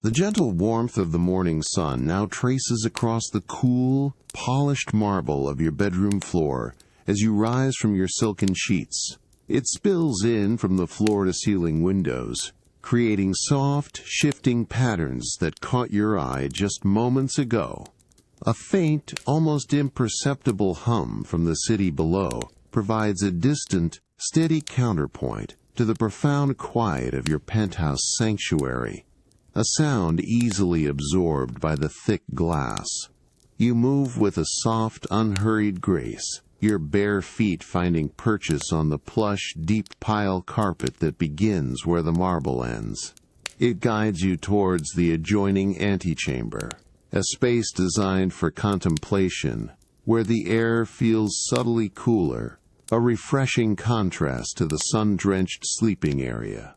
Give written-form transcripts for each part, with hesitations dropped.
The gentle warmth of the morning sun now traces across the cool, polished marble of your bedroom floor as you rise from your silken sheets. It spills in from the floor-to-ceiling windows, creating soft, shifting patterns that caught your eye just moments ago. A faint, almost imperceptible hum from the city below provides a distant, steady counterpoint to the profound quiet of your penthouse sanctuary, a sound easily absorbed by the thick glass. You move with a soft, unhurried grace, your bare feet finding purchase on the plush, deep-pile carpet that begins where the marble ends. It guides you towards the adjoining antechamber, a space designed for contemplation, where the air feels subtly cooler, a refreshing contrast to the sun-drenched sleeping area.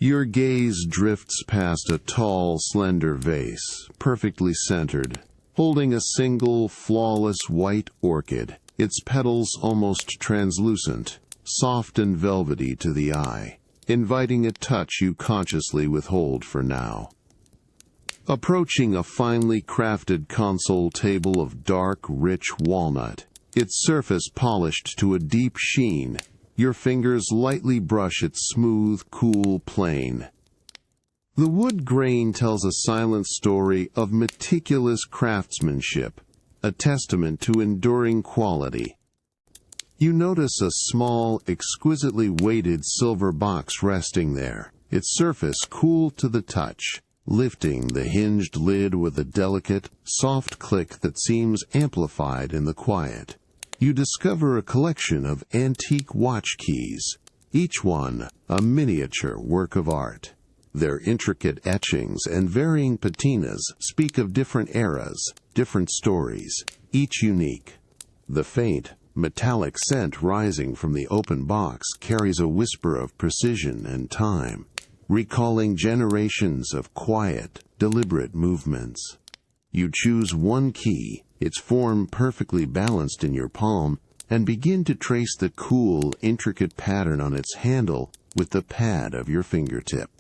Your gaze drifts past a tall, slender vase, perfectly centered, holding a single, flawless white orchid, its petals almost translucent, soft and velvety to the eye, inviting a touch you consciously withhold for now. Approaching a finely crafted console table of dark, rich walnut, its surface polished to a deep sheen, your fingers lightly brush its smooth, cool plane. The wood grain tells a silent story of meticulous craftsmanship, a testament to enduring quality. You notice a small, exquisitely weighted silver box resting there, its surface cool to the touch, lifting the hinged lid with a delicate, soft click that seems amplified in the quiet. You discover a collection of antique watch keys, each one a miniature work of art. Their intricate etchings and varying patinas speak of different eras, different stories, each unique. The faint, metallic scent rising from the open box carries a whisper of precision and time, recalling generations of quiet, deliberate movements. You choose one key, its form perfectly balanced in your palm, and begin to trace the cool, intricate pattern on its handle with the pad of your fingertip.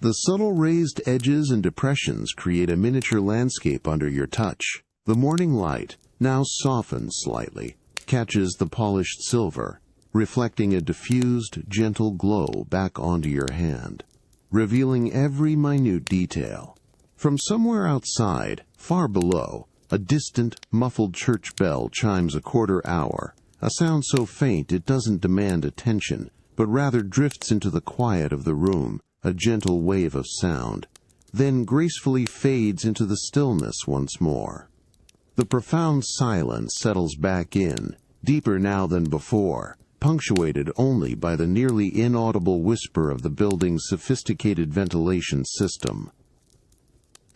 The subtle raised edges and depressions create a miniature landscape under your touch. The morning light, now softened slightly, catches the polished silver, reflecting a diffused, gentle glow back onto your hand, revealing every minute detail. From somewhere outside, far below, a distant, muffled church bell chimes a quarter hour, a sound so faint it doesn't demand attention, but rather drifts into the quiet of the room, a gentle wave of sound, then gracefully fades into the stillness once more. The profound silence settles back in, deeper now than before, punctuated only by the nearly inaudible whisper of the building's sophisticated ventilation system.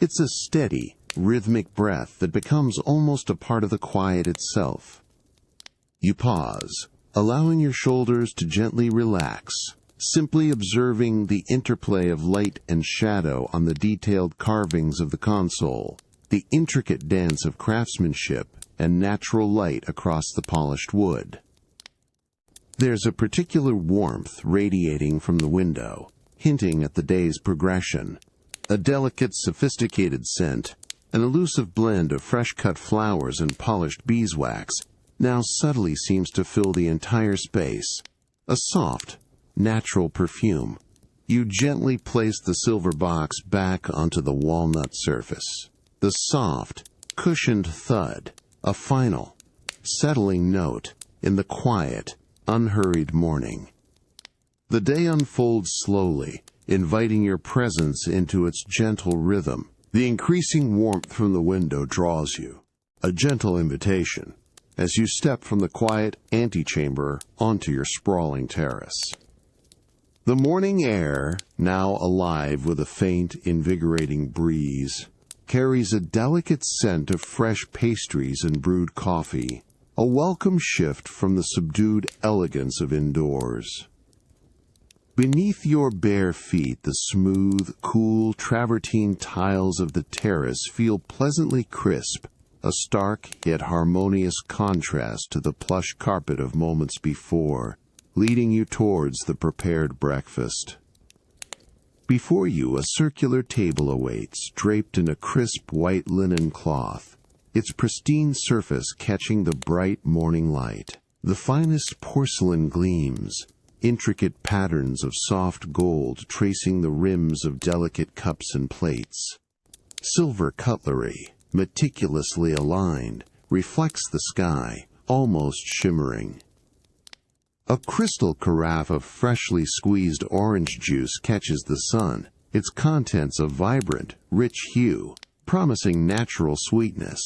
It's a steady, rhythmic breath that becomes almost a part of the quiet itself. You pause, allowing your shoulders to gently relax, simply observing the interplay of light and shadow on the detailed carvings of the console, the intricate dance of craftsmanship and natural light across the polished wood. There's a particular warmth radiating from the window, hinting at the day's progression. A delicate, sophisticated scent, an elusive blend of fresh-cut flowers and polished beeswax, now subtly seems to fill the entire space. A soft, natural perfume. You gently place the silver box back onto the walnut surface. The soft, cushioned thud, a final, settling note in the quiet, unhurried morning. The day unfolds slowly, inviting your presence into its gentle rhythm. The increasing warmth from the window draws you, a gentle invitation, as you step from the quiet antechamber onto your sprawling terrace. The morning air, now alive with a faint, invigorating breeze, carries a delicate scent of fresh pastries and brewed coffee, a welcome shift from the subdued elegance of indoors. Beneath your bare feet, the smooth, cool travertine tiles of the terrace feel pleasantly crisp, a stark yet harmonious contrast to the plush carpet of moments before, leading you towards the prepared breakfast. Before you, a circular table awaits, draped in a crisp white linen cloth, its pristine surface catching the bright morning light. The finest porcelain gleams, intricate patterns of soft gold tracing the rims of delicate cups and plates. Silver cutlery, meticulously aligned, reflects the sky, almost shimmering. A crystal carafe of freshly squeezed orange juice catches the sun, its contents a vibrant, rich hue, promising natural sweetness.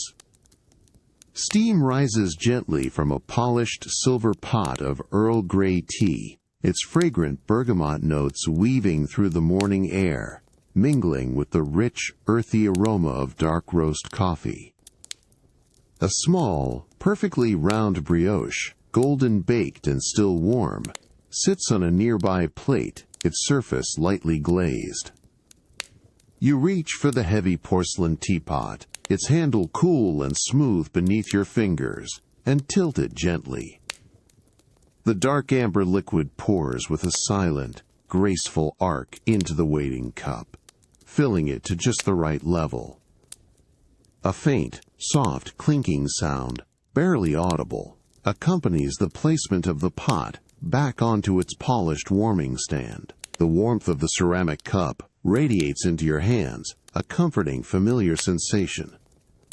Steam rises gently from a polished silver pot of Earl Grey tea, its fragrant bergamot notes weaving through the morning air, mingling with the rich, earthy aroma of dark roast coffee. A small, perfectly round brioche, golden baked and still warm, sits on a nearby plate, its surface lightly glazed. You reach for the heavy porcelain teapot, its handle cool and smooth beneath your fingers, and tilt it gently. The dark amber liquid pours with a silent, graceful arc into the waiting cup, filling it to just the right level. A faint, soft clinking sound, barely audible, accompanies the placement of the pot back onto its polished warming stand. The warmth of the ceramic cup radiates into your hands, a comforting, familiar sensation.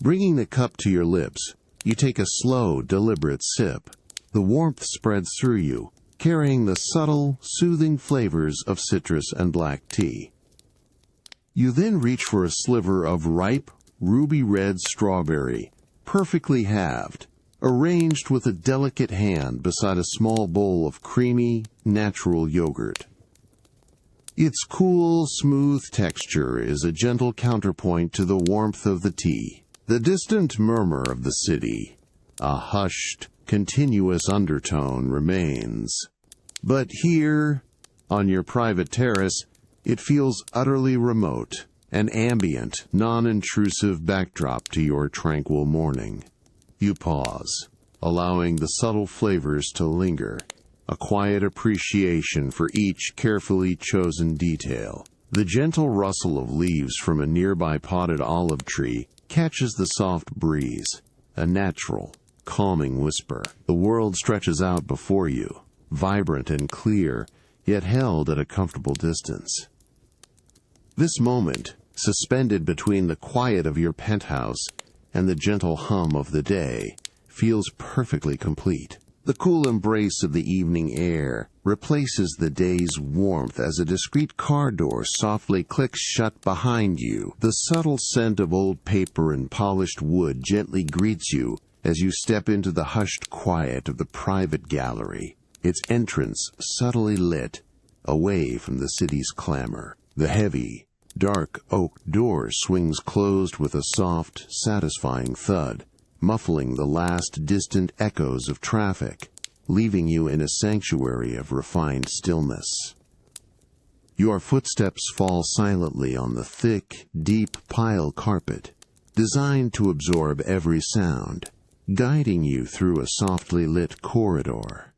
Bringing the cup to your lips, you take a slow, deliberate sip. The warmth spreads through you, carrying the subtle, soothing flavors of citrus and black tea. You then reach for a sliver of ripe, ruby-red strawberry, perfectly halved, arranged with a delicate hand beside a small bowl of creamy, natural yogurt. Its cool, smooth texture is a gentle counterpoint to the warmth of the tea. The distant murmur of the city, a hushed, continuous undertone, remains. But here, on your private terrace, it feels utterly remote, an ambient, non-intrusive backdrop to your tranquil morning. You pause, allowing the subtle flavors to linger, a quiet appreciation for each carefully chosen detail. The gentle rustle of leaves from a nearby potted olive tree catches the soft breeze, a natural, calming whisper. The world stretches out before you, vibrant and clear, yet held at a comfortable distance. This moment, suspended between the quiet of your penthouse and the gentle hum of the day, feels perfectly complete. The cool embrace of the evening air replaces the day's warmth as a discreet car door softly clicks shut behind you. The subtle scent of old paper and polished wood gently greets you as you step into the hushed quiet of the private gallery, its entrance subtly lit, away from the city's clamor. The heavy, dark oak door swings closed with a soft, satisfying thud, muffling the last distant echoes of traffic, leaving you in a sanctuary of refined stillness. Your footsteps fall silently on the thick, deep pile carpet, designed to absorb every sound, guiding you through a softly lit corridor.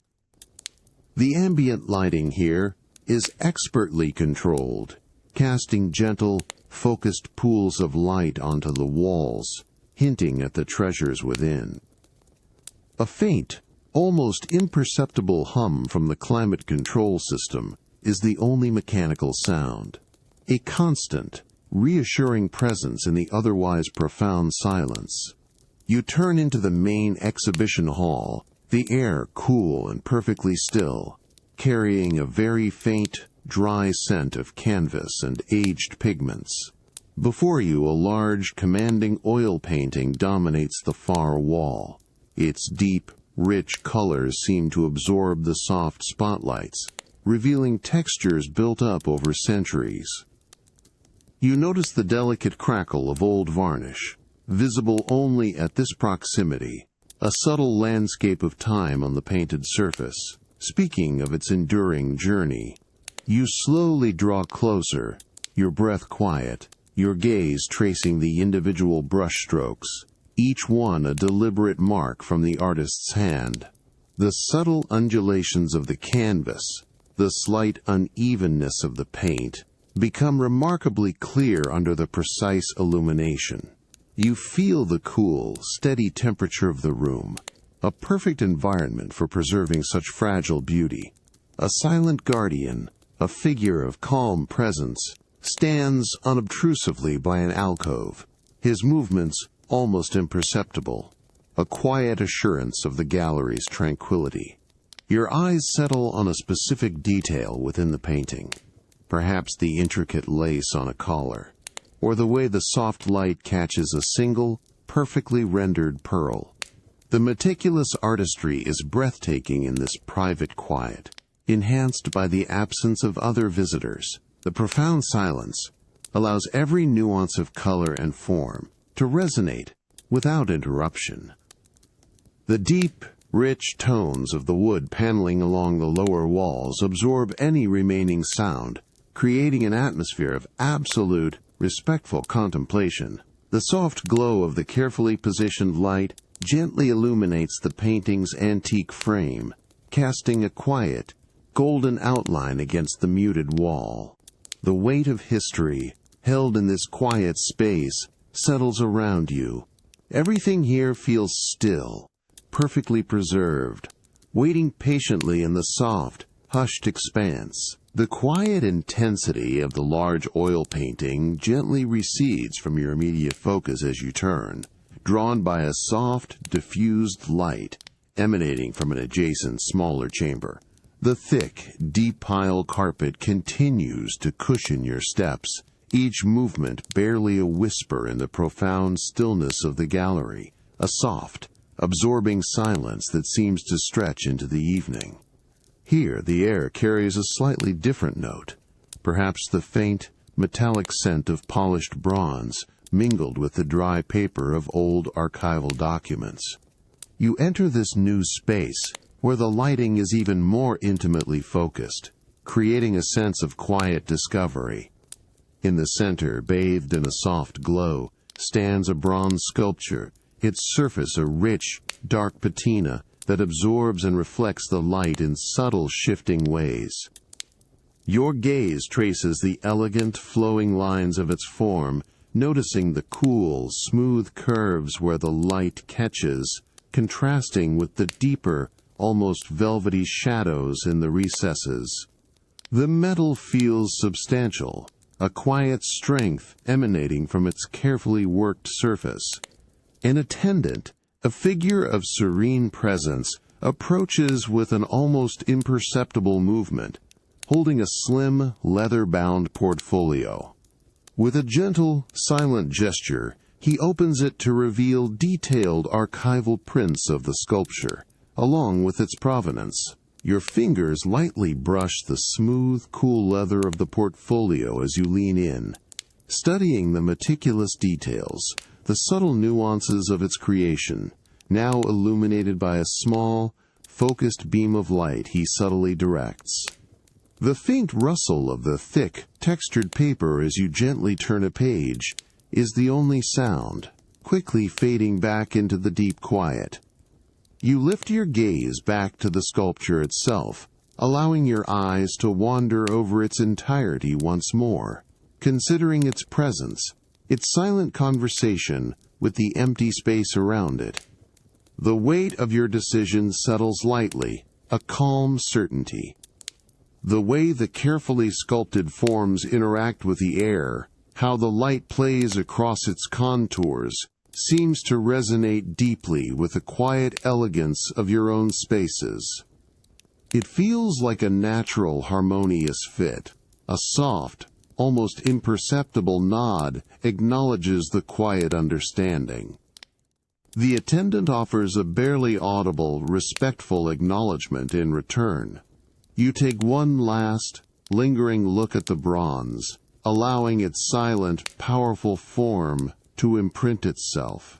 The ambient lighting here is expertly controlled, casting gentle, focused pools of light onto the walls, hinting at the treasures within. A faint, almost imperceptible hum from the climate control system is the only mechanical sound, a constant, reassuring presence in the otherwise profound silence. You turn into the main exhibition hall, the air cool and perfectly still, carrying a very faint, dry scent of canvas and aged pigments. Before you, a large, commanding oil painting dominates the far wall. Its deep, rich colors seem to absorb the soft spotlights, revealing textures built up over centuries. You notice the delicate crackle of old varnish, visible only at this proximity, a subtle landscape of time on the painted surface, speaking of its enduring journey. You slowly draw closer, your breath quiet, your gaze tracing the individual brushstrokes, each one a deliberate mark from the artist's hand. The subtle undulations of the canvas, the slight unevenness of the paint, become remarkably clear under the precise illumination. You feel the cool, steady temperature of the room, a perfect environment for preserving such fragile beauty. A silent guardian, a figure of calm presence, stands unobtrusively by an alcove, his movements almost imperceptible, a quiet assurance of the gallery's tranquility. Your eyes settle on a specific detail within the painting, perhaps the intricate lace on a collar, or the way the soft light catches a single, perfectly rendered pearl. The meticulous artistry is breathtaking in this private quiet, enhanced by the absence of other visitors. The profound silence allows every nuance of color and form to resonate without interruption. The deep, rich tones of the wood paneling along the lower walls absorb any remaining sound, creating an atmosphere of absolute, respectful contemplation. The soft glow of the carefully positioned light gently illuminates the painting's antique frame, casting a quiet, golden outline against the muted wall. The weight of history, held in this quiet space, settles around you. Everything here feels still, perfectly preserved, waiting patiently in the soft, hushed expanse. The quiet intensity of the large oil painting gently recedes from your immediate focus as you turn, drawn by a soft, diffused light emanating from an adjacent smaller chamber. The thick, deep pile carpet continues to cushion your steps, each movement barely a whisper in the profound stillness of the gallery, a soft, absorbing silence that seems to stretch into the evening. Here the air carries a slightly different note, perhaps the faint, metallic scent of polished bronze mingled with the dry paper of old archival documents. You enter this new space, where the lighting is even more intimately focused, creating a sense of quiet discovery. In the center, bathed in a soft glow, stands a bronze sculpture, its surface a rich, dark patina that absorbs and reflects the light in subtle, shifting ways. Your gaze traces the elegant, flowing lines of its form, noticing the cool, smooth curves where the light catches, contrasting with the deeper, almost velvety shadows in the recesses. The metal feels substantial, a quiet strength emanating from its carefully worked surface. An attendant, a figure of serene presence, approaches with an almost imperceptible movement, holding a slim, leather-bound portfolio. With a gentle, silent gesture, he opens it to reveal detailed archival prints of the sculpture, along with its provenance. Your fingers lightly brush the smooth, cool leather of the portfolio as you lean in, studying the meticulous details, the subtle nuances of its creation, now illuminated by a small, focused beam of light he subtly directs. The faint rustle of the thick, textured paper as you gently turn a page is the only sound, quickly fading back into the deep quiet. You lift your gaze back to the sculpture itself, allowing your eyes to wander over its entirety once more, considering its presence, its silent conversation with the empty space around it. The weight of your decision settles lightly, a calm certainty. The way the carefully sculpted forms interact with the air, how the light plays across its contours, seems to resonate deeply with the quiet elegance of your own spaces. It feels like a natural, harmonious fit. A soft, almost imperceptible nod acknowledges the quiet understanding. The attendant offers a barely audible, respectful acknowledgement in return. You take one last, lingering look at the bronze, allowing its silent, powerful form to imprint itself.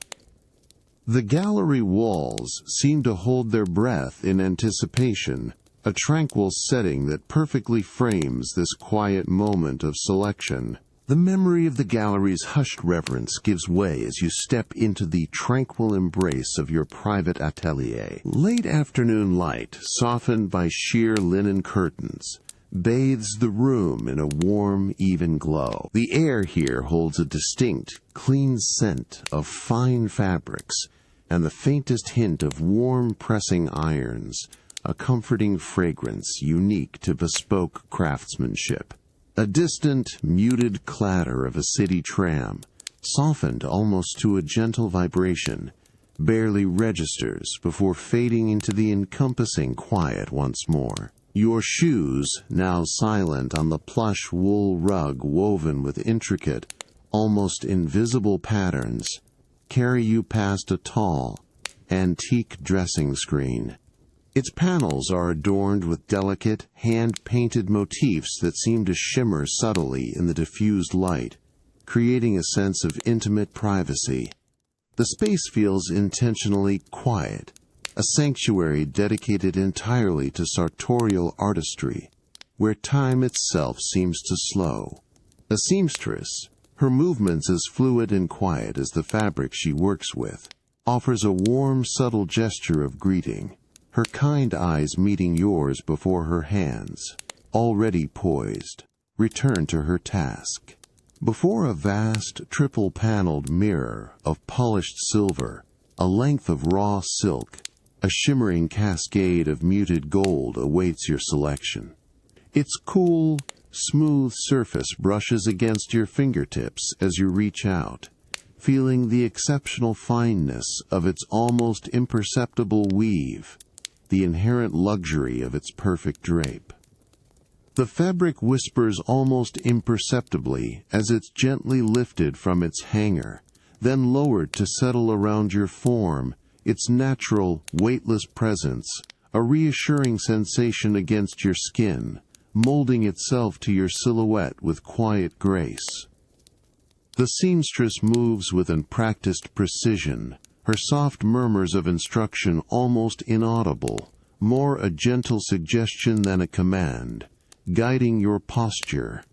The gallery walls seem to hold their breath in anticipation, a tranquil setting that perfectly frames this quiet moment of selection. The memory of the gallery's hushed reverence gives way as you step into the tranquil embrace of your private atelier. Late afternoon light, softened by sheer linen curtains, bathes the room in a warm, even glow. The air here holds a distinct, clean scent of fine fabrics and the faintest hint of warm pressing irons, a comforting fragrance unique to bespoke craftsmanship. A distant, muted clatter of a city tram, softened almost to a gentle vibration, barely registers before fading into the encompassing quiet once more. Your shoes, now silent on the plush wool rug woven with intricate, almost invisible patterns, carry you past a tall, antique dressing screen. Its panels are adorned with delicate, hand-painted motifs that seem to shimmer subtly in the diffused light, creating a sense of intimate privacy. The space feels intentionally quiet, a sanctuary dedicated entirely to sartorial artistry, where time itself seems to slow. A seamstress, her movements as fluid and quiet as the fabric she works with, offers a warm, subtle gesture of greeting, her kind eyes meeting yours before her hands, already poised, return to her task. Before a vast, triple-paneled mirror of polished silver, a length of raw silk, a shimmering cascade of muted gold awaits your selection. Its cool, smooth surface brushes against your fingertips as you reach out, feeling the exceptional fineness of its almost imperceptible weave, the inherent luxury of its perfect drape. The fabric whispers almost imperceptibly as it's gently lifted from its hanger, then lowered to settle around your form, its natural, weightless presence, a reassuring sensation against your skin, molding itself to your silhouette with quiet grace. The seamstress moves with unpracticed precision, her soft murmurs of instruction almost inaudible, more a gentle suggestion than a command, guiding your posture.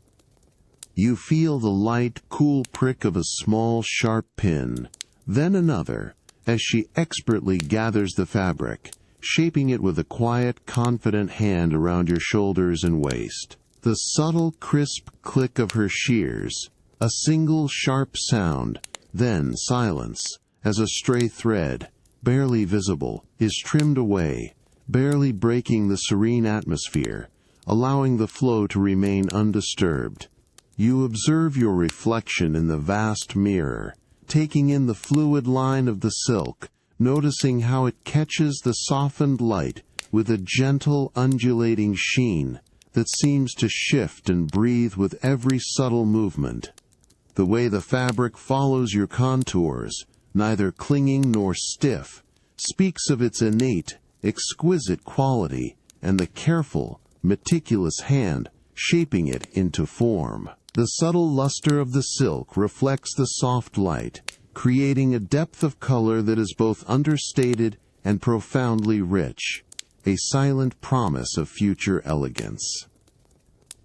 You feel the light, cool prick of a small, sharp pin, then another, as she expertly gathers the fabric, shaping it with a quiet, confident hand around your shoulders and waist. The subtle, crisp click of her shears, a single sharp sound, then silence, as a stray thread, barely visible, is trimmed away, barely breaking the serene atmosphere, allowing the flow to remain undisturbed. You observe your reflection in the vast mirror, taking in the fluid line of the silk, noticing how it catches the softened light with a gentle, undulating sheen that seems to shift and breathe with every subtle movement. The way the fabric follows your contours, neither clinging nor stiff, speaks of its innate, exquisite quality and the careful, meticulous hand shaping it into form. The subtle luster of the silk reflects the soft light, creating a depth of color that is both understated and profoundly rich, a silent promise of future elegance.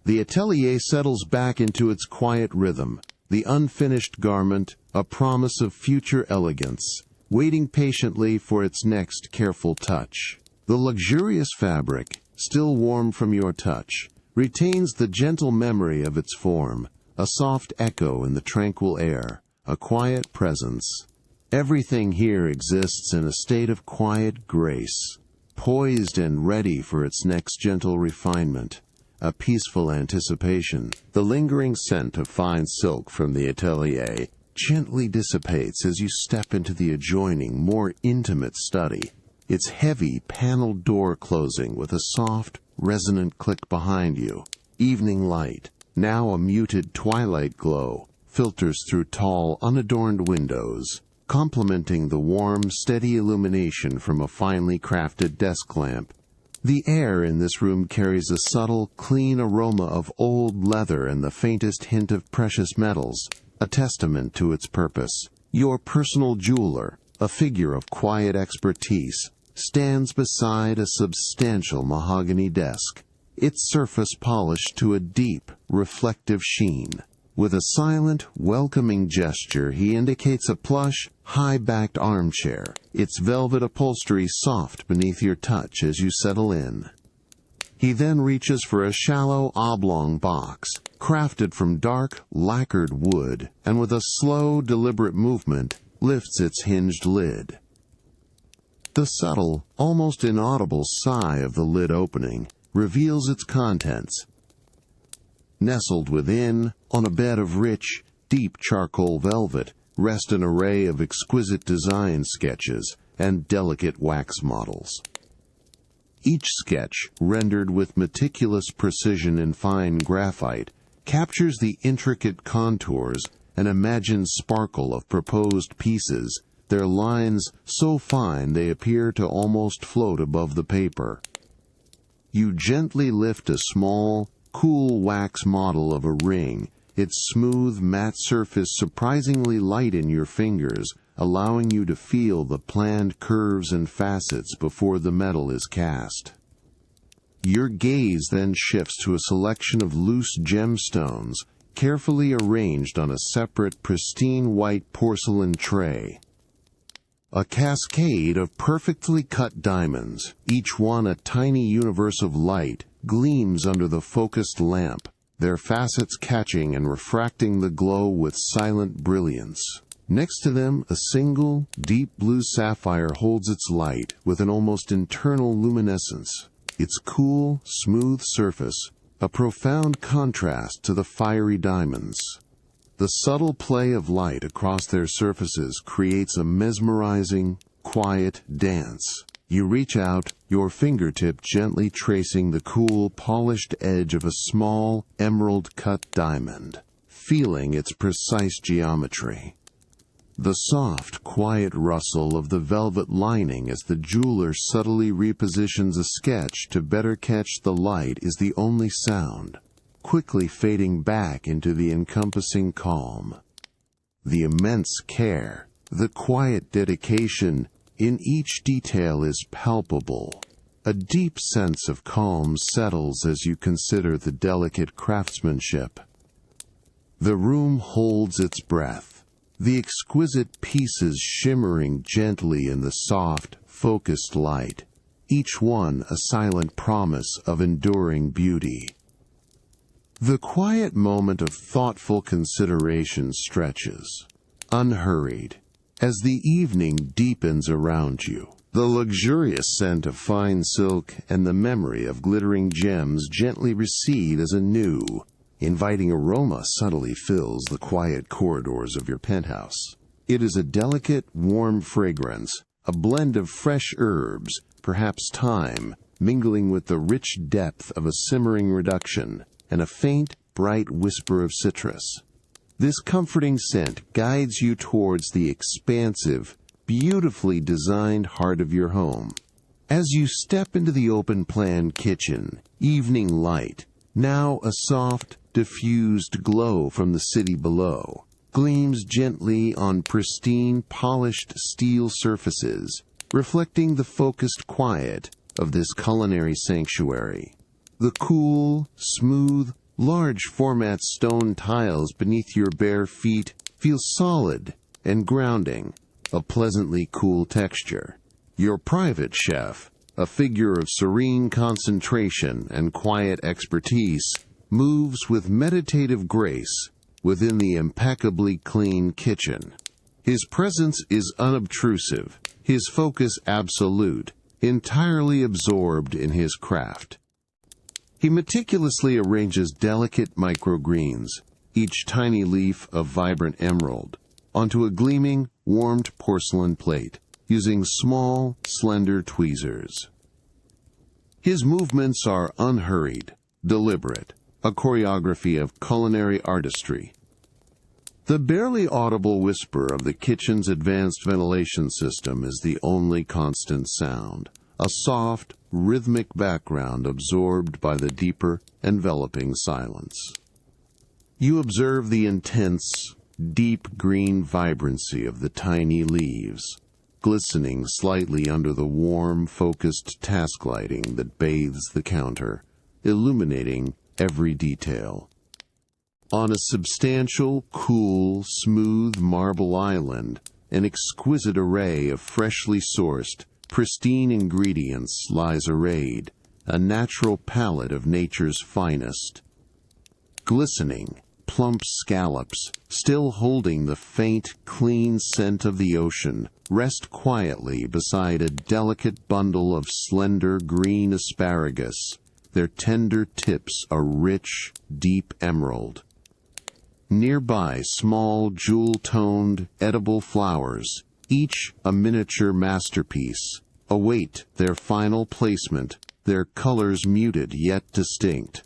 The atelier settles back into its quiet rhythm, the unfinished garment, a promise of future elegance, waiting patiently for its next careful touch. The luxurious fabric, still warm from your touch, retains the gentle memory of its form, a soft echo in the tranquil air, a quiet presence. Everything here exists in a state of quiet grace, poised and ready for its next gentle refinement, a peaceful anticipation. The lingering scent of fine silk from the atelier gently dissipates as you step into the adjoining, more intimate study, its heavy paneled door closing with a soft, resonant click behind you. Evening light, now a muted twilight glow, filters through tall, unadorned windows, complementing the warm, steady illumination from a finely crafted desk lamp. The air in this room carries a subtle, clean aroma of old leather and the faintest hint of precious metals, a testament to its purpose. Your personal jeweler, a figure of quiet expertise, stands beside a substantial mahogany desk, its surface polished to a deep, reflective sheen. With a silent, welcoming gesture, he indicates a plush, high-backed armchair, its velvet upholstery soft beneath your touch as you settle in. He then reaches for a shallow oblong box, crafted from dark, lacquered wood, and with a slow, deliberate movement, lifts its hinged lid. The subtle, almost inaudible sigh of the lid opening reveals its contents. Nestled within, on a bed of rich, deep charcoal velvet, rest an array of exquisite design sketches and delicate wax models. Each sketch, rendered with meticulous precision in fine graphite, captures the intricate contours and imagined sparkle of proposed pieces, their lines so fine they appear to almost float above the paper. You gently lift a small, cool wax model of a ring, its smooth, matte surface surprisingly light in your fingers, allowing you to feel the planned curves and facets before the metal is cast. Your gaze then shifts to a selection of loose gemstones, carefully arranged on a separate, pristine white porcelain tray. A cascade of perfectly cut diamonds, each one a tiny universe of light, gleams under the focused lamp, their facets catching and refracting the glow with silent brilliance. Next to them, a single, deep blue sapphire holds its light with an almost internal luminescence, its cool, smooth surface a profound contrast to the fiery diamonds. The subtle play of light across their surfaces creates a mesmerizing, quiet dance. You reach out, your fingertip gently tracing the cool, polished edge of a small, emerald-cut diamond, feeling its precise geometry. The soft, quiet rustle of the velvet lining as the jeweler subtly repositions a sketch to better catch the light is the only sound, quickly fading back into the encompassing calm. The immense care, the quiet dedication in each detail is palpable. A deep sense of calm settles as you consider the delicate craftsmanship. The room holds its breath, the exquisite pieces shimmering gently in the soft, focused light, each one a silent promise of enduring beauty. The quiet moment of thoughtful consideration stretches, unhurried, as the evening deepens around you. The luxurious scent of fine silk and the memory of glittering gems gently recede as a new, inviting aroma subtly fills the quiet corridors of your penthouse. It is a delicate, warm fragrance, a blend of fresh herbs, perhaps thyme, mingling with the rich depth of a simmering reduction, and a faint, bright whisper of citrus. This comforting scent guides you towards the expansive, beautifully designed heart of your home. As you step into the open-plan kitchen, evening light, now a soft, diffused glow from the city below, gleams gently on pristine, polished steel surfaces, reflecting the focused quiet of this culinary sanctuary. The cool, smooth, large-format stone tiles beneath your bare feet feel solid and grounding, a pleasantly cool texture. Your private chef, a figure of serene concentration and quiet expertise, moves with meditative grace within the impeccably clean kitchen. His presence is unobtrusive, his focus absolute, entirely absorbed in his craft. He meticulously arranges delicate microgreens, each tiny leaf of vibrant emerald, onto a gleaming, warmed porcelain plate, using small, slender tweezers. His movements are unhurried, deliberate, a choreography of culinary artistry. The barely audible whisper of the kitchen's advanced ventilation system is the only constant sound, a soft, rhythmic background absorbed by the deeper, enveloping silence. You observe the intense, deep green vibrancy of the tiny leaves, glistening slightly under the warm, focused task lighting that bathes the counter, illuminating every detail. On a substantial, cool, smooth marble island, an exquisite array of freshly sourced, pristine ingredients lies arrayed, a natural palette of nature's finest. Glistening, plump scallops, still holding the faint, clean scent of the ocean, rest quietly beside a delicate bundle of slender green asparagus, their tender tips a rich, deep emerald. Nearby, small, jewel-toned, edible flowers, each a miniature masterpiece, await their final placement, their colors muted yet distinct.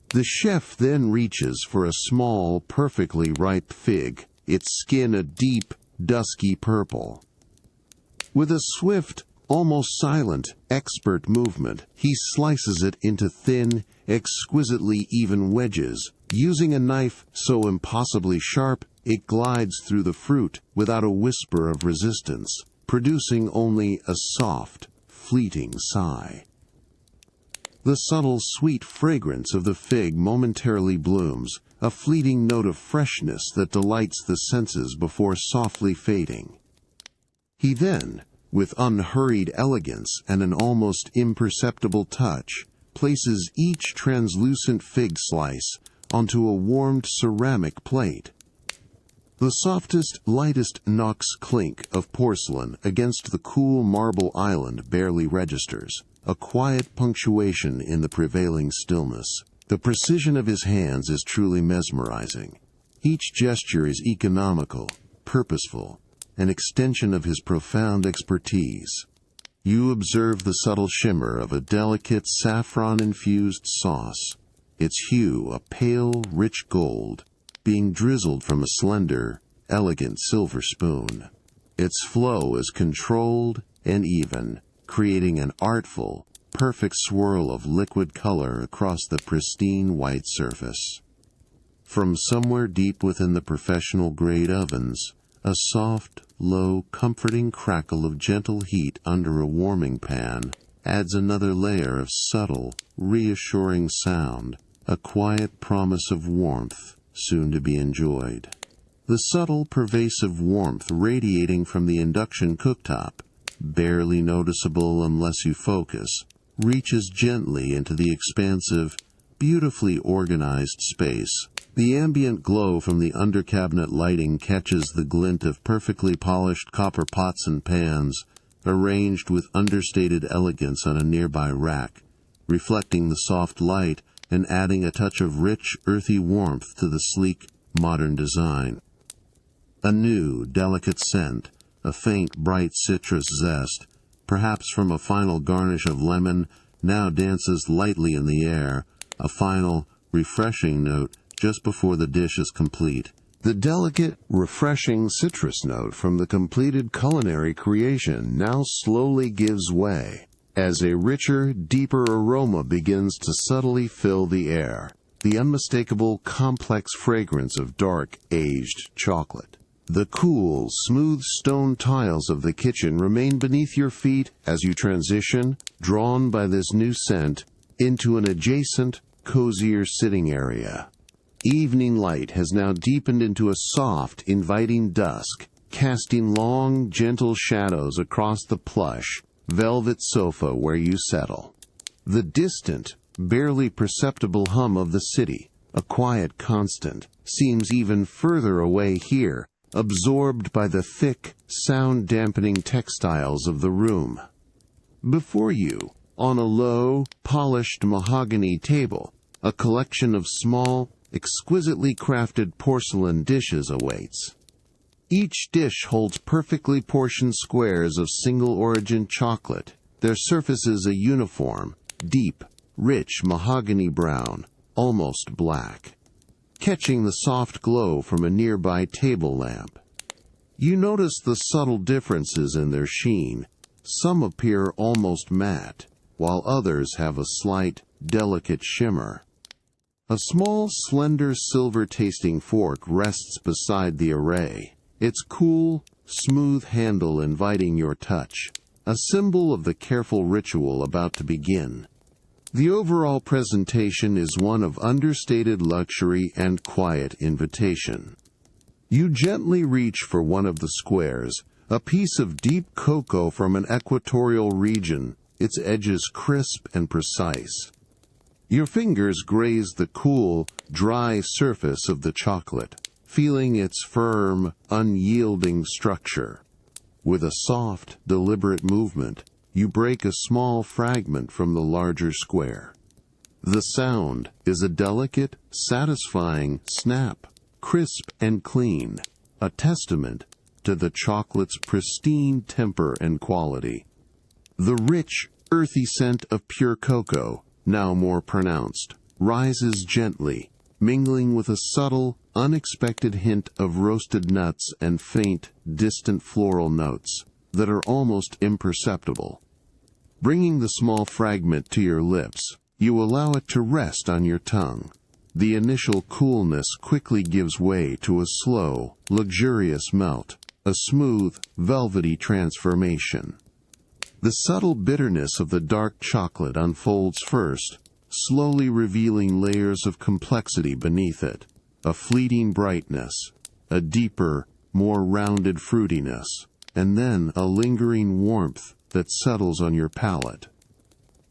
The chef then reaches for a small, perfectly ripe fig, its skin a deep, dusky purple. With a swift, almost silent, expert movement, he slices it into thin, exquisitely even wedges, using a knife so impossibly sharp it glides through the fruit without a whisper of resistance, producing only a soft, fleeting sigh. The subtle, sweet fragrance of the fig momentarily blooms, a fleeting note of freshness that delights the senses before softly fading. He then, with unhurried elegance and an almost imperceptible touch, places each translucent fig slice onto a warmed ceramic plate. The softest, lightest knocks clink of porcelain against the cool marble island barely registers, a quiet punctuation in the prevailing stillness. The precision of his hands is truly mesmerizing. Each gesture is economical, purposeful, an extension of his profound expertise. You observe the subtle shimmer of a delicate saffron-infused sauce, its hue a pale, rich gold, being drizzled from a slender, elegant silver spoon. Its flow is controlled and even, creating an artful, perfect swirl of liquid color across the pristine white surface. From somewhere deep within the professional-grade ovens, a soft, low, comforting crackle of gentle heat under a warming pan adds another layer of subtle, reassuring sound, a quiet promise of warmth soon to be enjoyed. The subtle, pervasive warmth radiating from the induction cooktop, barely noticeable unless you focus, reaches gently into the expansive, beautifully organized space. The ambient glow from the under-cabinet lighting catches the glint of perfectly polished copper pots and pans, arranged with understated elegance on a nearby rack, reflecting the soft light and adding a touch of rich, earthy warmth to the sleek, modern design. A new, delicate scent, a faint, bright citrus zest, perhaps from a final garnish of lemon, now dances lightly in the air, a final, refreshing note just before the dish is complete. The delicate, refreshing citrus note from the completed culinary creation now slowly gives way, as a richer, deeper aroma begins to subtly fill the air, the unmistakable, complex fragrance of dark, aged chocolate. The cool, smooth stone tiles of the kitchen remain beneath your feet as you transition, drawn by this new scent, into an adjacent, cozier sitting area. Evening light has now deepened into a soft, inviting dusk, casting long, gentle shadows across the plush, velvet sofa where you settle. The distant, barely perceptible hum of the city, a quiet constant, seems even further away here, absorbed by the thick, sound-dampening textiles of the room. Before you, on a low, polished mahogany table, a collection of small, exquisitely crafted porcelain dishes awaits. Each dish holds perfectly portioned squares of single-origin chocolate, their surfaces a uniform, deep, rich mahogany brown, almost black, catching the soft glow from a nearby table lamp. You notice the subtle differences in their sheen. Some appear almost matte, while others have a slight, delicate shimmer. A small, slender silver-tasting fork rests beside the array, its cool, smooth handle inviting your touch, a symbol of the careful ritual about to begin. The overall presentation is one of understated luxury and quiet invitation. You gently reach for one of the squares, a piece of deep cocoa from an equatorial region, its edges crisp and precise. Your fingers graze the cool, dry surface of the chocolate, feeling its firm, unyielding structure. With a soft, deliberate movement, you break a small fragment from the larger square. The sound is a delicate, satisfying snap, crisp and clean, a testament to the chocolate's pristine temper and quality. The rich, earthy scent of pure cocoa, now more pronounced, rises gently, mingling with a subtle, unexpected hint of roasted nuts and faint, distant floral notes that are almost imperceptible. Bringing the small fragment to your lips, you allow it to rest on your tongue. The initial coolness quickly gives way to a slow, luxurious melt, a smooth, velvety transformation. The subtle bitterness of the dark chocolate unfolds first, slowly revealing layers of complexity beneath it, a fleeting brightness, a deeper, more rounded fruitiness, and then a lingering warmth that settles on your palate.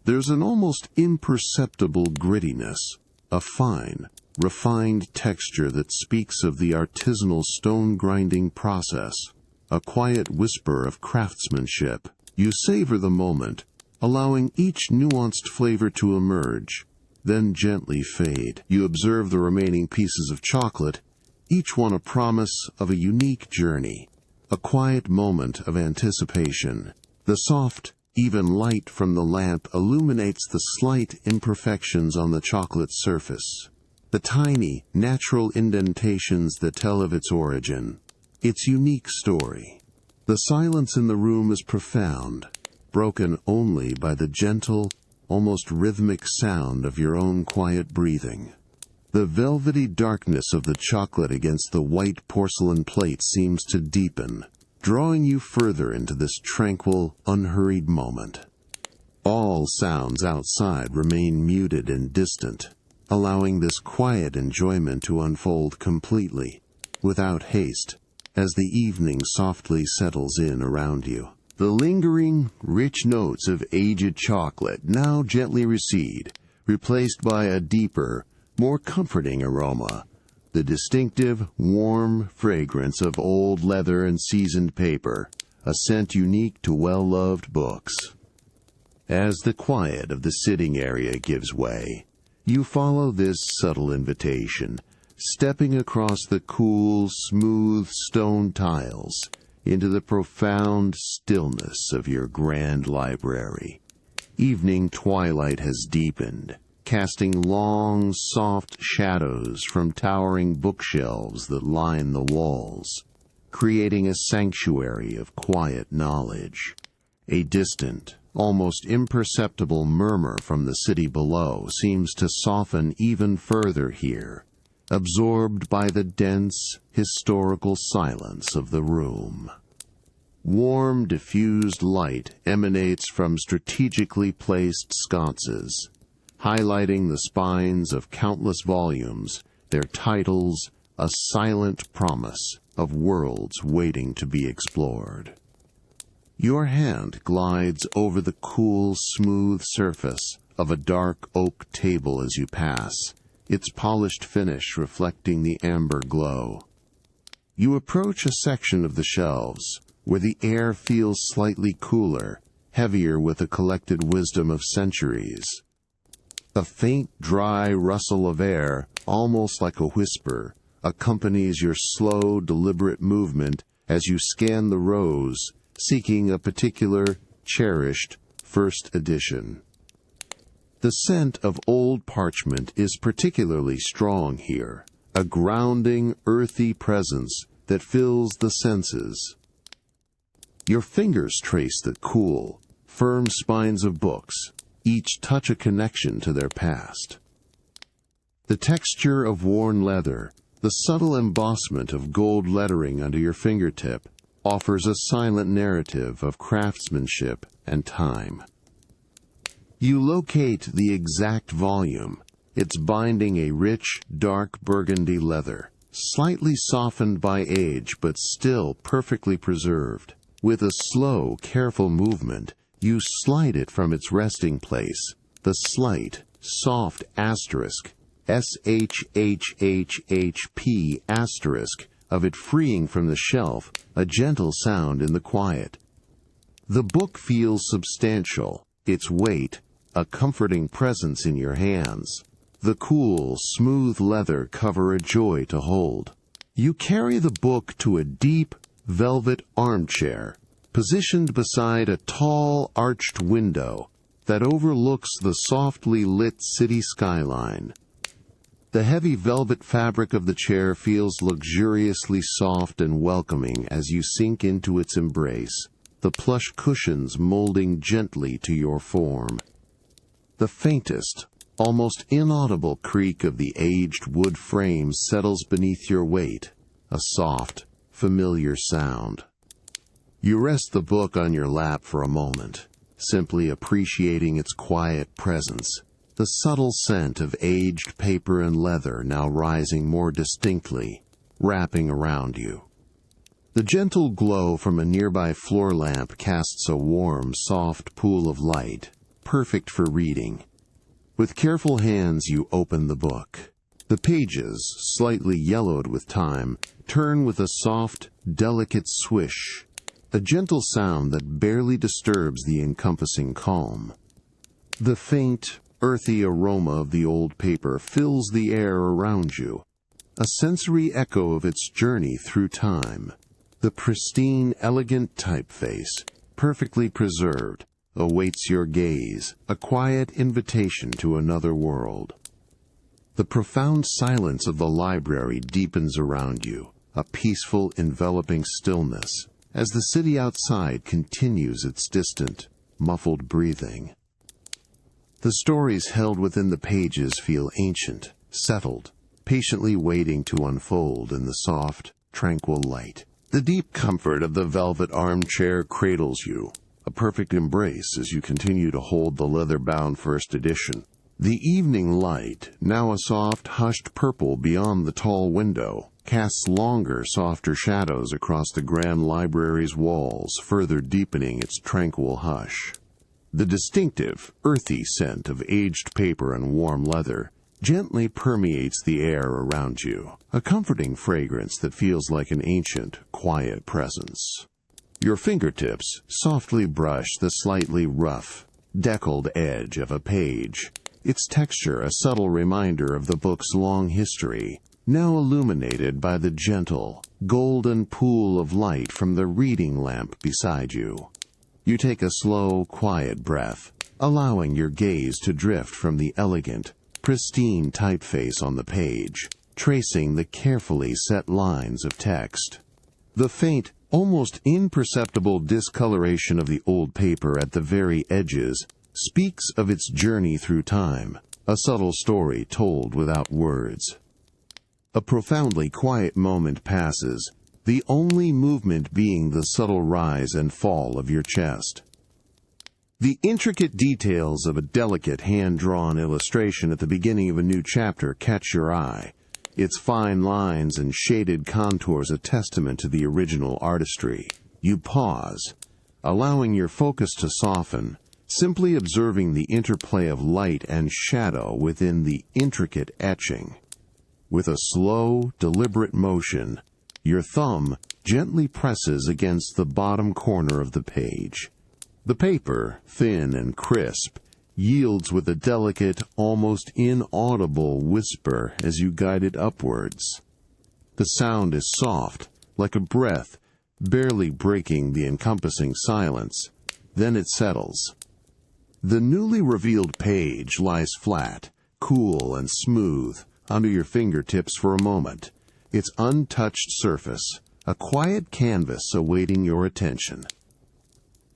There's an almost imperceptible grittiness, a fine, refined texture that speaks of the artisanal stone-grinding process, a quiet whisper of craftsmanship. You savor the moment, allowing each nuanced flavor to emerge, then gently fade. You observe the remaining pieces of chocolate, each one a promise of a unique journey, a quiet moment of anticipation. The soft, even light from the lamp illuminates the slight imperfections on the chocolate surface, the tiny, natural indentations that tell of its origin, its unique story. The silence in the room is profound, broken only by the gentle, almost rhythmic sound of your own quiet breathing. The velvety darkness of the chocolate against the white porcelain plate seems to deepen, drawing you further into this tranquil, unhurried moment. All sounds outside remain muted and distant, allowing this quiet enjoyment to unfold completely, without haste, as the evening softly settles in around you. The lingering, rich notes of aged chocolate now gently recede, replaced by a deeper, more comforting aroma, the distinctive, warm fragrance of old leather and seasoned paper, a scent unique to well-loved books. As the quiet of the sitting area gives way, you follow this subtle invitation, stepping across the cool, smooth stone tiles into the profound stillness of your grand library. Evening twilight has deepened, casting long, soft shadows from towering bookshelves that line the walls, creating a sanctuary of quiet knowledge. A distant, almost imperceptible murmur from the city below seems to soften even further here, absorbed by the dense, historical silence of the room. Warm, diffused light emanates from strategically placed sconces, highlighting the spines of countless volumes, their titles a silent promise of worlds waiting to be explored. Your hand glides over the cool, smooth surface of a dark oak table as you pass, its polished finish reflecting the amber glow. You approach a section of the shelves, where the air feels slightly cooler, heavier with the collected wisdom of centuries. A faint, dry rustle of air, almost like a whisper, accompanies your slow, deliberate movement as you scan the rows, seeking a particular, cherished, first edition. The scent of old parchment is particularly strong here, a grounding, earthy presence that fills the senses. Your fingers trace the cool, firm spines of books, each touch a connection to their past. The texture of worn leather, the subtle embossment of gold lettering under your fingertip, offers a silent narrative of craftsmanship and time. You locate the exact volume, its binding a rich, dark burgundy leather, slightly softened by age but still perfectly preserved. With a slow, careful movement, You slide it from its resting place, the slight, soft asterisk, SHHHHP asterisk, of it freeing from the shelf, a gentle sound in the quiet. The book feels substantial, its weight, a comforting presence in your hands. The cool, smooth leather cover a joy to hold. You carry the book to a deep, velvet armchair, positioned beside a tall, arched window that overlooks the softly lit city skyline. The heavy velvet fabric of the chair feels luxuriously soft and welcoming as you sink into its embrace, the plush cushions molding gently to your form. The faintest, almost inaudible creak of the aged wood frame settles beneath your weight, a soft, familiar sound. You rest the book on your lap for a moment, simply appreciating its quiet presence, the subtle scent of aged paper and leather now rising more distinctly, wrapping around you. The gentle glow from a nearby floor lamp casts a warm, soft pool of light, perfect for reading. With careful hands you open the book. The pages, slightly yellowed with time, turn with a soft, delicate swish, a gentle sound that barely disturbs the encompassing calm. The faint, earthy aroma of the old paper fills the air around you, a sensory echo of its journey through time. The pristine, elegant typeface, perfectly preserved, awaits your gaze, a quiet invitation to another world. The profound silence of the library deepens around you, a peaceful, enveloping stillness, as the city outside continues its distant, muffled breathing. The stories held within the pages feel ancient, settled, patiently waiting to unfold in the soft, tranquil light. The deep comfort of the velvet armchair cradles you, a perfect embrace as you continue to hold the leather-bound first edition. The evening light, now a soft, hushed purple beyond the tall window, casts longer, softer shadows across the grand library's walls, further deepening its tranquil hush. The distinctive, earthy scent of aged paper and warm leather gently permeates the air around you, a comforting fragrance that feels like an ancient, quiet presence. Your fingertips softly brush the slightly rough, deckled edge of a page, its texture a subtle reminder of the book's long history, now illuminated by the gentle, golden pool of light from the reading lamp beside you. You take a slow, quiet breath, allowing your gaze to drift from the elegant, pristine typeface on the page, tracing the carefully set lines of text. The faint, almost imperceptible discoloration of the old paper at the very edges speaks of its journey through time, a subtle story told without words. A profoundly quiet moment passes, the only movement being the subtle rise and fall of your chest. The intricate details of a delicate hand-drawn illustration at the beginning of a new chapter catch your eye, its fine lines and shaded contours a testament to the original artistry. You pause, allowing your focus to soften, simply observing the interplay of light and shadow within the intricate etching. With a slow, deliberate motion, your thumb gently presses against the bottom corner of the page. The paper, thin and crisp, yields with a delicate, almost inaudible whisper as you guide it upwards. The sound is soft, like a breath, barely breaking the encompassing silence. Then it settles. The newly revealed page lies flat, cool and smooth, under your fingertips for a moment, its untouched surface, a quiet canvas awaiting your attention.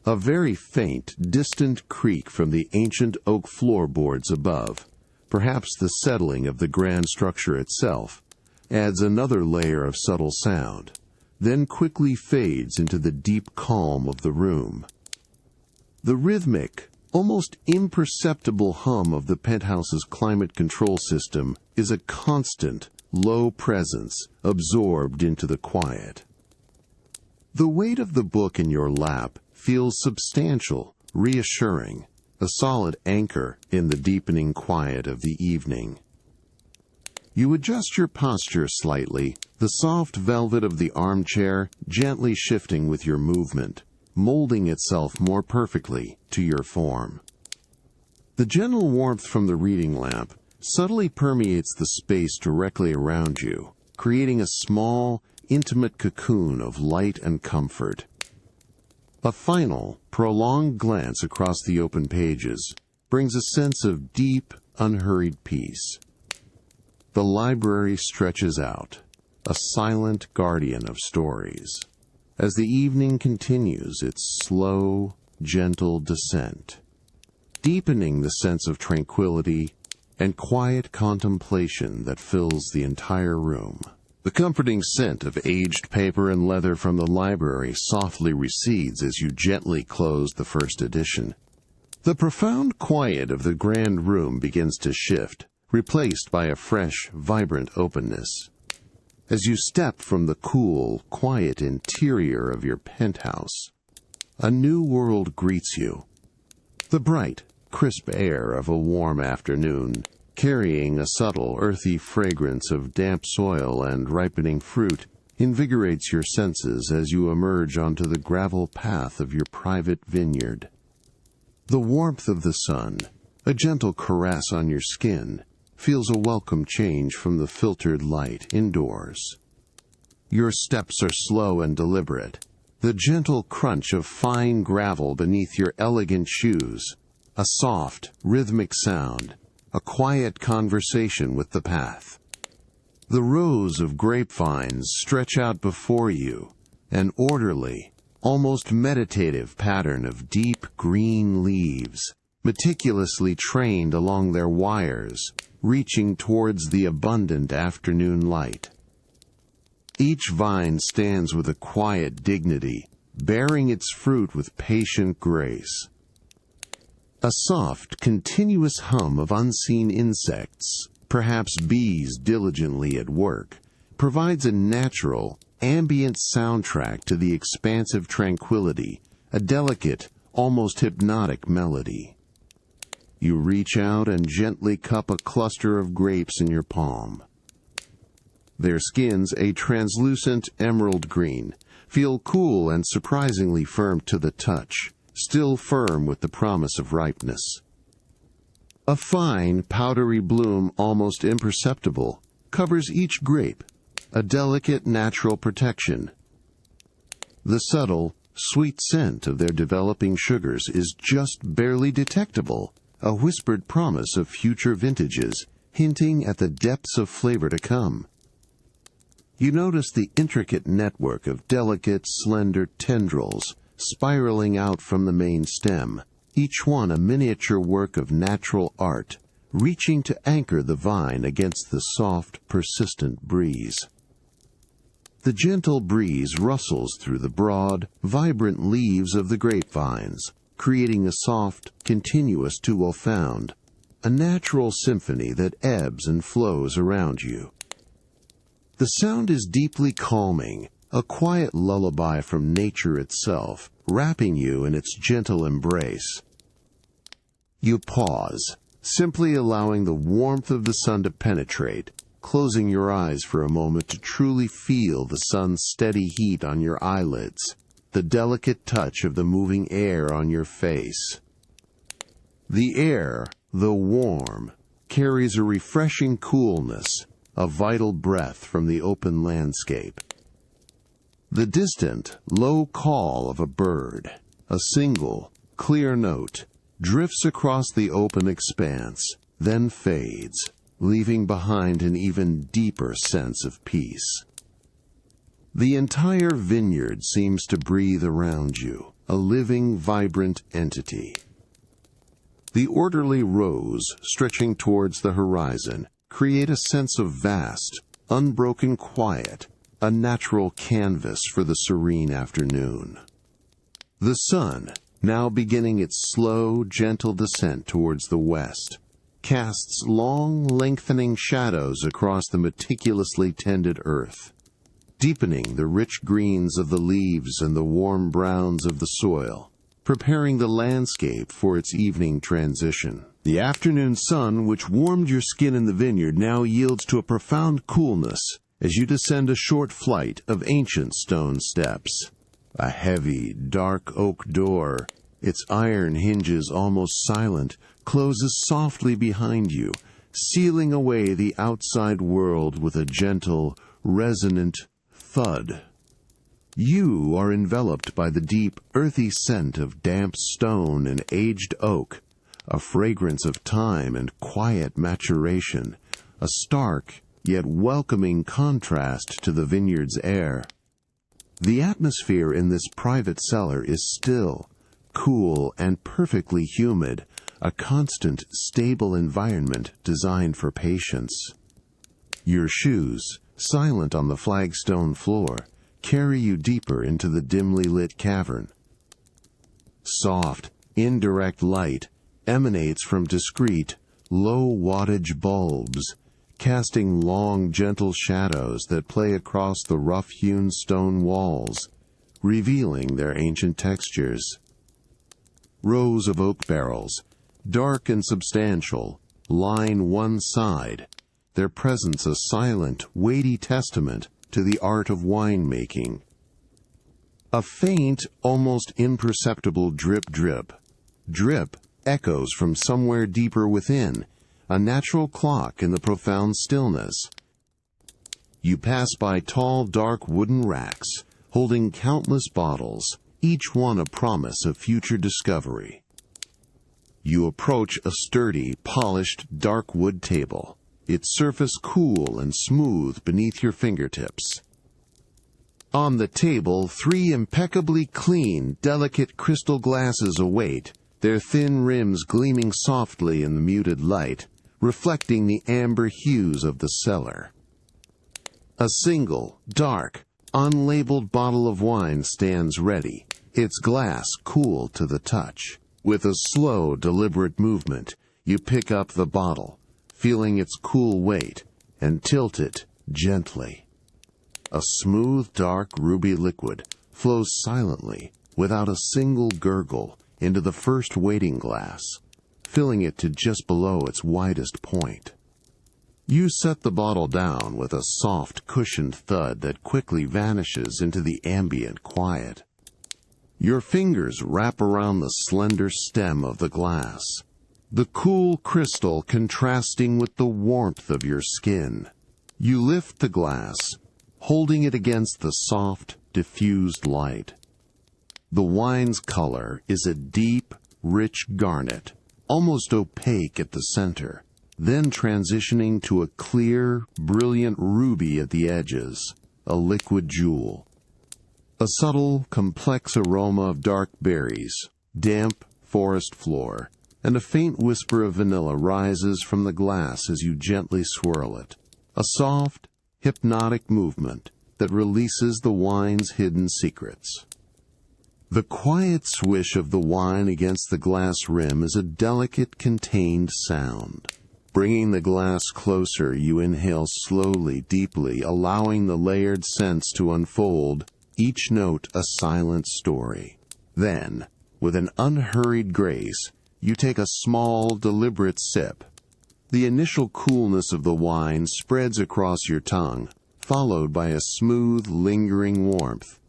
A very faint, distant creak from the ancient oak floorboards above, perhaps the settling of the grand structure itself, adds another layer of subtle sound, then quickly fades into the deep calm of the room. The rhythmic, almost imperceptible hum of the penthouse's climate control system is a constant, low presence absorbed into the quiet. The weight of the book in your lap feels substantial, reassuring, a solid anchor in the deepening quiet of the evening. You adjust your posture slightly, the soft velvet of the armchair gently shifting with your movement, molding itself more perfectly to your form. The gentle warmth from the reading lamp subtly permeates the space directly around you, creating a small, intimate cocoon of light and comfort. A final, prolonged glance across the open pages brings a sense of deep, unhurried peace. The library stretches out, a silent guardian of stories, as the evening continues its slow, gentle descent, deepening the sense of tranquility and quiet contemplation that fills the entire room. The comforting scent of aged paper and leather from the library softly recedes as you gently close the first edition. The profound quiet of the grand room begins to shift, replaced by a fresh, vibrant openness. As you step from the cool, quiet interior of your penthouse, a new world greets you. The bright, crisp air of a warm afternoon, carrying a subtle, earthy fragrance of damp soil and ripening fruit, invigorates your senses as you emerge onto the gravel path of your private vineyard. The warmth of the sun, a gentle caress on your skin, feels a welcome change from the filtered light indoors. Your steps are slow and deliberate, the gentle crunch of fine gravel beneath your elegant shoes, a soft, rhythmic sound, a quiet conversation with the path. The rows of grapevines stretch out before you, an orderly, almost meditative pattern of deep green leaves, meticulously trained along their wires, reaching towards the abundant afternoon light. Each vine stands with a quiet dignity, bearing its fruit with patient grace. A soft, continuous hum of unseen insects, perhaps bees diligently at work, provides a natural, ambient soundtrack to the expansive tranquility, a delicate, almost hypnotic melody. You reach out and gently cup a cluster of grapes in your palm. Their skins, a translucent emerald green, feel cool and surprisingly firm to the touch, still firm with the promise of ripeness. A fine, powdery bloom, almost imperceptible, covers each grape, a delicate natural protection. The subtle, sweet scent of their developing sugars is just barely detectable, a whispered promise of future vintages, hinting at the depths of flavor to come. You notice the intricate network of delicate, slender tendrils spiraling out from the main stem, each one a miniature work of natural art, reaching to anchor the vine against the soft, persistent breeze. The gentle breeze rustles through the broad, vibrant leaves of the grapevines, creating a soft, continuous dual-found, a natural symphony that ebbs and flows around you. The sound is deeply calming, a quiet lullaby from nature itself, wrapping you in its gentle embrace. You pause, simply allowing the warmth of the sun to penetrate, closing your eyes for a moment to truly feel the sun's steady heat on your eyelids, the delicate touch of the moving air on your face. The air, though warm, carries a refreshing coolness, a vital breath from the open landscape. The distant, low call of a bird, a single, clear note, drifts across the open expanse, then fades, leaving behind an even deeper sense of peace. The entire vineyard seems to breathe around you, a living, vibrant entity. The orderly rows, stretching towards the horizon, create a sense of vast, unbroken quiet, a natural canvas for the serene afternoon. The sun, now beginning its slow, gentle descent towards the west, casts long, lengthening shadows across the meticulously tended earth, deepening the rich greens of the leaves and the warm browns of the soil, preparing the landscape for its evening transition. The afternoon sun, which warmed your skin in the vineyard, now yields to a profound coolness as you descend a short flight of ancient stone steps. A heavy, dark oak door, its iron hinges almost silent, closes softly behind you, sealing away the outside world with a gentle, resonant thud. You are enveloped by the deep, earthy scent of damp stone and aged oak, a fragrance of time and quiet maturation, a stark yet welcoming contrast to the vineyard's air. The atmosphere in this private cellar is still, cool, and perfectly humid, a constant, stable environment designed for patience. Your shoes, silent on the flagstone floor, carry you deeper into the dimly lit cavern. Soft, indirect light emanates from discreet, low-wattage bulbs, casting long, gentle shadows that play across the rough-hewn stone walls, revealing their ancient textures. Rows of oak barrels, dark and substantial, line one side, their presence a silent, weighty testament to the art of winemaking. A faint, almost imperceptible drip echoes from somewhere deeper within, a natural clock in the profound stillness. You pass by tall, dark wooden racks, holding countless bottles, each one a promise of future discovery. You approach a sturdy, polished, dark wood table, its surface cool and smooth beneath your fingertips. On the table, 3 impeccably clean, delicate crystal glasses await, their thin rims gleaming softly in the muted light, reflecting the amber hues of the cellar. A single, dark, unlabeled bottle of wine stands ready, its glass cool to the touch. With a slow, deliberate movement, you pick up the bottle, feeling its cool weight, and tilt it gently. A smooth, dark ruby liquid flows silently, without a single gurgle, into the first waiting glass, filling it to just below its widest point. You set the bottle down with a soft, cushioned thud that quickly vanishes into the ambient quiet. Your fingers wrap around the slender stem of the glass, the cool crystal contrasting with the warmth of your skin. You lift the glass, holding it against the soft, diffused light. The wine's color is a deep, rich garnet, almost opaque at the center, then transitioning to a clear, brilliant ruby at the edges, a liquid jewel. A subtle, complex aroma of dark berries, damp forest floor, and a faint whisper of vanilla rises from the glass as you gently swirl it. A soft, hypnotic movement that releases the wine's hidden secrets. The quiet swish of the wine against the glass rim is a delicate, contained sound. Bringing the glass closer, you inhale slowly, deeply, allowing the layered scents to unfold, each note a silent story. Then, with an unhurried grace, you take a small, deliberate sip. The initial coolness of the wine spreads across your tongue, followed by a smooth, lingering warmth.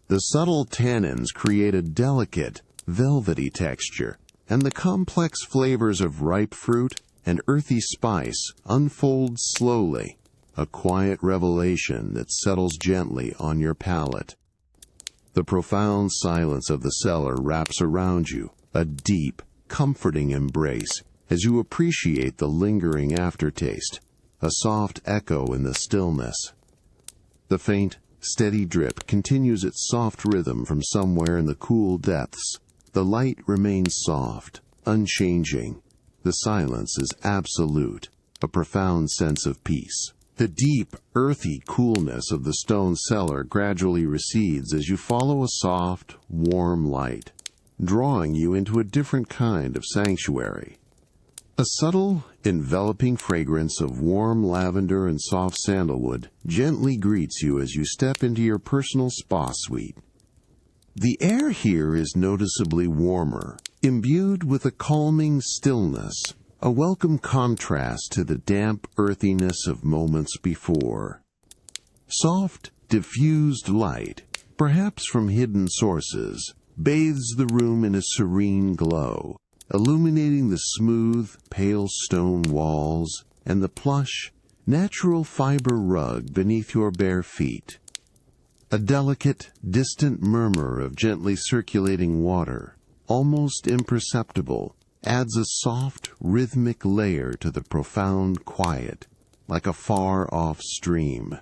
The subtle tannins create a delicate, velvety texture, and the complex flavors of ripe fruit and earthy spice unfold slowly, a quiet revelation that settles gently on your palate. The profound silence of the cellar wraps around you, a deep, comforting embrace, as you appreciate the lingering aftertaste, a soft echo in the stillness. The faint, steady drip continues its soft rhythm from somewhere in the cool depths. The light remains soft, unchanging. The silence is absolute, a profound sense of peace. The deep, earthy coolness of the stone cellar gradually recedes as you follow a soft, warm light, drawing you into a different kind of sanctuary. A subtle, enveloping fragrance of warm lavender and soft sandalwood gently greets you as you step into your personal spa suite. The air here is noticeably warmer, imbued with a calming stillness, a welcome contrast to the damp earthiness of moments before. Soft, diffused light, perhaps from hidden sources, bathes the room in a serene glow, illuminating the smooth, pale stone walls and the plush, natural fiber rug beneath your bare feet. A delicate, distant murmur of gently circulating water, almost imperceptible, adds a soft, rhythmic layer to the profound quiet, like a far-off stream.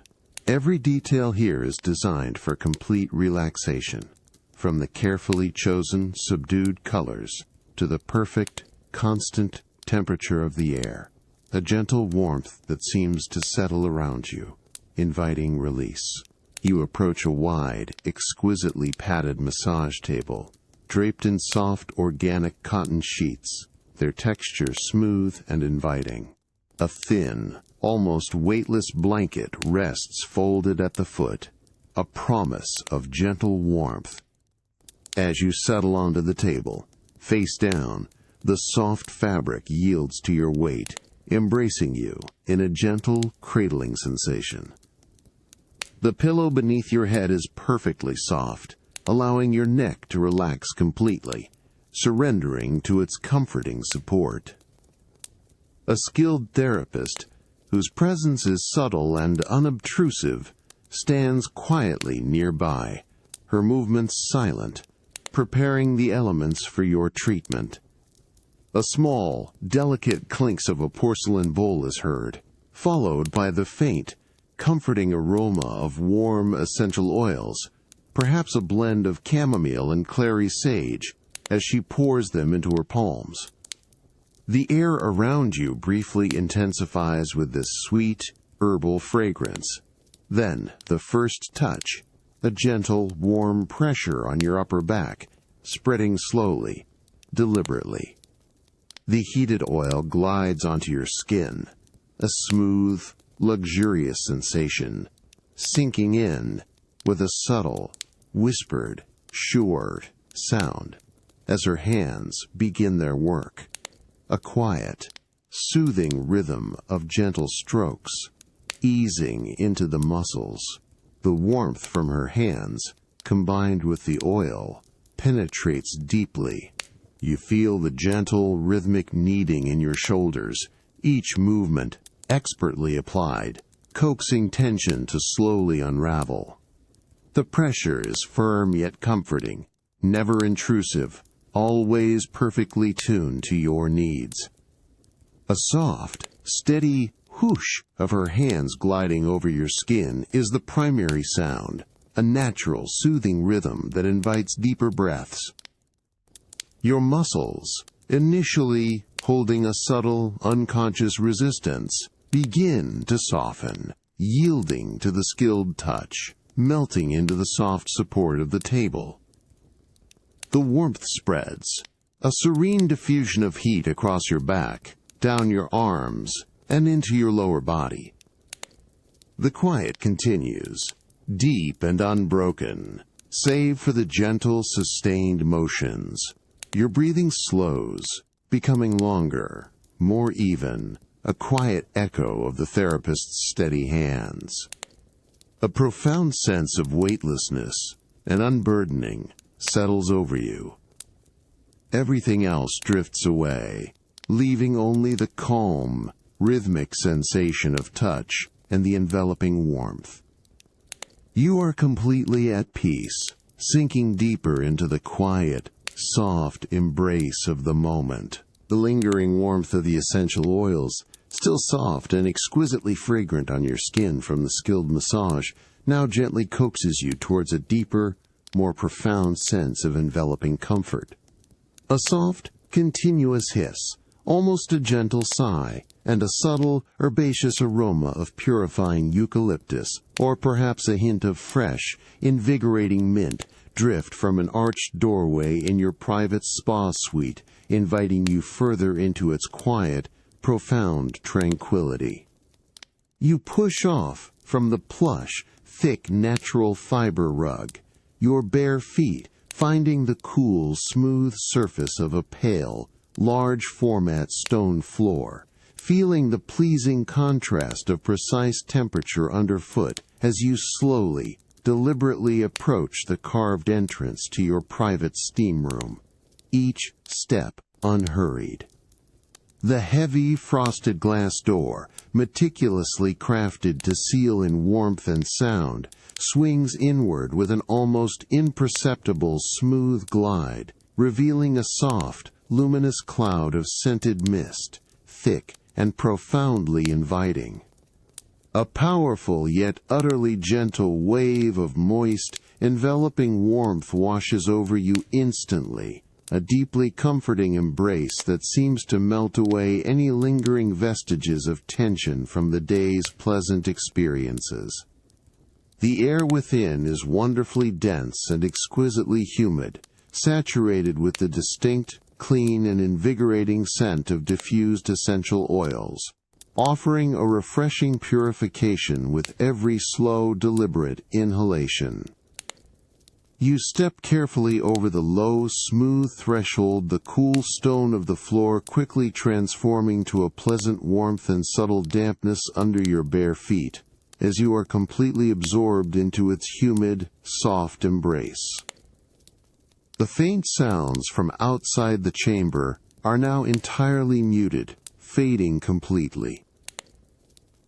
Every detail here is designed for complete relaxation, from the carefully chosen, subdued colors to the perfect, constant temperature of the air, a gentle warmth that seems to settle around you, inviting release. You approach a wide, exquisitely padded massage table, draped in soft, organic cotton sheets, their texture smooth and inviting. A thin, almost weightless blanket rests folded at the foot, a promise of gentle warmth. As you settle onto the table, face down, the soft fabric yields to your weight, embracing you in a gentle, cradling sensation. The pillow beneath your head is perfectly soft, allowing your neck to relax completely, surrendering to its comforting support. A skilled therapist, whose presence is subtle and unobtrusive, stands quietly nearby, her movements silent, preparing the elements for your treatment. A small, delicate clinks of a porcelain bowl is heard, followed by the faint, comforting aroma of warm essential oils, perhaps a blend of chamomile and clary sage, as she pours them into her palms. The air around you briefly intensifies with this sweet, herbal fragrance. Then, the first touch, a gentle, warm pressure on your upper back, spreading slowly, deliberately. The heated oil glides onto your skin, a smooth, luxurious sensation, sinking in with a subtle, whispered, sure sound as her hands begin their work. A quiet, soothing rhythm of gentle strokes, easing into the muscles. The warmth from her hands, combined with the oil, penetrates deeply. You feel the gentle, rhythmic kneading in your shoulders, each movement expertly applied, coaxing tension to slowly unravel. The pressure is firm yet comforting, never intrusive, always perfectly tuned to your needs. A soft, steady whoosh of her hands gliding over your skin is the primary sound, a natural, soothing rhythm that invites deeper breaths. Your muscles, initially holding a subtle, unconscious resistance, begin to soften, yielding to the skilled touch, melting into the soft support of the table. The warmth spreads, a serene diffusion of heat across your back, down your arms, and into your lower body. The quiet continues, deep and unbroken, save for the gentle, sustained motions. Your breathing slows, becoming longer, more even, a quiet echo of the therapist's steady hands. A profound sense of weightlessness and unburdening settles over you. Everything else drifts away, leaving only the calm, rhythmic sensation of touch and the enveloping warmth. You are completely at peace, sinking deeper into the quiet, soft embrace of the moment. The lingering warmth of the essential oils, still soft and exquisitely fragrant on your skin from the skilled massage, now gently coaxes you towards a deeper, more profound sense of enveloping comfort. A soft, continuous hiss, almost a gentle sigh, and a subtle, herbaceous aroma of purifying eucalyptus, or perhaps a hint of fresh, invigorating mint, drift from an arched doorway in your private spa suite, inviting you further into its quiet, profound tranquility. You push off from the plush, thick, natural fiber rug, your bare feet finding the cool, smooth surface of a pale, large-format stone floor, feeling the pleasing contrast of precise temperature underfoot as you slowly, deliberately approach the carved entrance to your private steam room, each step unhurried. The heavy, frosted glass door, meticulously crafted to seal in warmth and sound, swings inward with an almost imperceptible smooth glide, revealing a soft, luminous cloud of scented mist, thick and profoundly inviting. A powerful yet utterly gentle wave of moist, enveloping warmth washes over you instantly, a deeply comforting embrace that seems to melt away any lingering vestiges of tension from the day's pleasant experiences. The air within is wonderfully dense and exquisitely humid, saturated with the distinct, clean and invigorating scent of diffused essential oils, offering a refreshing purification with every slow, deliberate inhalation. You step carefully over the low, smooth threshold, the cool stone of the floor quickly transforming to a pleasant warmth and subtle dampness under your bare feet, as you are completely absorbed into its humid, soft embrace. The faint sounds from outside the chamber are now entirely muted, fading completely.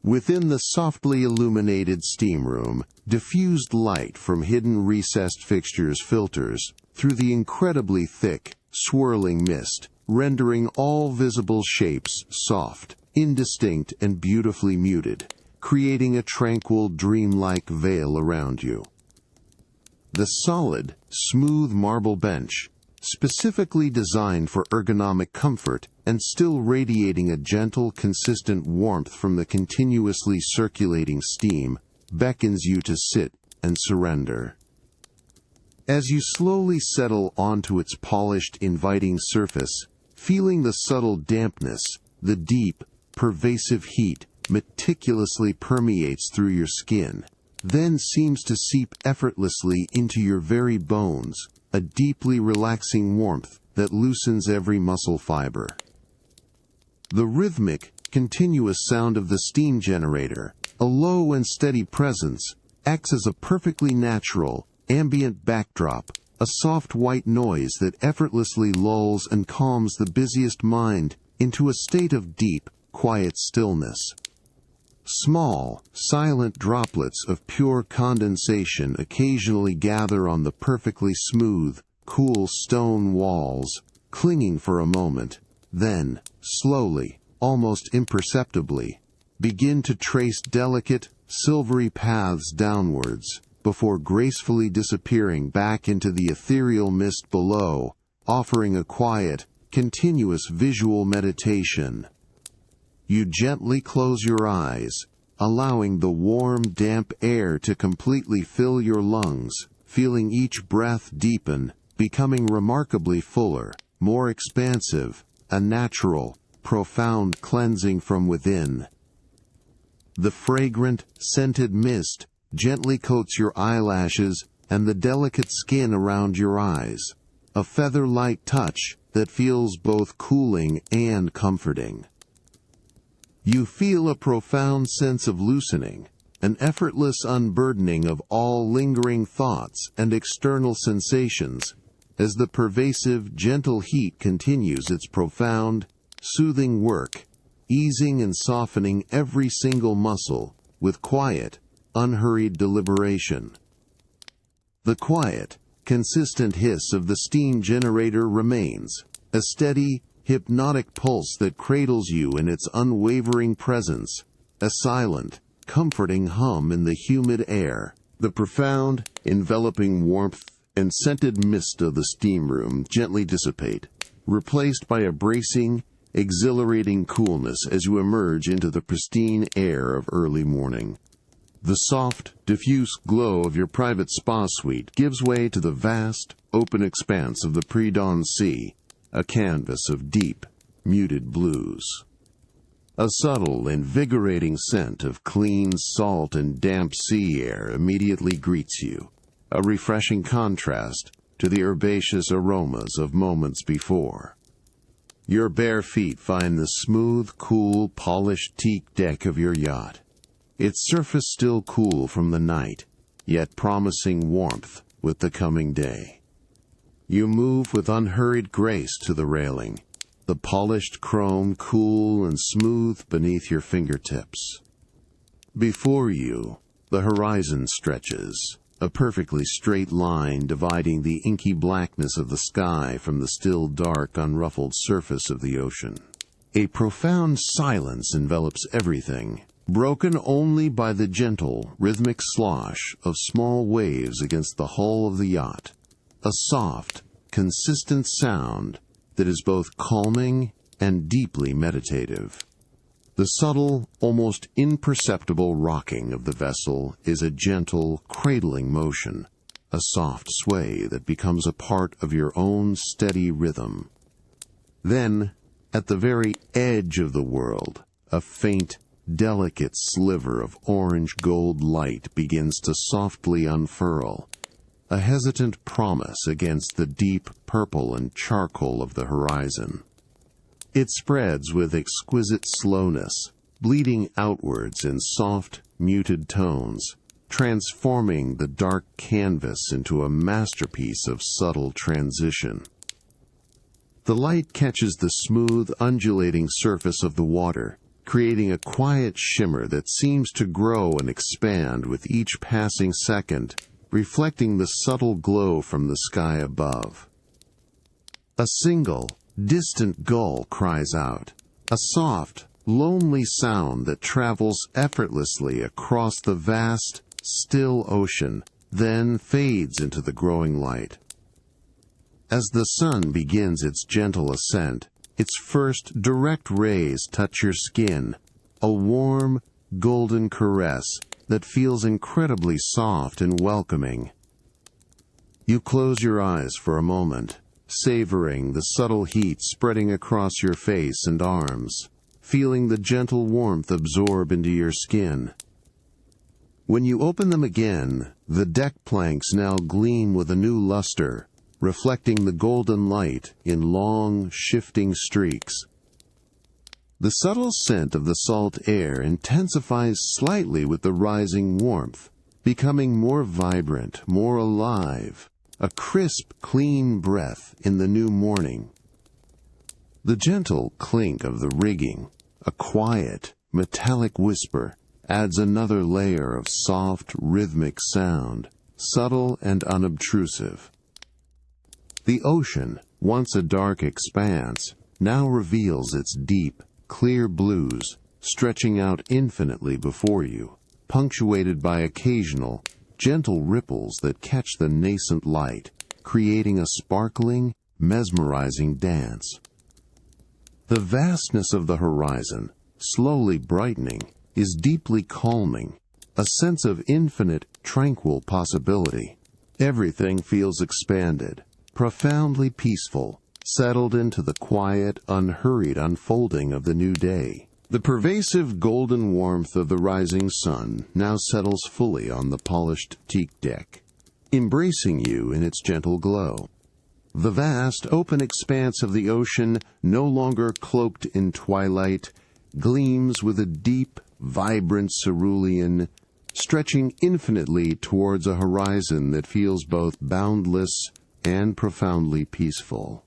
Within the softly illuminated steam room, diffused light from hidden recessed fixtures filters through the incredibly thick, swirling mist, rendering all visible shapes soft, indistinct and beautifully muted, creating a tranquil, dreamlike veil around you. The solid, smooth marble bench, specifically designed for ergonomic comfort and still radiating a gentle, consistent warmth from the continuously circulating steam, beckons you to sit and surrender. As you slowly settle onto its polished, inviting surface, feeling the subtle dampness, the deep, pervasive heat meticulously permeates through your skin, then seems to seep effortlessly into your very bones, a deeply relaxing warmth that loosens every muscle fiber. The rhythmic, continuous sound of the steam generator, a low and steady presence, acts as a perfectly natural, ambient backdrop, a soft white noise that effortlessly lulls and calms the busiest mind into a state of deep, quiet stillness. Small, silent droplets of pure condensation occasionally gather on the perfectly smooth, cool stone walls, clinging for a moment, then, slowly, almost imperceptibly, begin to trace delicate, silvery paths downwards, before gracefully disappearing back into the ethereal mist below, offering a quiet, continuous visual meditation. You gently close your eyes, allowing the warm, damp air to completely fill your lungs, feeling each breath deepen, becoming remarkably fuller, more expansive, a natural, profound cleansing from within. The fragrant, scented mist gently coats your eyelashes and the delicate skin around your eyes, a feather-light touch that feels both cooling and comforting. You feel a profound sense of loosening, an effortless unburdening of all lingering thoughts and external sensations, as the pervasive, gentle heat continues its profound, soothing work, easing and softening every single muscle with quiet, unhurried deliberation. The quiet, consistent hiss of the steam generator remains, a steady, hypnotic pulse that cradles you in its unwavering presence, a silent, comforting hum in the humid air. The profound, enveloping warmth and scented mist of the steam room gently dissipate, replaced by a bracing, exhilarating coolness as you emerge into the pristine air of early morning. The soft, diffuse glow of your private spa suite gives way to the vast, open expanse of the pre-dawn sea, a canvas of deep, muted blues. A subtle, invigorating scent of clean salt and damp sea air immediately greets you, a refreshing contrast to the herbaceous aromas of moments before. Your bare feet find the smooth, cool, polished teak deck of your yacht, its surface still cool from the night, yet promising warmth with the coming day. You move with unhurried grace to the railing, the polished chrome cool and smooth beneath your fingertips. Before you, the horizon stretches, a perfectly straight line dividing the inky blackness of the sky from the still dark, unruffled surface of the ocean. A profound silence envelops everything, broken only by the gentle, rhythmic slosh of small waves against the hull of the yacht, a soft, consistent sound that is both calming and deeply meditative. The subtle, almost imperceptible rocking of the vessel is a gentle, cradling motion, a soft sway that becomes a part of your own steady rhythm. Then, at the very edge of the world, a faint, delicate sliver of orange-gold light begins to softly unfurl, a hesitant promise against the deep purple and charcoal of the horizon. It spreads with exquisite slowness, bleeding outwards in soft, muted tones, transforming the dark canvas into a masterpiece of subtle transition. The light catches the smooth, undulating surface of the water, creating a quiet shimmer that seems to grow and expand with each passing second, reflecting the subtle glow from the sky above. A single, distant gull cries out, a soft, lonely sound that travels effortlessly across the vast, still ocean, then fades into the growing light. As the sun begins its gentle ascent, its first direct rays touch your skin, a warm, golden caress that feels incredibly soft and welcoming. You close your eyes for a moment, savoring the subtle heat spreading across your face and arms, feeling the gentle warmth absorb into your skin. When you open them again, the deck planks now gleam with a new luster, reflecting the golden light in long, shifting streaks. The subtle scent of the salt air intensifies slightly with the rising warmth, becoming more vibrant, more alive, a crisp, clean breath in the new morning. The gentle clink of the rigging, a quiet, metallic whisper, adds another layer of soft, rhythmic sound, subtle and unobtrusive. The ocean, once a dark expanse, now reveals its deep, clear blues, stretching out infinitely before you, punctuated by occasional, gentle ripples that catch the nascent light, creating a sparkling, mesmerizing dance. The vastness of the horizon, slowly brightening, is deeply calming, a sense of infinite, tranquil possibility. Everything feels expanded, profoundly peaceful, settled into the quiet, unhurried unfolding of the new day. The pervasive golden warmth of the rising sun now settles fully on the polished teak deck, embracing you in its gentle glow. The vast, open expanse of the ocean, no longer cloaked in twilight, gleams with a deep, vibrant cerulean, stretching infinitely towards a horizon that feels both boundless and profoundly peaceful.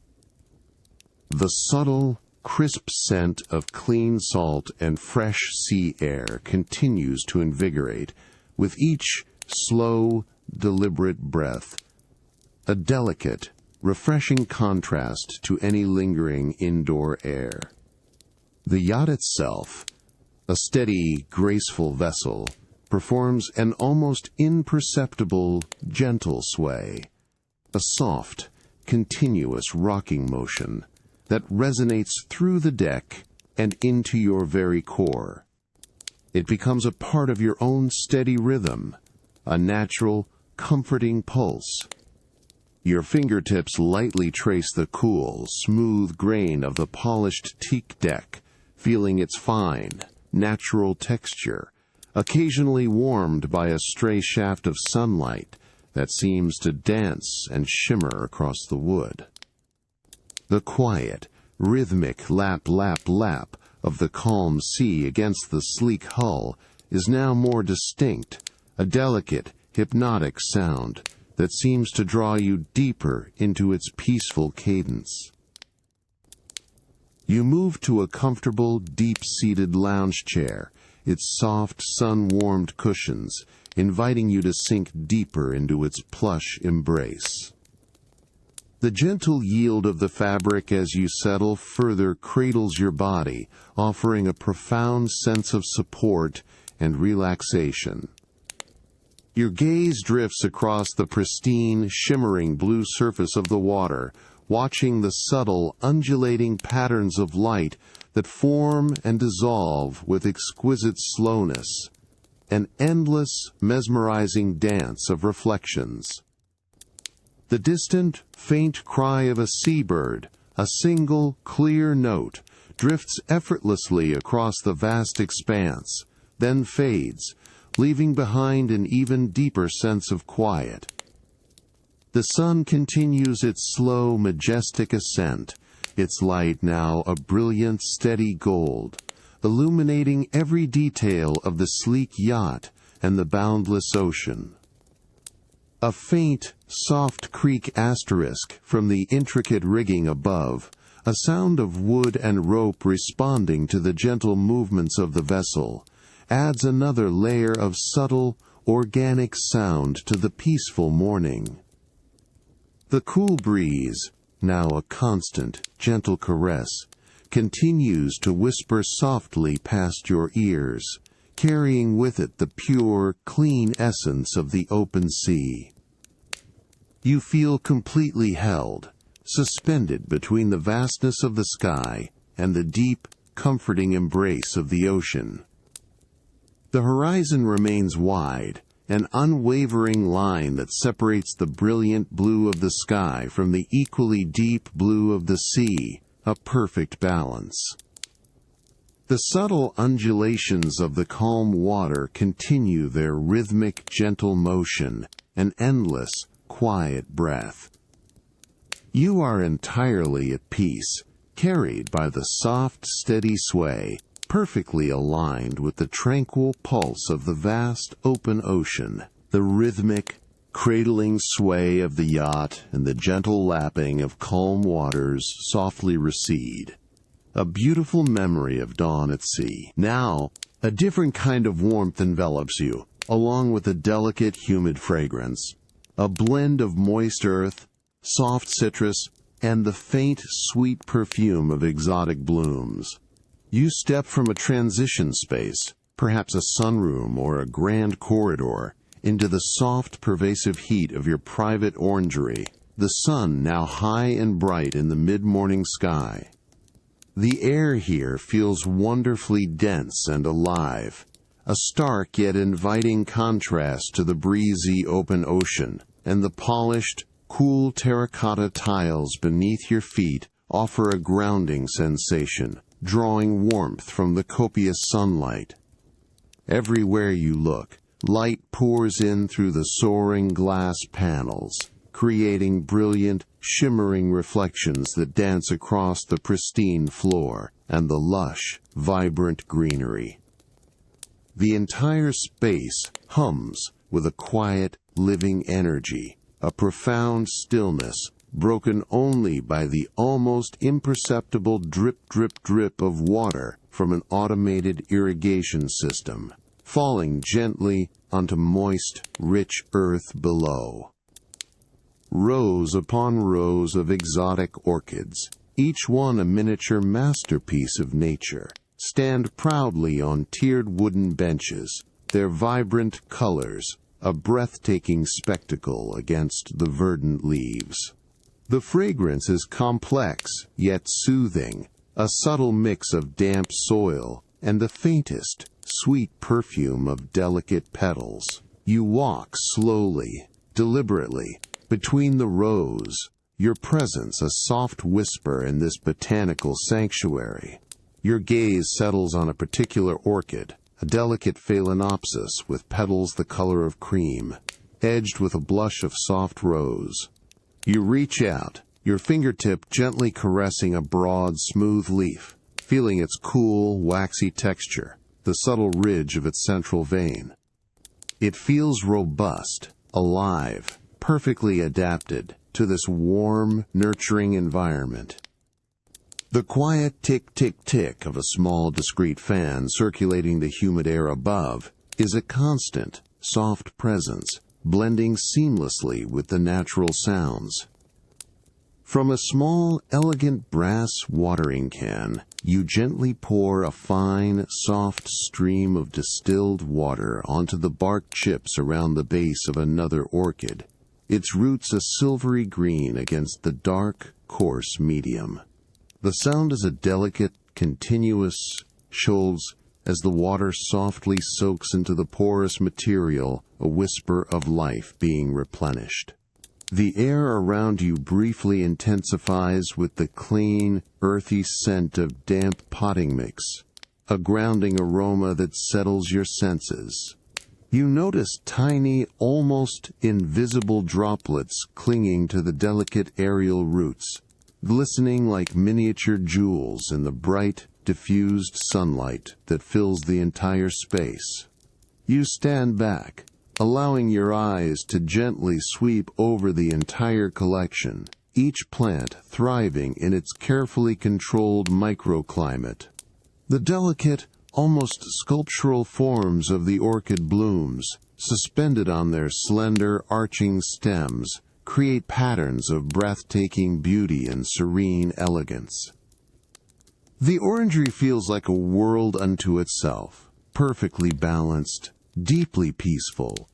The subtle, crisp scent of clean salt and fresh sea air continues to invigorate with each slow, deliberate breath, a delicate, refreshing contrast to any lingering indoor air. The yacht itself, a steady, graceful vessel, performs an almost imperceptible, gentle sway, a soft, continuous rocking motion that resonates through the deck and into your very core. It becomes a part of your own steady rhythm, a natural, comforting pulse. Your fingertips lightly trace the cool, smooth grain of the polished teak deck, feeling its fine, natural texture, occasionally warmed by a stray shaft of sunlight that seems to dance and shimmer across the wood. The quiet, rhythmic lap, lap, lap of the calm sea against the sleek hull is now more distinct, a delicate, hypnotic sound that seems to draw you deeper into its peaceful cadence. You move to a comfortable, deep-seated lounge chair, its soft, sun-warmed cushions inviting you to sink deeper into its plush embrace. The gentle yield of the fabric as you settle further cradles your body, offering a profound sense of support and relaxation. Your gaze drifts across the pristine, shimmering blue surface of the water, watching the subtle, undulating patterns of light that form and dissolve with exquisite slowness, an endless, mesmerizing dance of reflections. The distant, faint cry of a seabird, a single, clear note, drifts effortlessly across the vast expanse, then fades, leaving behind an even deeper sense of quiet. The sun continues its slow, majestic ascent, its light now a brilliant, steady gold, illuminating every detail of the sleek yacht and the boundless ocean. A faint, soft creak asterisk from the intricate rigging above, a sound of wood and rope responding to the gentle movements of the vessel, adds another layer of subtle, organic sound to the peaceful morning. The cool breeze, now a constant, gentle caress, continues to whisper softly past your ears, carrying with it the pure, clean essence of the open sea. You feel completely held, suspended between the vastness of the sky and the deep, comforting embrace of the ocean. The horizon remains wide, an unwavering line that separates the brilliant blue of the sky from the equally deep blue of the sea, a perfect balance. The subtle undulations of the calm water continue their rhythmic, gentle motion, an endless, quiet breath. You are entirely at peace, carried by the soft, steady sway, perfectly aligned with the tranquil pulse of the vast open ocean. The rhythmic, cradling sway of the yacht and the gentle lapping of calm waters softly recede. A beautiful memory of dawn at sea. Now, a different kind of warmth envelops you, along with a delicate, humid fragrance. A blend of moist earth, soft citrus, and the faint, sweet perfume of exotic blooms. You step from a transition space, perhaps a sunroom or a grand corridor, into the soft, pervasive heat of your private orangery, the sun now high and bright in the mid-morning sky. The air here feels wonderfully dense and alive, a stark yet inviting contrast to the breezy open ocean, and the polished, cool terracotta tiles beneath your feet offer a grounding sensation, drawing warmth from the copious sunlight. Everywhere you look, light pours in through the soaring glass panels, creating brilliant, shimmering reflections that dance across the pristine floor and the lush, vibrant greenery. The entire space hums with a quiet, living energy, a profound stillness broken only by the almost imperceptible drip, drip, drip of water from an automated irrigation system, falling gently onto moist, rich earth below. Rows upon rows of exotic orchids, each one a miniature masterpiece of nature, stand proudly on tiered wooden benches, their vibrant colors a breathtaking spectacle against the verdant leaves. The fragrance is complex, yet soothing, a subtle mix of damp soil and the faintest, sweet perfume of delicate petals. You walk slowly, deliberately, between the rows, your presence a soft whisper in this botanical sanctuary. Your gaze settles on a particular orchid, a delicate phalaenopsis with petals the color of cream. edged with a blush of soft rose. You reach out, your fingertip gently caressing a broad, smooth leaf, feeling its cool, waxy texture, the subtle ridge of its central vein. It feels robust, alive, perfectly adapted to this warm, nurturing environment. The quiet tick-tick-tick of a small, discreet fan circulating the humid air above is a constant, soft presence, blending seamlessly with the natural sounds. From a small, elegant brass watering can, you gently pour a fine, soft stream of distilled water onto the bark chips around the base of another orchid, its roots a silvery green against the dark, coarse medium. The sound is a delicate, continuous shoals as the water softly soaks into the porous material, a whisper of life being replenished. The air around you briefly intensifies with the clean, earthy scent of damp potting mix, a grounding aroma that settles your senses. You notice tiny, almost invisible droplets clinging to the delicate aerial roots, glistening like miniature jewels in the bright, diffused sunlight that fills the entire space. You stand back, allowing your eyes to gently sweep over the entire collection, each plant thriving in its carefully controlled microclimate. The delicate, almost sculptural forms of the orchid blooms, suspended on their slender, arching stems, create patterns of breathtaking beauty and serene elegance. The orangery feels like a world unto itself, perfectly balanced, deeply peaceful.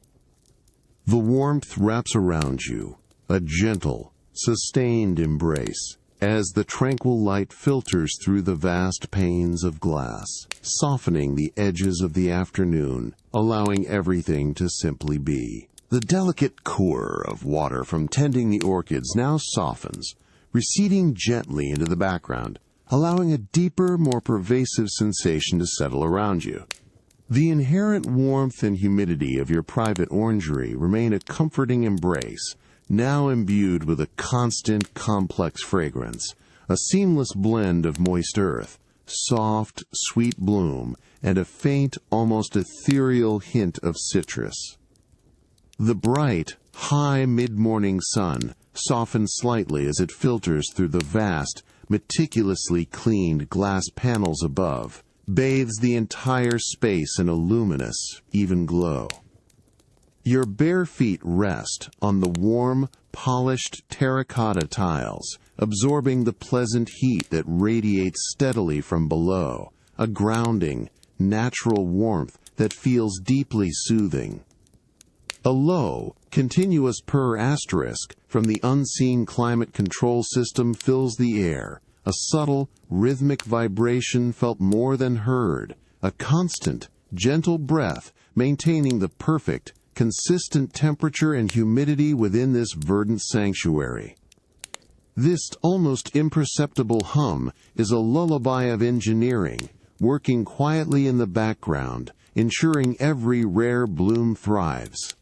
The warmth wraps around you, a gentle, sustained embrace, as the tranquil light filters through the vast panes of glass, softening the edges of the afternoon, allowing everything to simply be. The delicate pour of water from tending the orchids now softens, receding gently into the background, allowing a deeper, more pervasive sensation to settle around you. The inherent warmth and humidity of your private orangery remain a comforting embrace, now imbued with a constant, complex fragrance, a seamless blend of moist earth, soft, sweet bloom, and a faint, almost ethereal hint of citrus. The bright, high mid-morning sun softens slightly as it filters through the vast, meticulously cleaned glass panels above, bathes the entire space in a luminous, even glow. Your bare feet rest on the warm, polished terracotta tiles, absorbing the pleasant heat that radiates steadily from below, a grounding, natural warmth that feels deeply soothing. A low, continuous purr asterisk from the unseen climate control system fills the air, a subtle, rhythmic vibration felt more than heard, a constant, gentle breath maintaining the perfect, consistent temperature and humidity within this verdant sanctuary. This almost imperceptible hum is a lullaby of engineering, working quietly in the background, ensuring every rare bloom thrives.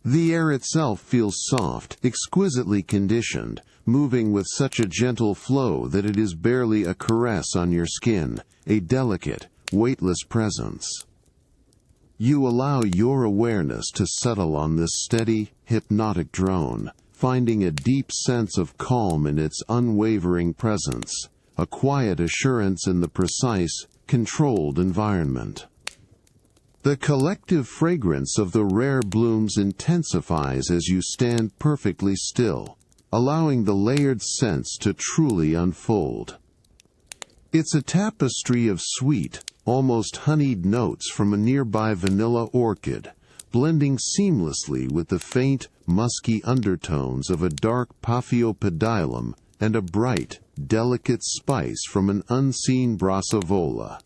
The air itself feels soft, exquisitely conditioned, moving with such a gentle flow that it is barely a caress on your skin, a delicate, weightless presence. You allow your awareness to settle on this steady, hypnotic drone, finding a deep sense of calm in its unwavering presence, a quiet assurance in the precise, controlled environment. The collective fragrance of the rare blooms intensifies as you stand perfectly still, allowing the layered scents to truly unfold. It's a tapestry of sweet, almost honeyed notes from a nearby vanilla orchid, blending seamlessly with the faint, musky undertones of a dark Paphiopedilum and a bright, delicate spice from an unseen Brassavola.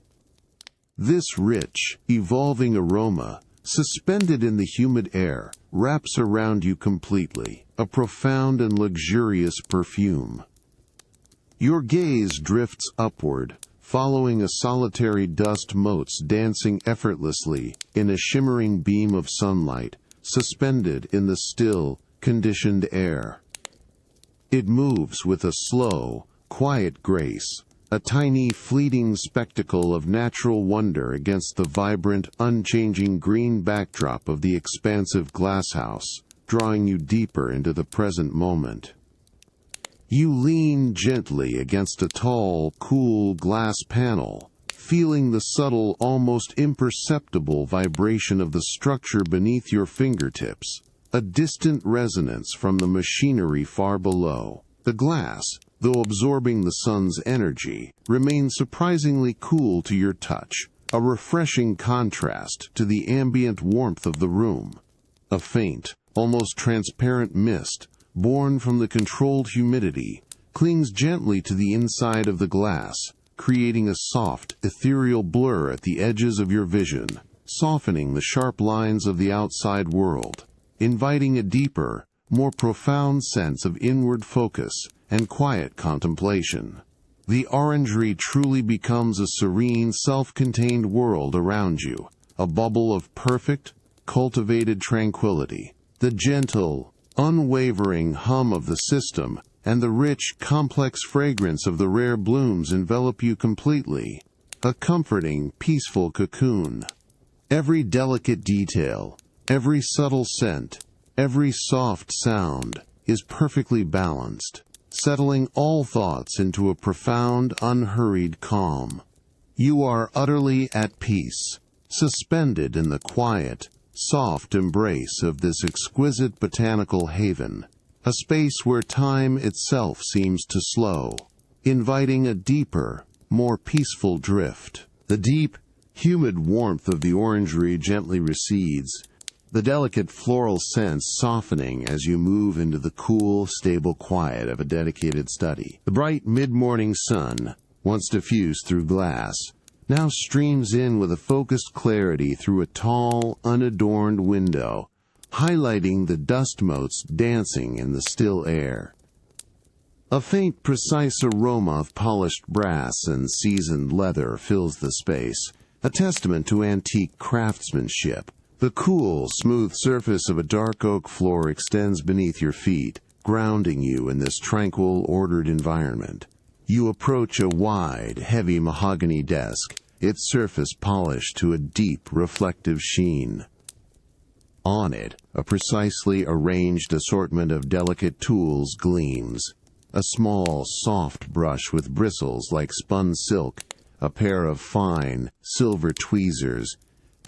This rich, evolving aroma, suspended in the humid air, wraps around you completely, a profound and luxurious perfume. Your gaze drifts upward, following a solitary dust motes dancing effortlessly in a shimmering beam of sunlight, suspended in the still, conditioned air. It moves with a slow, quiet grace, a tiny fleeting spectacle of natural wonder against the vibrant, unchanging green backdrop of the expansive glasshouse, drawing you deeper into the present moment. You lean gently against a tall, cool glass panel, feeling the subtle, almost imperceptible vibration of the structure beneath your fingertips, a distant resonance from the machinery far below. The glass, though absorbing the sun's energy, remains surprisingly cool to your touch, a refreshing contrast to the ambient warmth of the room. A faint, almost transparent mist, born from the controlled humidity, clings gently to the inside of the glass, creating a soft, ethereal blur at the edges of your vision, softening the sharp lines of the outside world, inviting a deeper, more profound sense of inward focus and quiet contemplation. The orangery truly becomes a serene, self-contained world around you, a bubble of perfect, cultivated tranquility. The gentle, unwavering hum of the system and the rich, complex fragrance of the rare blooms envelop you completely, a comforting, peaceful cocoon. Every delicate detail, every subtle scent, every soft sound is perfectly balanced, settling all thoughts into a profound, unhurried calm. You are utterly at peace, suspended in the quiet, soft embrace of this exquisite botanical haven, a space where time itself seems to slow, inviting a deeper, more peaceful drift. The deep, humid warmth of the orangery gently recedes, the delicate floral scents softening as you move into the cool, stable quiet of a dedicated study. The bright mid-morning sun, once diffused through glass, now streams in with a focused clarity through a tall, unadorned window, highlighting the dust motes dancing in the still air. A faint, precise aroma of polished brass and seasoned leather fills the space, a testament to antique craftsmanship. The cool, smooth surface of a dark oak floor extends beneath your feet, grounding you in this tranquil, ordered environment. You approach a wide, heavy mahogany desk, its surface polished to a deep, reflective sheen. On it, a precisely arranged assortment of delicate tools gleams. A small, soft brush with bristles like spun silk, a pair of fine, silver tweezers,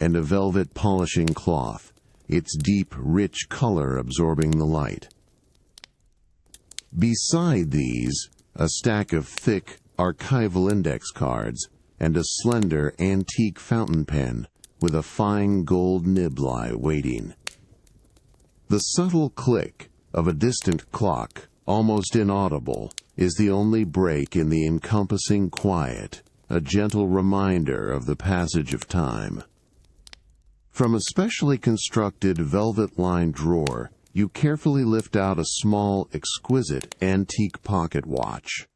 and a velvet polishing cloth, its deep, rich color absorbing the light. Beside these, a stack of thick, archival index cards, and a slender, antique fountain pen with a fine gold nib lie waiting. The subtle click of a distant clock, almost inaudible, is the only break in the encompassing quiet, a gentle reminder of the passage of time. From a specially constructed velvet-lined drawer, you carefully lift out a small, exquisite, antique pocket watch.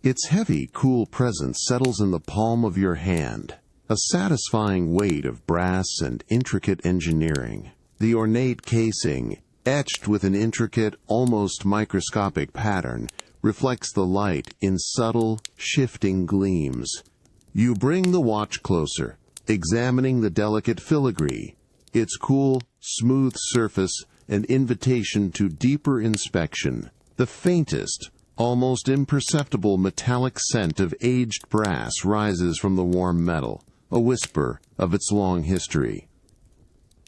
Its heavy, cool presence settles in the palm of your hand, a satisfying weight of brass and intricate engineering. The ornate casing, etched with an intricate, almost microscopic pattern, reflects the light in subtle, shifting gleams. You bring the watch closer, examining the delicate filigree, its cool, smooth surface, an invitation to deeper inspection. The faintest, almost imperceptible metallic scent of aged brass rises from the warm metal, a whisper of its long history.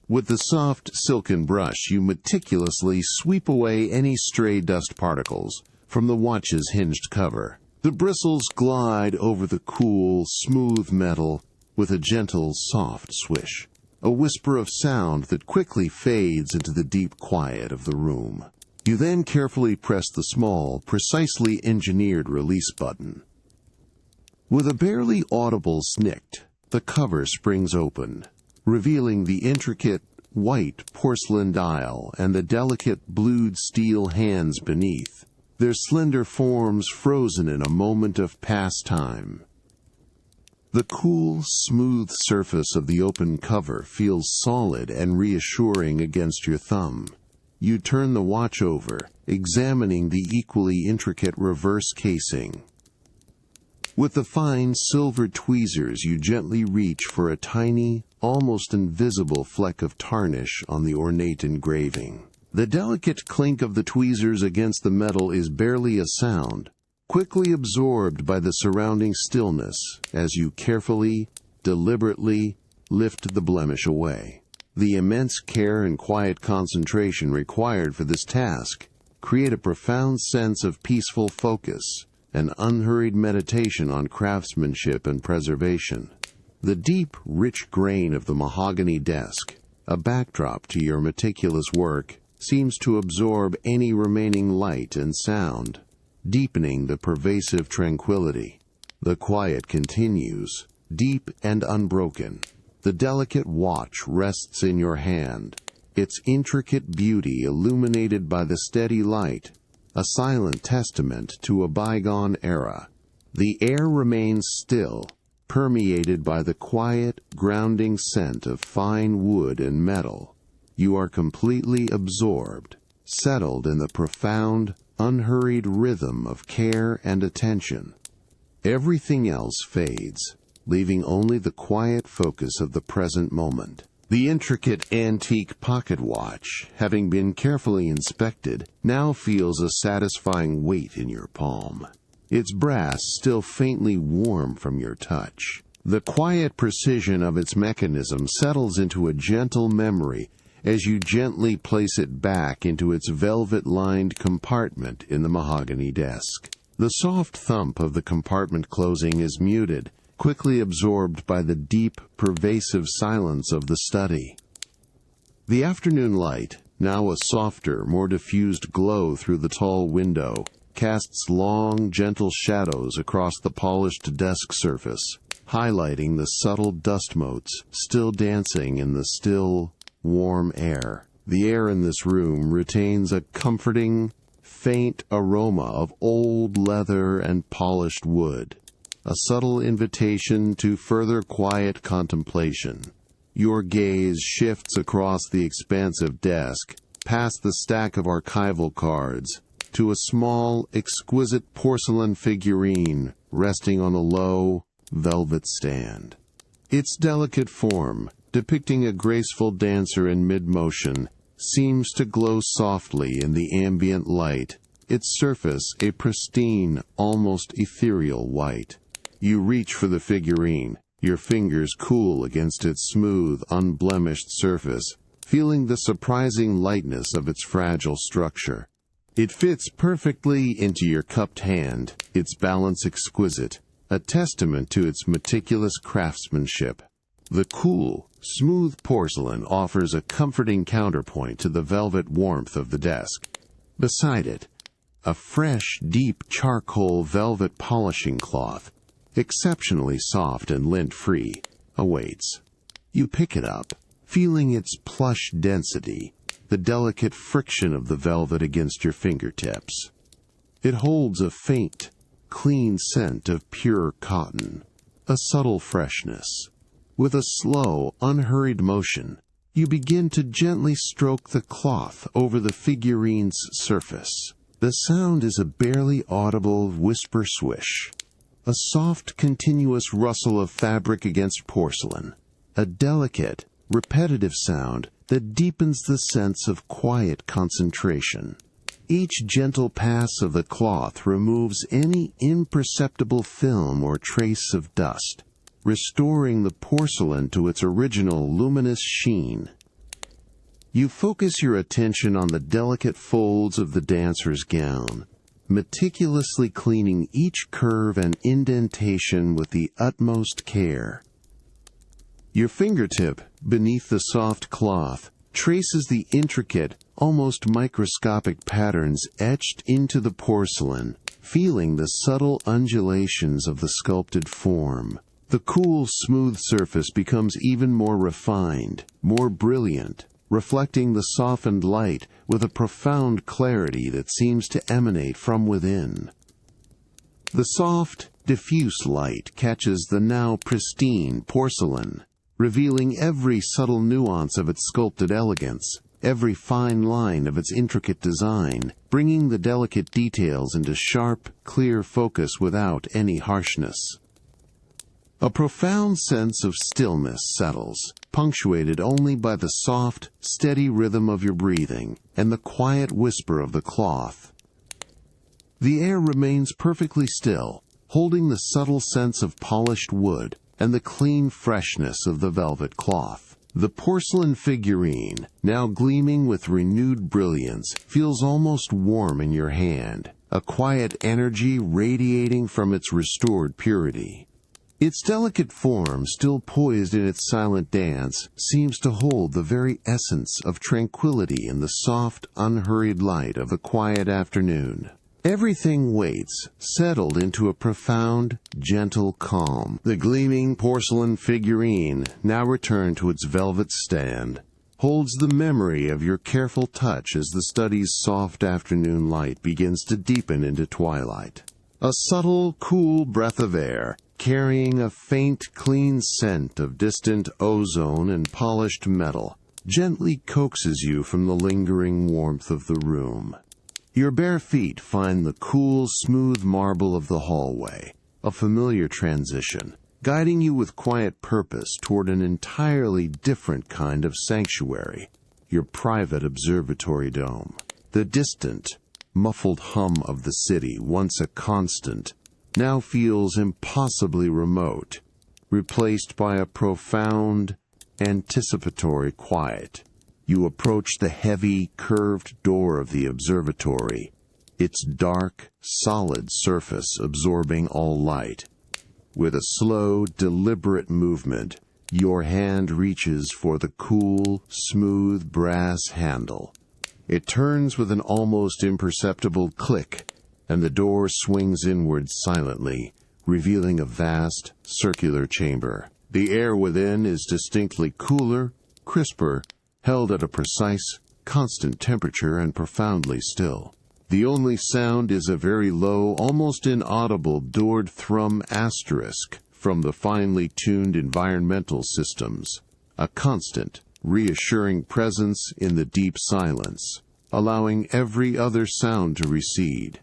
With the soft, silken brush, you meticulously sweep away any stray dust particles from the watch's hinged cover. The bristles glide over the cool, smooth metal with a gentle, soft swish, a whisper of sound that quickly fades into the deep quiet of the room. You then carefully press the small, precisely engineered release button. With a barely audible snick, the cover springs open, revealing the intricate, white porcelain dial and the delicate blued steel hands beneath, their slender forms frozen in a moment of past time. The cool, smooth surface of the open cover feels solid and reassuring against your thumb. You turn the watch over, examining the equally intricate reverse casing. With the fine silver tweezers, you gently reach for a tiny, almost invisible fleck of tarnish on the ornate engraving. The delicate clink of the tweezers against the metal is barely a sound, quickly absorbed by the surrounding stillness as you carefully, deliberately lift the blemish away. The immense care and quiet concentration required for this task create a profound sense of peaceful focus and unhurried meditation on craftsmanship and preservation. The deep, rich grain of the mahogany desk, a backdrop to your meticulous work, seems to absorb any remaining light and sound, deepening the pervasive tranquility. The quiet continues, deep and unbroken. The delicate watch rests in your hand, its intricate beauty illuminated by the steady light, a silent testament to a bygone era. The air remains still, permeated by the quiet, grounding scent of fine wood and metal. You are completely absorbed, settled in the profound, unhurried rhythm of care and attention. Everything else fades, leaving only the quiet focus of the present moment. The intricate antique pocket watch, having been carefully inspected, now feels a satisfying weight in your palm. Its brass still faintly warm from your touch. The quiet precision of its mechanism settles into a gentle memory as you gently place it back into its velvet-lined compartment in the mahogany desk. The soft thump of the compartment closing is muted, quickly absorbed by the deep, pervasive silence of the study. The afternoon light, now a softer, more diffused glow through the tall window, casts long, gentle shadows across the polished desk surface, highlighting the subtle dust motes still dancing in the still, warm air. The air in this room retains a comforting, faint aroma of old leather and polished wood, a subtle invitation to further quiet contemplation. Your gaze shifts across the expansive desk, past the stack of archival cards, to a small, exquisite porcelain figurine resting on a low, velvet stand. Its delicate form, depicting a graceful dancer in mid-motion, seems to glow softly in the ambient light, its surface a pristine, almost ethereal white. You reach for the figurine, your fingers cool against its smooth, unblemished surface, feeling the surprising lightness of its fragile structure. It fits perfectly into your cupped hand, its balance exquisite, a testament to its meticulous craftsmanship. The cool, smooth porcelain offers a comforting counterpoint to the velvet warmth of the desk. Beside it, a fresh, deep charcoal velvet polishing cloth, exceptionally soft and lint-free, awaits. You pick it up, feeling its plush density, the delicate friction of the velvet against your fingertips. It holds a faint, clean scent of pure cotton, a subtle freshness. With a slow, unhurried motion, you begin to gently stroke the cloth over the figurine's surface. The sound is a barely audible whisper swish, a soft, continuous rustle of fabric against porcelain, a delicate, repetitive sound that deepens the sense of quiet concentration. Each gentle pass of the cloth removes any imperceptible film or trace of dust, restoring the porcelain to its original luminous sheen. You focus your attention on the delicate folds of the dancer's gown, meticulously cleaning each curve and indentation with the utmost care. Your fingertip, beneath the soft cloth, traces the intricate, almost microscopic patterns etched into the porcelain, feeling the subtle undulations of the sculpted form. The cool, smooth surface becomes even more refined, more brilliant, reflecting the softened light with a profound clarity that seems to emanate from within. The soft, diffuse light catches the now pristine porcelain, revealing every subtle nuance of its sculpted elegance, every fine line of its intricate design, bringing the delicate details into sharp, clear focus without any harshness. A profound sense of stillness settles, punctuated only by the soft, steady rhythm of your breathing and the quiet whisper of the cloth. The air remains perfectly still, holding the subtle sense of polished wood and the clean freshness of the velvet cloth. The porcelain figurine, now gleaming with renewed brilliance, feels almost warm in your hand, a quiet energy radiating from its restored purity. Its delicate form, still poised in its silent dance, seems to hold the very essence of tranquility in the soft, unhurried light of a quiet afternoon. Everything waits, settled into a profound, gentle calm. The gleaming porcelain figurine, now returned to its velvet stand, holds the memory of your careful touch as the study's soft afternoon light begins to deepen into twilight. A subtle, cool breath of air, carrying a faint, clean scent of distant ozone and polished metal, gently coaxes you from the lingering warmth of the room. Your bare feet find the cool, smooth marble of the hallway, a familiar transition, guiding you with quiet purpose toward an entirely different kind of sanctuary, your private observatory dome. The distant, muffled hum of the city, once a constant, now feels impossibly remote, replaced by a profound, anticipatory quiet. You approach the heavy, curved door of the observatory, its dark, solid surface absorbing all light. With a slow, deliberate movement, your hand reaches for the cool, smooth brass handle. It turns with an almost imperceptible click, and the door swings inward silently, revealing a vast, circular chamber. The air within is distinctly cooler, crisper, held at a precise, constant temperature and profoundly still. The only sound is a very low, almost inaudible Dord thrum asterisk from the finely tuned environmental systems, a constant, reassuring presence in the deep silence, allowing every other sound to recede.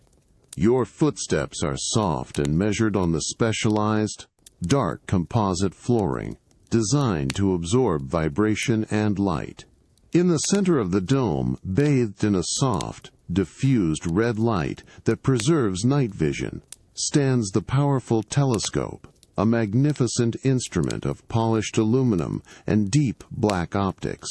Your footsteps are soft and measured on the specialized, dark composite flooring, designed to absorb vibration and light. In the center of the dome, bathed in a soft, diffused red light that preserves night vision, stands the powerful telescope, a magnificent instrument of polished aluminum and deep black optics.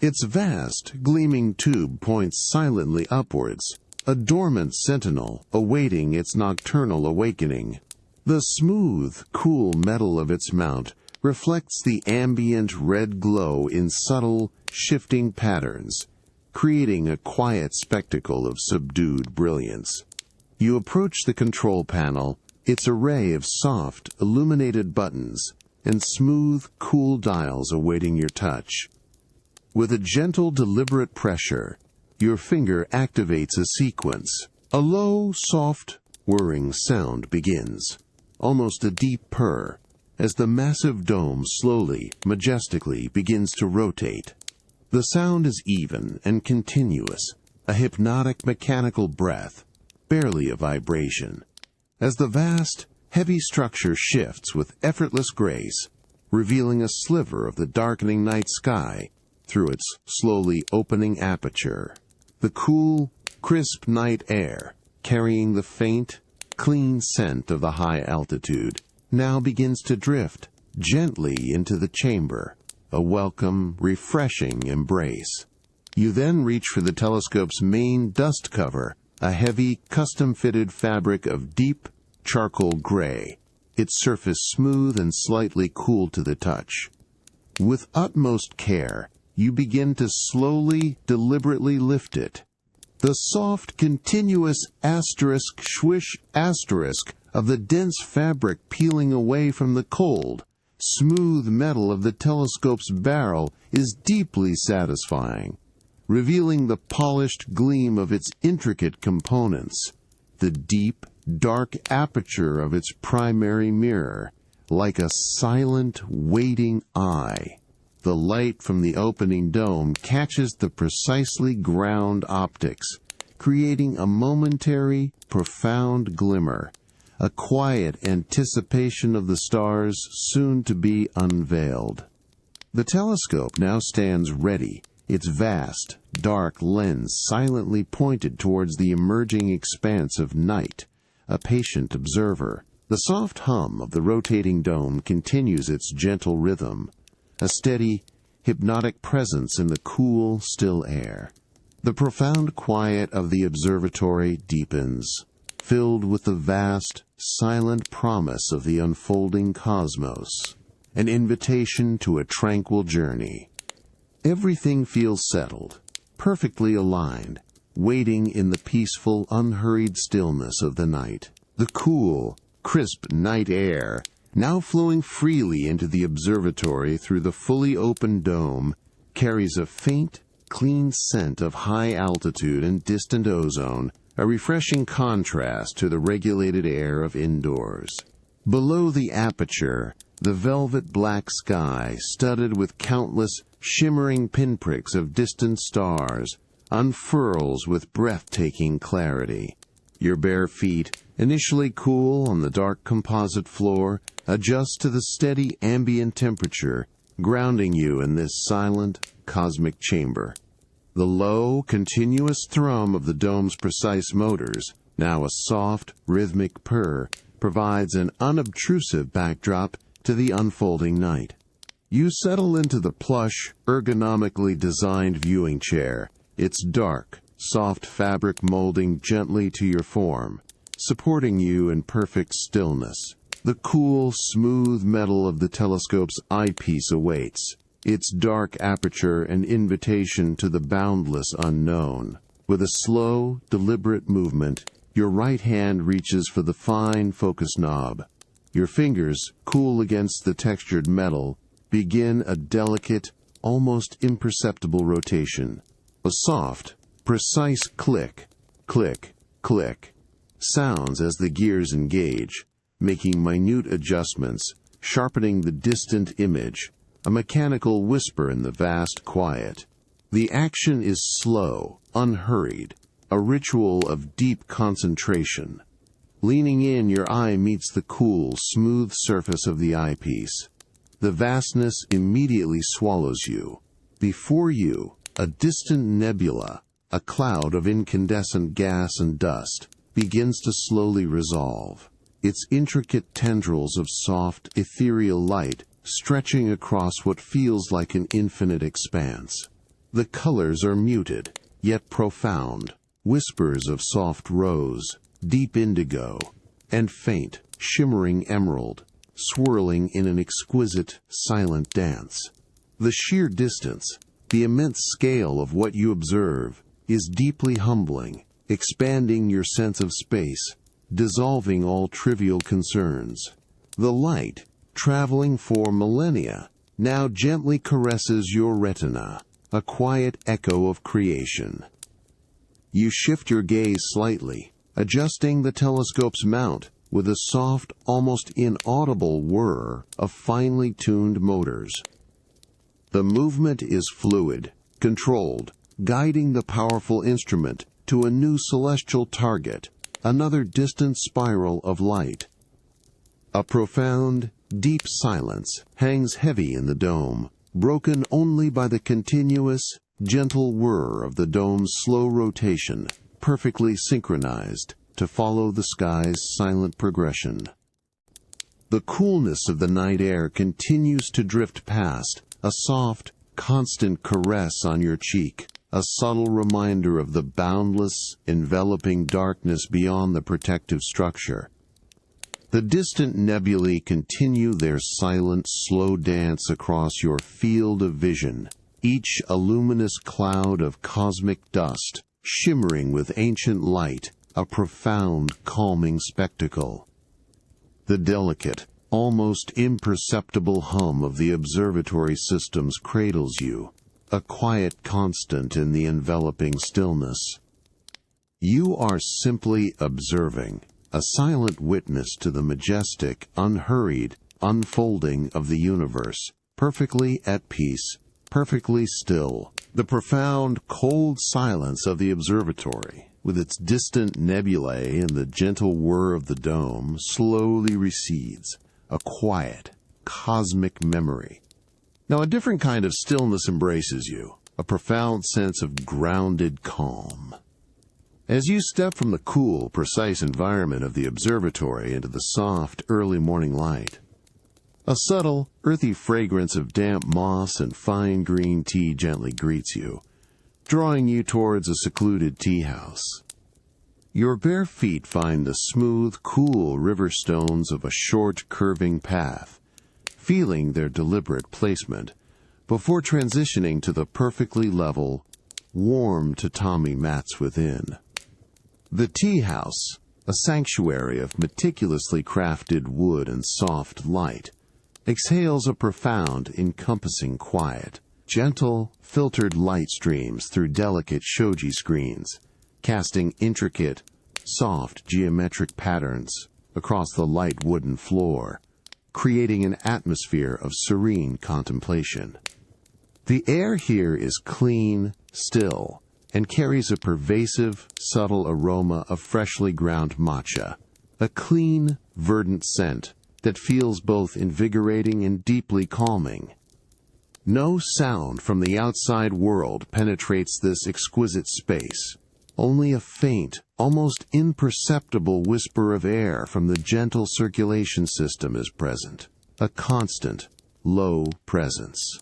Its vast, gleaming tube points silently upwards, a dormant sentinel awaiting its nocturnal awakening. The smooth, cool metal of its mount reflects the ambient red glow in subtle, shifting patterns, creating a quiet spectacle of subdued brilliance. You approach the control panel, its array of soft, illuminated buttons, and smooth, cool dials awaiting your touch. With a gentle, deliberate pressure, your finger activates a sequence. A low, soft, whirring sound begins, almost a deep purr, as the massive dome slowly, majestically begins to rotate. The sound is even and continuous, a hypnotic mechanical breath, barely a vibration. As the vast, heavy structure shifts with effortless grace, revealing a sliver of the darkening night sky through its slowly opening aperture. The cool, crisp night air, carrying the faint, clean scent of the high altitude, now begins to drift gently into the chamber, a welcome, refreshing embrace. You then reach for the telescope's main dust cover, a heavy, custom-fitted fabric of deep charcoal gray, its surface smooth and slightly cool to the touch. With utmost care, you begin to slowly, deliberately lift it. The soft, continuous asterisk swish asterisk of the dense fabric peeling away from the cold, smooth metal of the telescope's barrel is deeply satisfying, revealing the polished gleam of its intricate components. The deep, dark aperture of its primary mirror, like a silent, waiting eye. The light from the opening dome catches the precisely ground optics, creating a momentary, profound glimmer, a quiet anticipation of the stars soon to be unveiled. The telescope now stands ready, its vast, dark lens silently pointed towards the emerging expanse of night, a patient observer. The soft hum of the rotating dome continues its gentle rhythm, a steady, hypnotic presence in the cool, still air. The profound quiet of the observatory deepens, filled with the vast, silent promise of the unfolding cosmos, an invitation to a tranquil journey. Everything feels settled, perfectly aligned, waiting in the peaceful, unhurried stillness of the night. The cool, crisp night air, now flowing freely into the observatory through the fully open dome, carries a faint, clean scent of high altitude and distant ozone, a refreshing contrast to the regulated air of indoors. Below the aperture, the velvet black sky, studded with countless shimmering pinpricks of distant stars, unfurls with breathtaking clarity. Your bare feet, initially cool on the dark composite floor, adjust to the steady ambient temperature, grounding you in this silent, cosmic chamber. The low, continuous thrum of the dome's precise motors, now a soft, rhythmic purr, provides an unobtrusive backdrop to the unfolding night. You settle into the plush, ergonomically designed viewing chair, its dark, soft fabric molding gently to your form, supporting you in perfect stillness. The cool, smooth metal of the telescope's eyepiece awaits, its dark aperture an invitation to the boundless unknown. With a slow, deliberate movement, your right hand reaches for the fine focus knob. Your fingers, cool against the textured metal, begin a delicate, almost imperceptible rotation. A soft, precise click, click, click, sounds as the gears engage, making minute adjustments, sharpening the distant image, a mechanical whisper in the vast quiet. The action is slow, unhurried, a ritual of deep concentration. Leaning in, your eye meets the cool, smooth surface of the eyepiece. The vastness immediately swallows you. Before you, a distant nebula, a cloud of incandescent gas and dust, begins to slowly resolve, its intricate tendrils of soft, ethereal light stretching across what feels like an infinite expanse. The colors are muted, yet profound, whispers of soft rose, deep indigo, and faint, shimmering emerald, swirling in an exquisite, silent dance. The sheer distance, the immense scale of what you observe, is deeply humbling, expanding your sense of space, dissolving all trivial concerns. The light, traveling for millennia, now gently caresses your retina, a quiet echo of creation. You shift your gaze slightly, adjusting the telescope's mount with a soft, almost inaudible whir of finely tuned motors. The movement is fluid, controlled, guiding the powerful instrument to a new celestial target, another distant spiral of light. A profound, deep silence hangs heavy in the dome, broken only by the continuous, gentle whir of the dome's slow rotation, perfectly synchronized to follow the sky's silent progression. The coolness of the night air continues to drift past, a soft, constant caress on your cheek, a subtle reminder of the boundless, enveloping darkness beyond the protective structure. The distant nebulae continue their silent, slow dance across your field of vision, each a luminous cloud of cosmic dust, shimmering with ancient light, a profound, calming spectacle. The delicate, almost imperceptible hum of the observatory systems cradles you, a quiet constant in the enveloping stillness. You are simply observing, a silent witness to the majestic, unhurried unfolding of the universe, perfectly at peace, perfectly still. The profound, cold silence of the observatory, with its distant nebulae and the gentle whir of the dome, slowly recedes, a quiet, cosmic memory. Now a different kind of stillness embraces you, a profound sense of grounded calm. As you step from the cool, precise environment of the observatory into the soft, early morning light, a subtle, earthy fragrance of damp moss and fine green tea gently greets you, drawing you towards a secluded tea house. Your bare feet find the smooth, cool river stones of a short, curving path, feeling their deliberate placement, before transitioning to the perfectly level, warm tatami mats within. The tea house, a sanctuary of meticulously crafted wood and soft light, exhales a profound, encompassing quiet. Gentle, filtered light streams through delicate shoji screens, casting intricate, soft geometric patterns across the light wooden floor, creating an atmosphere of serene contemplation. The air here is clean, still, and carries a pervasive, subtle aroma of freshly ground matcha, a clean, verdant scent that feels both invigorating and deeply calming. No sound from the outside world penetrates this exquisite space. Only a faint, almost imperceptible whisper of air from the gentle circulation system is present, a constant, low presence.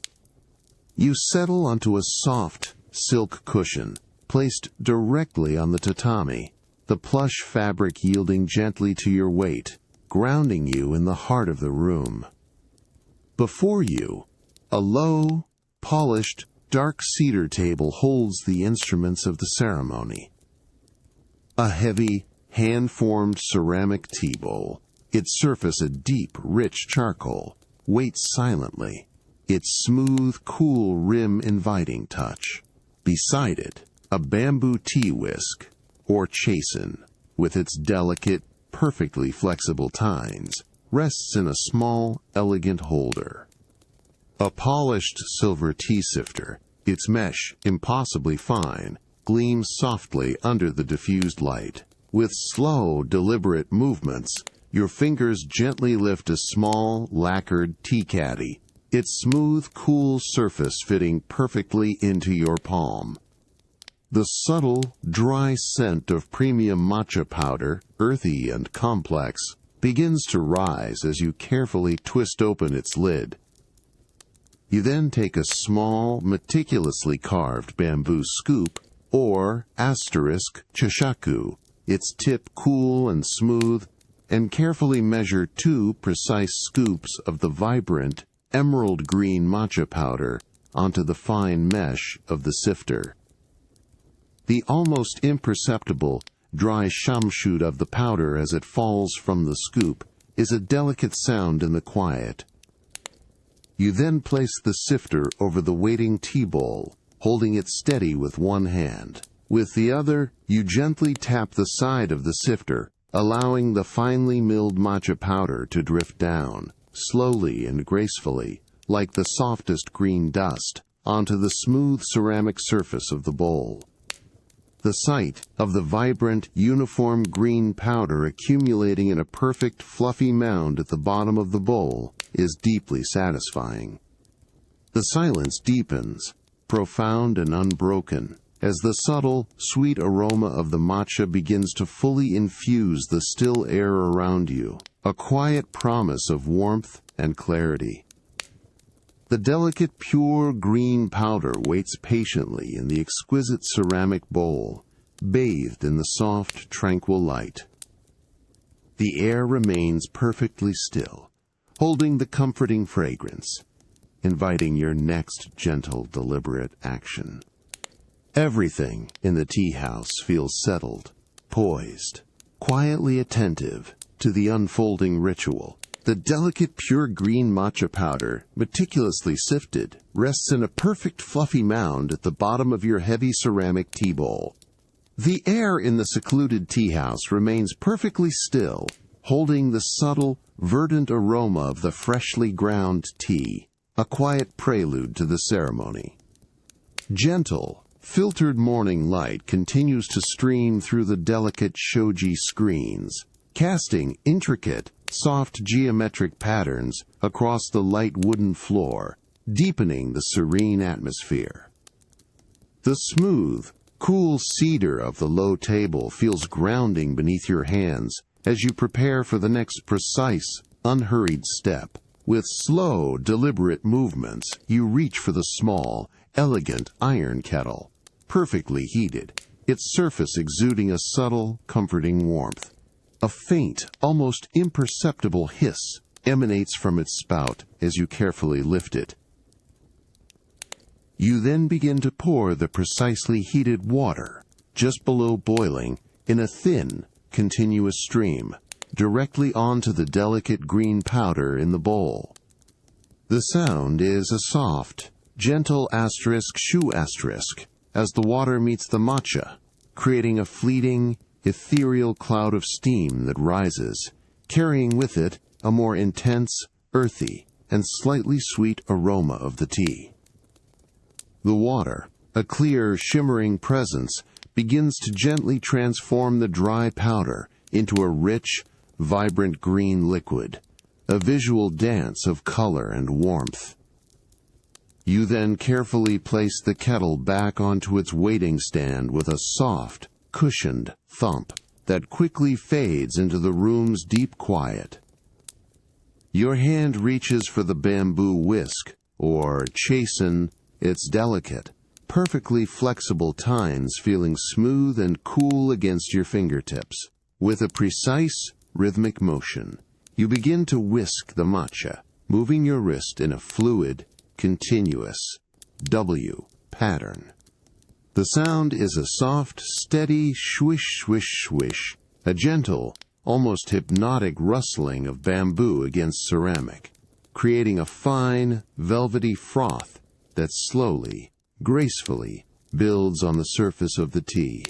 You settle onto a soft, silk cushion, placed directly on the tatami, the plush fabric yielding gently to your weight, grounding you in the heart of the room. Before you, a low, polished, dark cedar table holds the instruments of the ceremony. A heavy, hand-formed ceramic tea bowl, its surface a deep, rich charcoal, waits silently, its smooth, cool rim inviting touch. Beside it, a bamboo tea whisk, or chasen, with its delicate, perfectly flexible tines, rests in a small, elegant holder. A polished silver tea sifter, its mesh impossibly fine, gleams softly under the diffused light. With slow, deliberate movements, your fingers gently lift a small, lacquered tea caddy, its smooth, cool surface fitting perfectly into your palm. The subtle, dry scent of premium matcha powder, earthy and complex, begins to rise as you carefully twist open its lid. You then take a small, meticulously carved bamboo scoop, or chashaku, its tip cool and smooth, and carefully measure 2 precise scoops of the vibrant, emerald green matcha powder onto the fine mesh of the sifter. The almost imperceptible, dry shamshoot of the powder as it falls from the scoop is a delicate sound in the quiet. You then place the sifter over the waiting tea bowl, holding it steady with one hand. With the other, you gently tap the side of the sifter, allowing the finely milled matcha powder to drift down, slowly and gracefully, like the softest green dust, onto the smooth ceramic surface of the bowl. The sight of the vibrant, uniform green powder accumulating in a perfect, fluffy mound at the bottom of the bowl is deeply satisfying. The silence deepens, profound and unbroken, as the subtle, sweet aroma of the matcha begins to fully infuse the still air around you, a quiet promise of warmth and clarity. The delicate, pure green powder waits patiently in the exquisite ceramic bowl, bathed in the soft, tranquil light. The air remains perfectly still, holding the comforting fragrance, inviting your next gentle, deliberate action. Everything in the tea house feels settled, poised, quietly attentive to the unfolding ritual. The delicate, pure green matcha powder, meticulously sifted, rests in a perfect fluffy mound at the bottom of your heavy ceramic tea bowl. The air in the secluded tea house remains perfectly still, holding the subtle, verdant aroma of the freshly ground tea, a quiet prelude to the ceremony. Gentle, filtered morning light continues to stream through the delicate shoji screens, casting intricate, soft geometric patterns across the light wooden floor, deepening the serene atmosphere. The smooth, cool cedar of the low table feels grounding beneath your hands as you prepare for the next precise, unhurried step. With slow, deliberate movements, you reach for the small, elegant iron kettle, perfectly heated, its surface exuding a subtle, comforting warmth. A faint, almost imperceptible hiss emanates from its spout as you carefully lift it. You then begin to pour the precisely heated water, just below boiling, in a thin, continuous stream, directly onto the delicate green powder in the bowl. The sound is a soft, gentle **** as the water meets the matcha, creating a fleeting, ethereal cloud of steam that rises, carrying with it a more intense, earthy, and slightly sweet aroma of the tea. The water, a clear, shimmering presence, begins to gently transform the dry powder into a rich, vibrant green liquid, a visual dance of color and warmth. You then carefully place the kettle back onto its waiting stand with a soft, cushioned thump that quickly fades into the room's deep quiet. Your hand reaches for the bamboo whisk, or chasen, its delicate, perfectly flexible tines feeling smooth and cool against your fingertips. With a precise, rhythmic motion, you begin to whisk the matcha, moving your wrist in a fluid, continuous W pattern. The sound is a soft, steady swish, swish, swish, a gentle, almost hypnotic rustling of bamboo against ceramic, creating a fine, velvety froth that slowly, gracefully builds on the surface of the tea.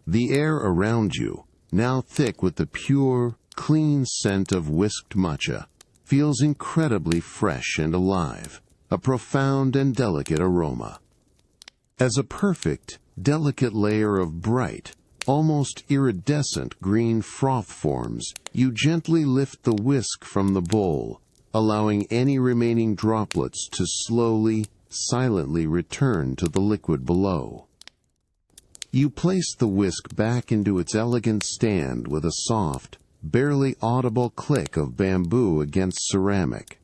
The air around you, now thick with the pure, clean scent of whisked matcha, feels incredibly fresh and alive, a profound and delicate aroma. As a perfect, delicate layer of bright, almost iridescent green froth forms, you gently lift the whisk from the bowl, allowing any remaining droplets to slowly, silently return to the liquid below. You place the whisk back into its elegant stand with a soft, barely audible click of bamboo against ceramic.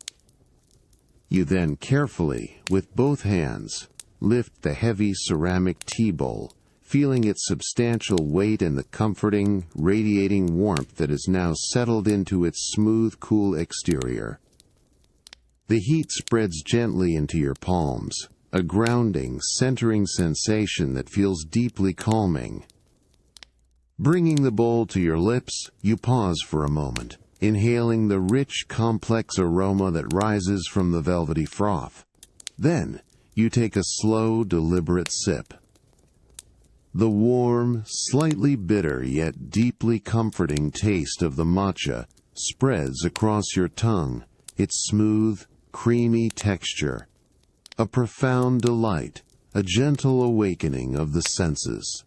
You then carefully, with both hands, lift the heavy ceramic tea bowl, feeling its substantial weight and the comforting, radiating warmth that is now settled into its smooth, cool exterior. The heat spreads gently into your palms, a grounding, centering sensation that feels deeply calming. Bringing the bowl to your lips, you pause for a moment, inhaling the rich, complex aroma that rises from the velvety froth. Then, you take a slow, deliberate sip. The warm, slightly bitter yet deeply comforting taste of the matcha spreads across your tongue, its smooth, creamy texture, a profound delight, a gentle awakening of the senses.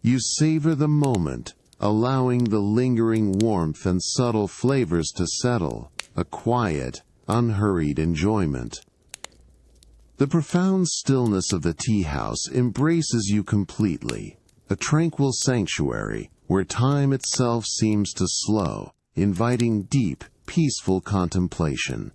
You savor the moment, allowing the lingering warmth and subtle flavors to settle, a quiet, unhurried enjoyment. The profound stillness of the tea house embraces you completely, a tranquil sanctuary where time itself seems to slow, inviting deep, peaceful contemplation.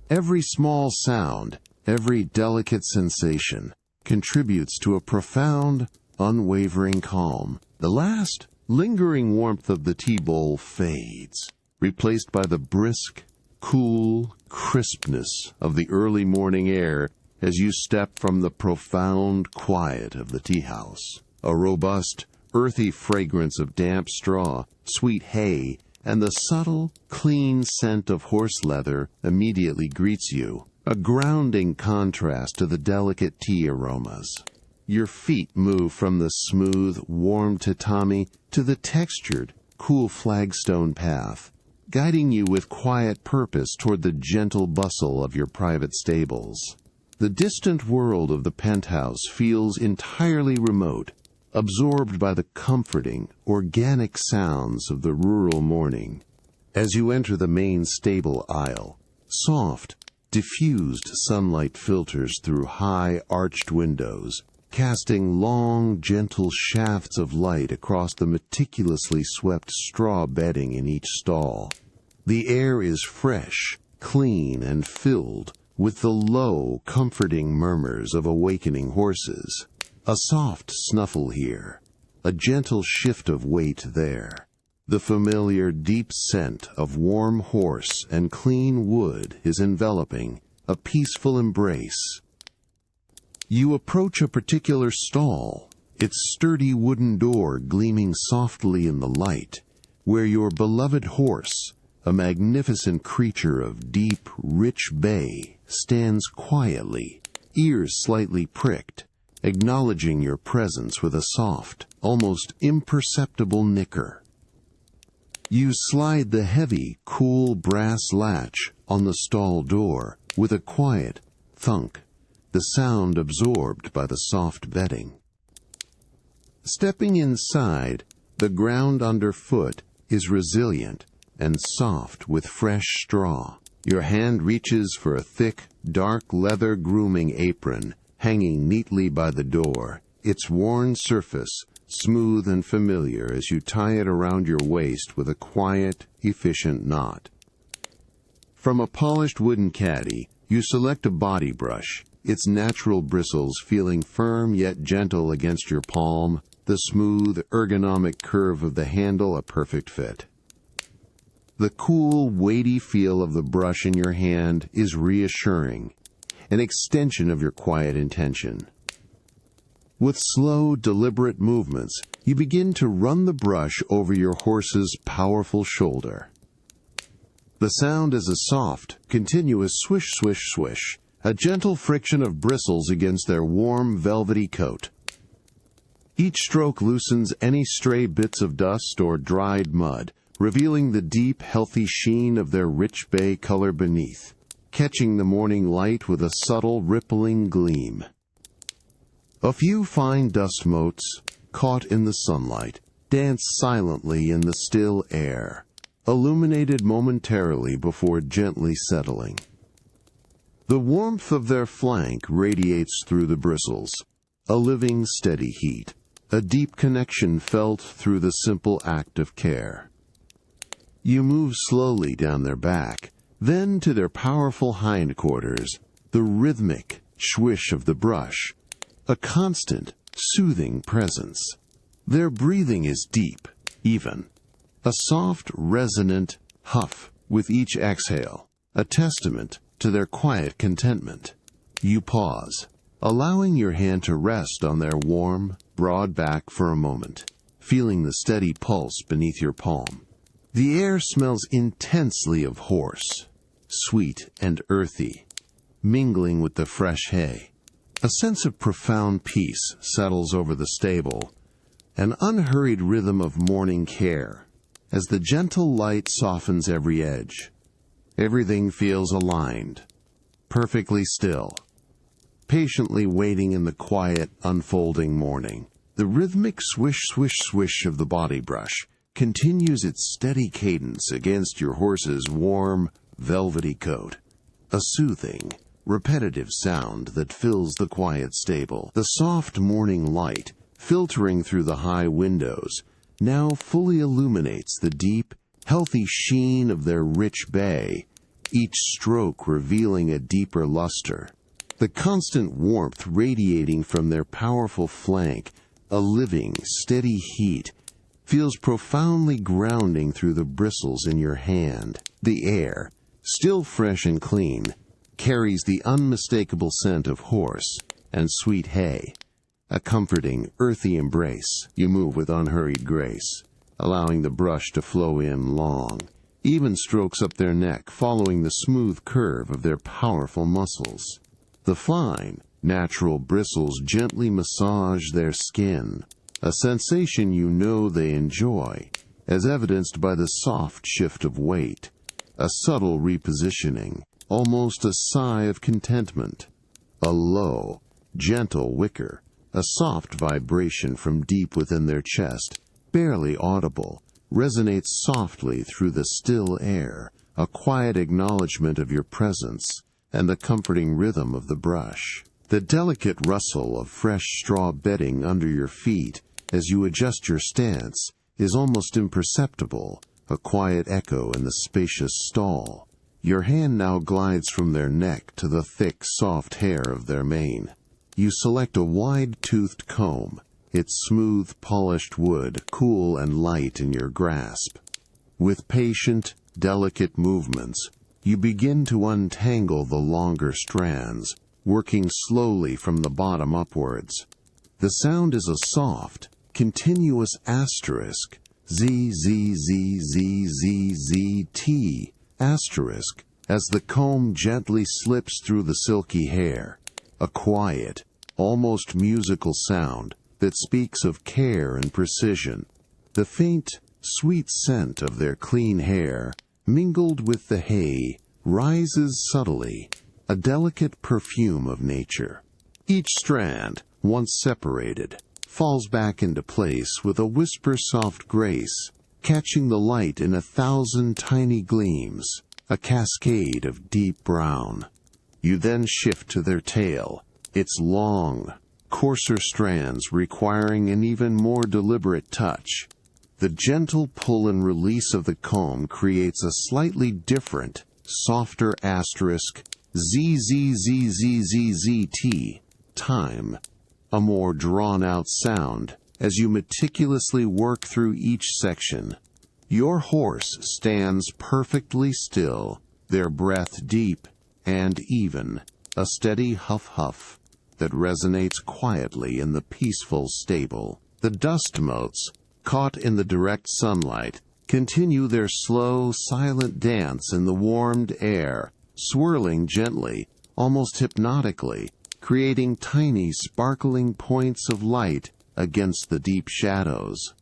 Every small sound, every delicate sensation, contributes to a profound, unwavering calm. The last, lingering warmth of the tea bowl fades, replaced by the brisk, cool crispness of the early morning air as you step from the profound quiet of the tea house. A robust, earthy fragrance of damp straw, sweet hay, and the subtle, clean scent of horse leather immediately greets you, a grounding contrast to the delicate tea aromas. Your feet move from the smooth, warm tatami to the textured, cool flagstone path, guiding you with quiet purpose toward the gentle bustle of your private stables. The distant world of the penthouse feels entirely remote, absorbed by the comforting, organic sounds of the rural morning. As you enter the main stable aisle, soft, diffused sunlight filters through high, arched windows, casting long, gentle shafts of light across the meticulously swept straw bedding in each stall. The air is fresh, clean, and filled with the low, comforting murmurs of awakening horses. A soft snuffle here, a gentle shift of weight there. The familiar deep scent of warm horse and clean wood is enveloping, a peaceful embrace. You approach a particular stall, its sturdy wooden door gleaming softly in the light, where your beloved horse, a magnificent creature of deep, rich bay, stands quietly, ears slightly pricked, acknowledging your presence with a soft, almost imperceptible nicker. You slide the heavy, cool brass latch on the stall door with a quiet thunk, the sound absorbed by the soft bedding. Stepping inside, the ground underfoot is resilient and soft with fresh straw. Your hand reaches for a thick, dark leather grooming apron hanging neatly by the door, its worn surface smooth and familiar as you tie it around your waist with a quiet, efficient knot. From a polished wooden caddy, you select a body brush, its natural bristles feeling firm yet gentle against your palm, the smooth, ergonomic curve of the handle a perfect fit. The cool, weighty feel of the brush in your hand is reassuring, an extension of your quiet intention. With slow, deliberate movements, you begin to run the brush over your horse's powerful shoulder. The sound is a soft, continuous swish, swish, swish, a gentle friction of bristles against their warm, velvety coat. Each stroke loosens any stray bits of dust or dried mud, revealing the deep, healthy sheen of their rich bay color beneath, catching the morning light with a subtle, rippling gleam. A few fine dust motes, caught in the sunlight, dance silently in the still air, illuminated momentarily before gently settling. The warmth of their flank radiates through the bristles, a living, steady heat, a deep connection felt through the simple act of care. You move slowly down their back, then to their powerful hindquarters, the rhythmic swish of the brush, a constant, soothing presence. Their breathing is deep, even, a soft, resonant huff with each exhale, a testament to their quiet contentment. You pause, allowing your hand to rest on their warm, broad back for a moment, feeling the steady pulse beneath your palm. The air smells intensely of horse, sweet and earthy, mingling with the fresh hay. A sense of profound peace settles over the stable, an unhurried rhythm of morning care, as the gentle light softens every edge. Everything feels aligned, perfectly still, patiently waiting in the quiet, unfolding morning. The rhythmic swish, swish, swish of the body brush continues its steady cadence against your horse's warm, velvety coat, a soothing, repetitive sound that fills the quiet stable. The soft morning light, filtering through the high windows, now fully illuminates the deep, healthy sheen of their rich bay, each stroke revealing a deeper luster. The constant warmth radiating from their powerful flank, a living, steady heat, feels profoundly grounding through the bristles in your hand. The air, still fresh and clean, carries the unmistakable scent of horse and sweet hay, a comforting, earthy embrace. You move with unhurried grace, allowing the brush to flow in long, even strokes up their neck following the smooth curve of their powerful muscles. The fine, Natural bristles gently massage their skin, a sensation you know they enjoy, as evidenced by the soft shift of weight, a subtle repositioning, almost a sigh of contentment. A low, gentle whicker, a soft vibration from deep within their chest, barely audible, resonates softly through the still air, a quiet acknowledgement of your presence and the comforting rhythm of the brush. The delicate rustle of fresh straw bedding under your feet as you adjust your stance is almost imperceptible, a quiet echo in the spacious stall. Your hand now glides from their neck to the thick, soft hair of their mane. You select a wide-toothed comb, its smooth, polished wood cool and light in your grasp. With patient, delicate movements, you begin to untangle the longer strands, working slowly from the bottom upwards. The sound is a soft, continuous asterisk, Z, Z, Z, Z, Z, Z, T, asterisk, as the comb gently slips through the silky hair, a quiet, almost musical sound that speaks of care and precision. The faint, sweet scent of their clean hair, mingled with the hay, rises subtly, a delicate perfume of nature. Each strand, once separated, falls back into place with a whisper-soft grace, catching the light in 1,000 tiny gleams, a cascade of deep brown. You then shift to their tail, its long, coarser strands requiring an even more deliberate touch. The gentle pull and release of the comb creates a slightly different, softer asterisk, ZZZZZZT, time, a more drawn-out sound as you meticulously work through each section. Your horse stands perfectly still, their breath deep and even, a steady huff-huff that resonates quietly in the peaceful stable. The dust motes, caught in the direct sunlight, continue their slow, silent dance in the warmed air, swirling gently, almost hypnotically, creating tiny, sparkling points of light against the deep shadows.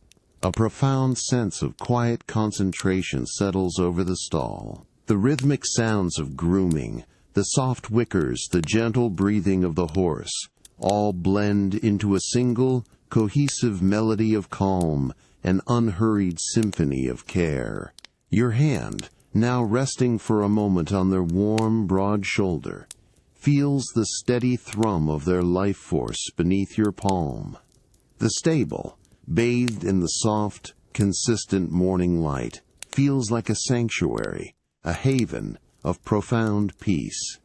A profound sense of quiet concentration settles over the stall. The rhythmic sounds of grooming, the soft wickers, the gentle breathing of the horse, all blend into a single, cohesive melody of calm, an unhurried symphony of care. Your hand, now resting for a moment on their warm, broad shoulder, feels the steady thrum of their life force beneath your palm. The stable, bathed in the soft, consistent morning light, feels like a sanctuary, a haven of profound peace.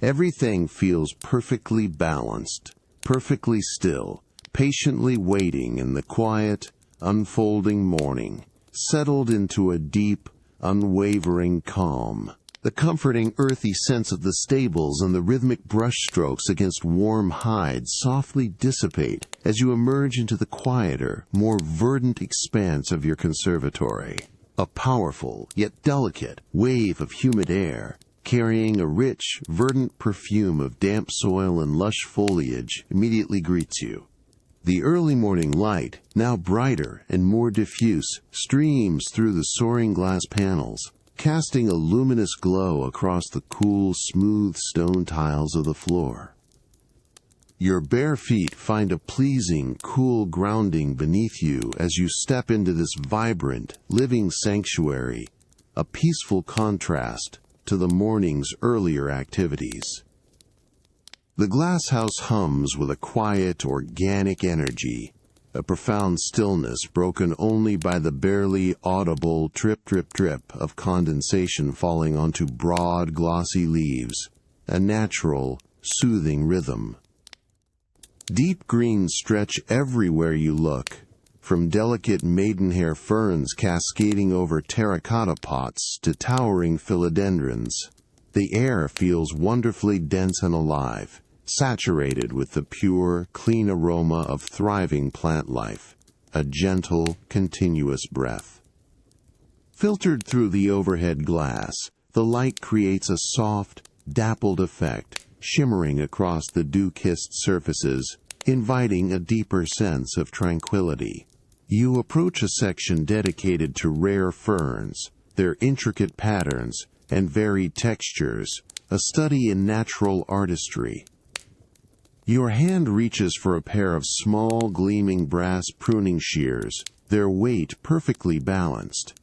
Everything feels perfectly balanced, perfectly still, patiently waiting in the quiet, unfolding morning, settled into a deep, unwavering calm. The comforting, earthy sense of the stables and the rhythmic brushstrokes against warm hides softly dissipate as you emerge into the quieter, more verdant expanse of your conservatory. A powerful, yet delicate, wave of humid air, carrying a rich, verdant perfume of damp soil and lush foliage, immediately greets you. The early morning light, now brighter and more diffuse, streams through the soaring glass panels, casting a luminous glow across the cool, smooth stone tiles of the floor. Your bare feet find a pleasing, cool grounding beneath you as you step into this vibrant, living sanctuary, a peaceful contrast to the morning's earlier activities. The glass house hums with a quiet, organic energy, a profound stillness broken only by the barely audible drip, drip, drip of condensation falling onto broad, glossy leaves, a natural, soothing rhythm. Deep greens stretch everywhere you look, from delicate maidenhair ferns cascading over terracotta pots to towering philodendrons. The air feels wonderfully dense and alive, saturated with the pure, clean aroma of thriving plant life, a gentle, continuous breath. Filtered through the overhead glass, the light creates a soft, dappled effect, shimmering across the dew-kissed surfaces, inviting a deeper sense of tranquility. You approach a section dedicated to rare ferns, their intricate patterns, and varied textures, a study in natural artistry. Your hand reaches for a pair of small, gleaming brass pruning shears, their weight perfectly balanced.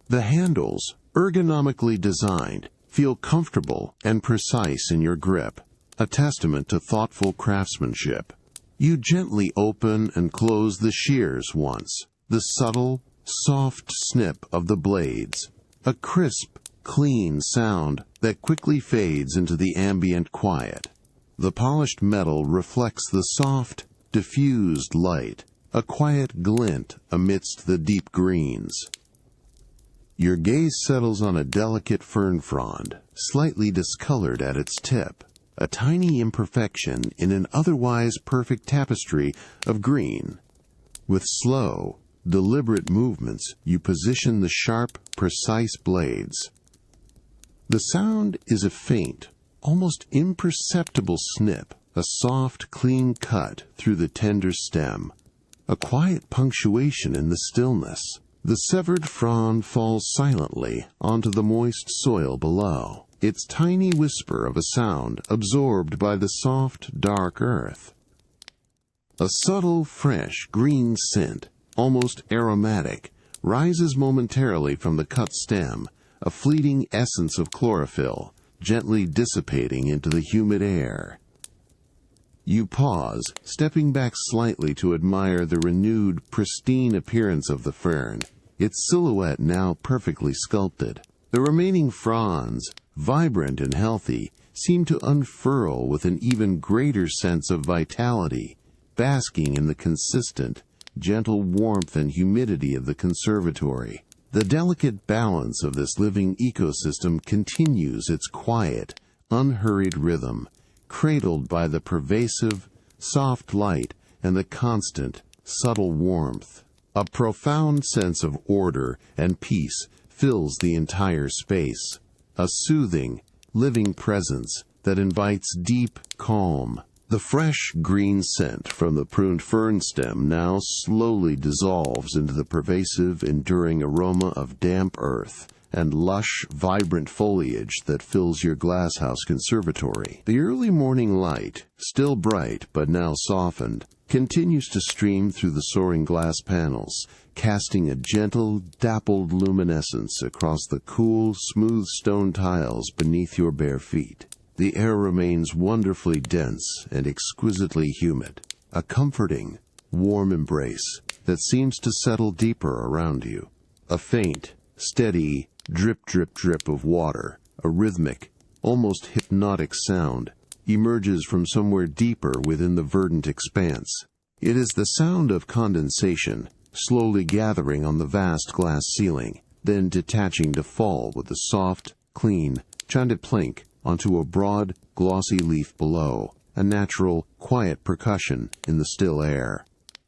The handles, ergonomically designed, feel comfortable and precise in your grip, a testament to thoughtful craftsmanship. You gently open and close the shears once, the subtle, soft snip of the blades, a crisp, clean sound that quickly fades into the ambient quiet. The polished metal reflects the soft, diffused light, a quiet glint amidst the deep greens. Your gaze settles on a delicate fern frond, slightly discolored at its tip, a tiny imperfection in an otherwise perfect tapestry of green. With slow, deliberate movements, you position the sharp, precise blades. The sound is a faint, almost imperceptible snip, a soft, clean cut through the tender stem, a quiet punctuation in the stillness. The severed frond falls silently onto the moist soil below, its tiny whisper of a sound absorbed by the soft, dark earth. A subtle, fresh, green scent, almost aromatic, rises momentarily from the cut stem, a fleeting essence of chlorophyll, gently dissipating into the humid air. You pause, stepping back slightly to admire the renewed, pristine appearance of the fern, its silhouette now perfectly sculpted. The remaining fronds, vibrant and healthy, seem to unfurl with an even greater sense of vitality, basking in the consistent, gentle warmth and humidity of the conservatory. The delicate balance of this living ecosystem continues its quiet, unhurried rhythm, cradled by the pervasive, soft light and the constant, subtle warmth. A profound sense of order and peace fills the entire space, a soothing, living presence that invites deep calm. The fresh green scent from the pruned fern stem now slowly dissolves into the pervasive, enduring aroma of damp earth and lush, vibrant foliage that fills your glasshouse conservatory. The early morning light, still bright but now softened, continues to stream through the soaring glass panels, casting a gentle, dappled luminescence across the cool, smooth stone tiles beneath your bare feet. The air remains wonderfully dense and exquisitely humid, a comforting, warm embrace that seems to settle deeper around you. A faint, steady, drip, drip, drip of water, a rhythmic, almost hypnotic sound, emerges from somewhere deeper within the verdant expanse. It is the sound of condensation, slowly gathering on the vast glass ceiling, then detaching to fall with a soft, clean, chanted plink onto a broad, glossy leaf below, a natural, quiet percussion in the still air.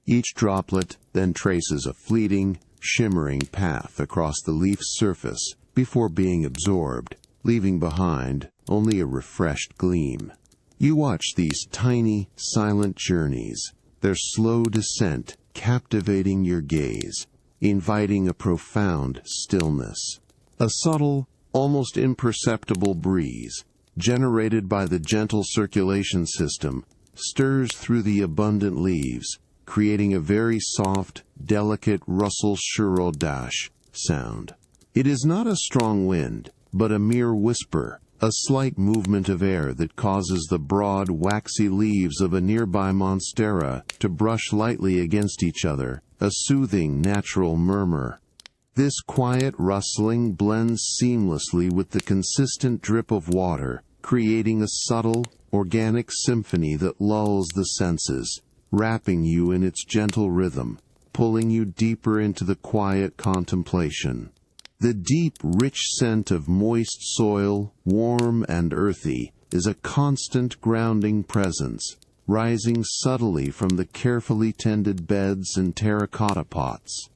Each droplet then traces a fleeting, shimmering path across the leaf's surface before being absorbed, leaving behind only a refreshed gleam. You watch these tiny, silent journeys, their slow descent captivating your gaze, inviting a profound stillness. A subtle, almost imperceptible breeze, generated by the gentle circulation system, stirs through the abundant leaves, creating a very soft, delicate Russell-Shiro-dash sound. It is not a strong wind, but a mere whisper, a slight movement of air that causes the broad, waxy leaves of a nearby monstera to brush lightly against each other, a soothing, natural murmur. This quiet rustling blends seamlessly with the consistent drip of water, creating a subtle, organic symphony that lulls the senses, wrapping you in its gentle rhythm, pulling you deeper into the quiet contemplation. The deep, rich scent of moist soil, warm and earthy, is a constant grounding presence, rising subtly from the carefully tended beds and terracotta pots.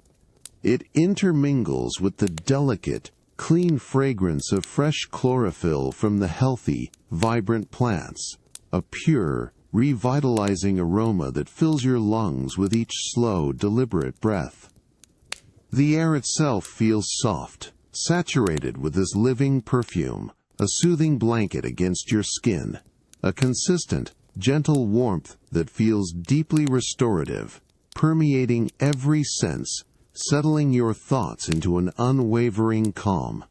It intermingles with the delicate, clean fragrance of fresh chlorophyll from the healthy, vibrant plants, a pure, revitalizing aroma that fills your lungs with each slow, deliberate breath. The air itself feels soft, saturated with this living perfume, a soothing blanket against your skin, a consistent, gentle warmth that feels deeply restorative, permeating every sense, settling your thoughts into an unwavering calm.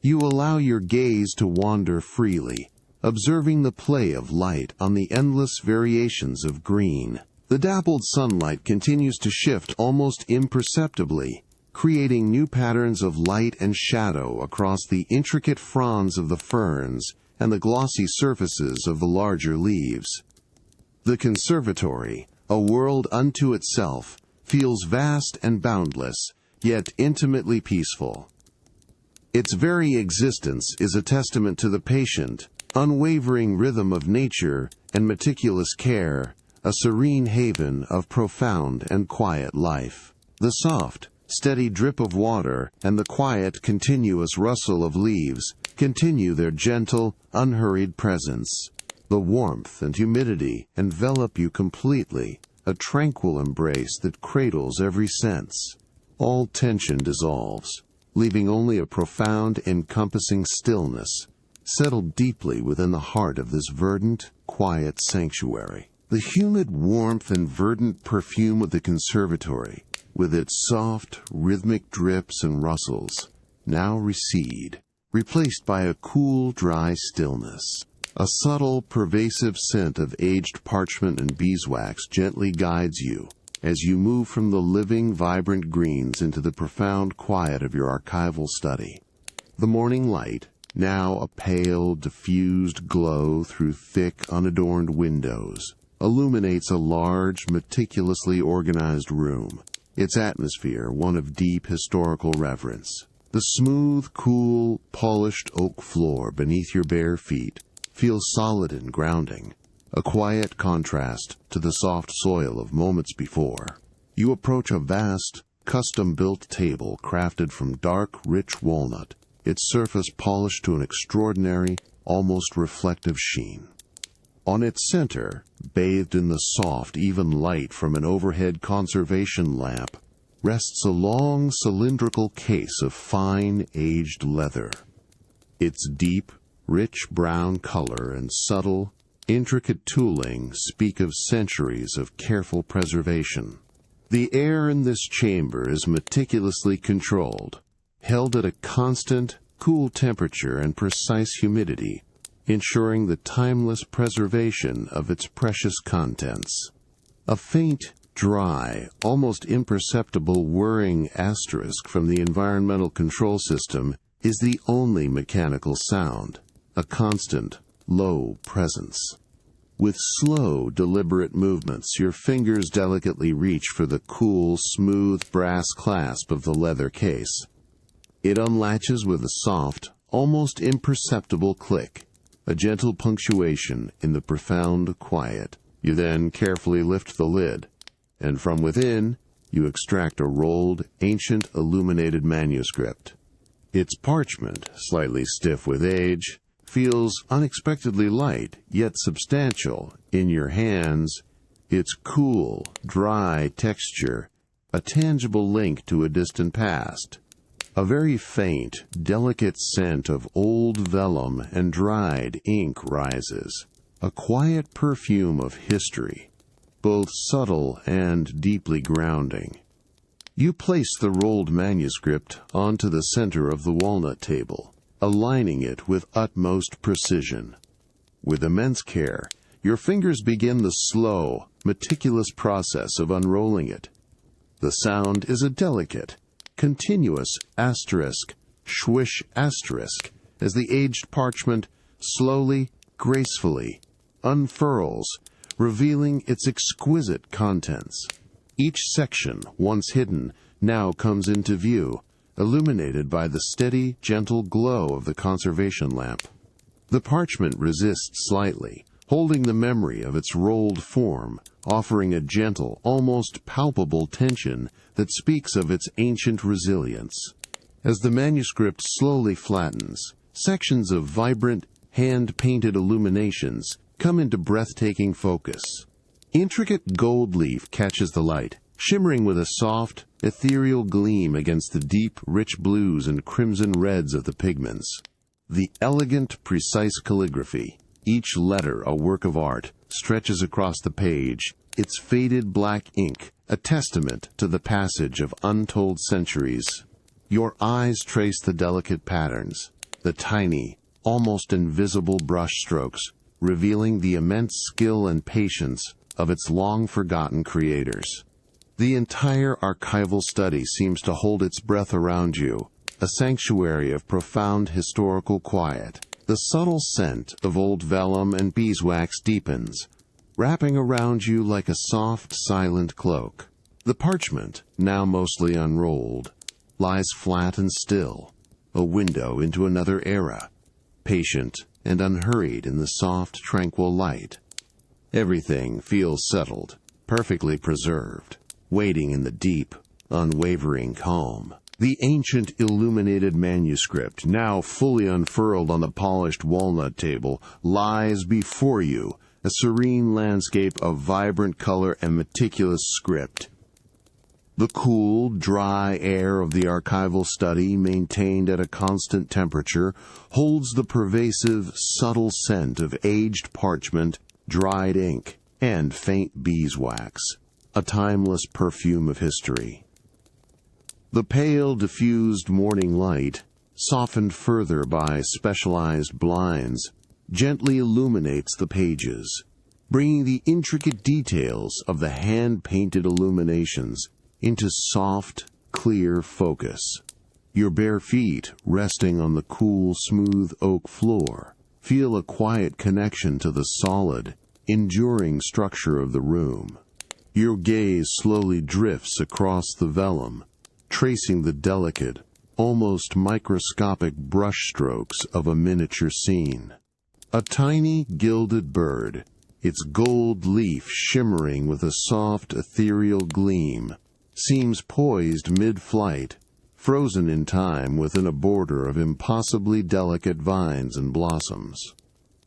You allow your gaze to wander freely, observing the play of light on the endless variations of green. The dappled sunlight continues to shift almost imperceptibly, creating new patterns of light and shadow across the intricate fronds of the ferns and the glossy surfaces of the larger leaves. The conservatory, a world unto itself, feels vast and boundless, yet intimately peaceful. Its very existence is a testament to the patient, unwavering rhythm of nature and meticulous care, a serene haven of profound and quiet life. The soft, steady drip of water and the quiet, continuous rustle of leaves continue their gentle, unhurried presence. The warmth and humidity envelop you completely, a tranquil embrace that cradles every sense. All tension dissolves, leaving only a profound, encompassing stillness, settled deeply within the heart of this verdant, quiet sanctuary. The humid warmth and verdant perfume of the conservatory, with its soft, rhythmic drips and rustles, now recede, replaced by a cool, dry stillness. A subtle, pervasive scent of aged parchment and beeswax gently guides you as you move from the living, vibrant greens into the profound quiet of your archival study. The morning light, now a pale, diffused glow through thick, unadorned windows, illuminates a large, meticulously organized room, its atmosphere one of deep historical reverence. The smooth, cool, polished oak floor beneath your bare feet feels solid and grounding, a quiet contrast to the soft soil of moments before. You approach a vast, custom-built table crafted from dark, rich walnut, its surface polished to an extraordinary, almost reflective sheen. On its center, bathed in the soft, even light from an overhead conservation lamp, rests a long cylindrical case of fine, aged leather. Its deep, rich brown color and subtle, intricate tooling speak of centuries of careful preservation. The air in this chamber is meticulously controlled, held at a constant, cool temperature and precise humidity, ensuring the timeless preservation of its precious contents. A faint, dry, almost imperceptible whirring asterisk from the environmental control system is the only mechanical sound, a constant, low presence. With slow, deliberate movements, your fingers delicately reach for the cool, smooth brass clasp of the leather case. It unlatches with a soft, almost imperceptible click, a gentle punctuation in the profound quiet. You then carefully lift the lid, and from within, you extract a rolled, ancient, illuminated manuscript. Its parchment, slightly stiff with age, feels unexpectedly light, yet substantial, in your hands. Its cool, dry texture, a tangible link to a distant past. A very faint, delicate scent of old vellum and dried ink rises, a quiet perfume of history, both subtle and deeply grounding. You place the rolled manuscript onto the center of the walnut table, aligning it with utmost precision. With immense care, your fingers begin the slow, meticulous process of unrolling it. The sound is a delicate, continuous asterisk, swish asterisk, as the aged parchment slowly, gracefully unfurls, revealing its exquisite contents. Each section, once hidden, now comes into view, illuminated by the steady, gentle glow of the conservation lamp. The parchment resists slightly, holding the memory of its rolled form, offering a gentle, almost palpable tension that speaks of its ancient resilience. As the manuscript slowly flattens, sections of vibrant, hand-painted illuminations come into breathtaking focus. Intricate gold leaf catches the light, shimmering with a soft, ethereal gleam against the deep, rich blues and crimson reds of the pigments. The elegant, precise calligraphy, each letter a work of art, stretches across the page, its faded black ink a testament to the passage of untold centuries. Your eyes trace the delicate patterns, the tiny, almost invisible brush strokes, revealing the immense skill and patience of its long-forgotten creators. The entire archival study seems to hold its breath around you, a sanctuary of profound historical quiet. The subtle scent of old vellum and beeswax deepens, wrapping around you like a soft, silent cloak. The parchment, now mostly unrolled, lies flat and still, a window into another era, patient and unhurried in the soft, tranquil light. Everything feels settled, perfectly preserved, waiting in the deep, unwavering calm. The ancient illuminated manuscript, now fully unfurled on the polished walnut table, lies before you, a serene landscape of vibrant color and meticulous script. The cool, dry air of the archival study, maintained at a constant temperature, holds the pervasive, subtle scent of aged parchment, dried ink, and faint beeswax, a timeless perfume of history. The pale, diffused morning light, softened further by specialized blinds, gently illuminates the pages, bringing the intricate details of the hand-painted illuminations into soft, clear focus. Your bare feet, resting on the cool, smooth oak floor, feel a quiet connection to the solid, enduring structure of the room. Your gaze slowly drifts across the vellum, tracing the delicate, almost microscopic brushstrokes of a miniature scene. A tiny, gilded bird, its gold leaf shimmering with a soft, ethereal gleam, seems poised mid-flight, frozen in time within a border of impossibly delicate vines and blossoms.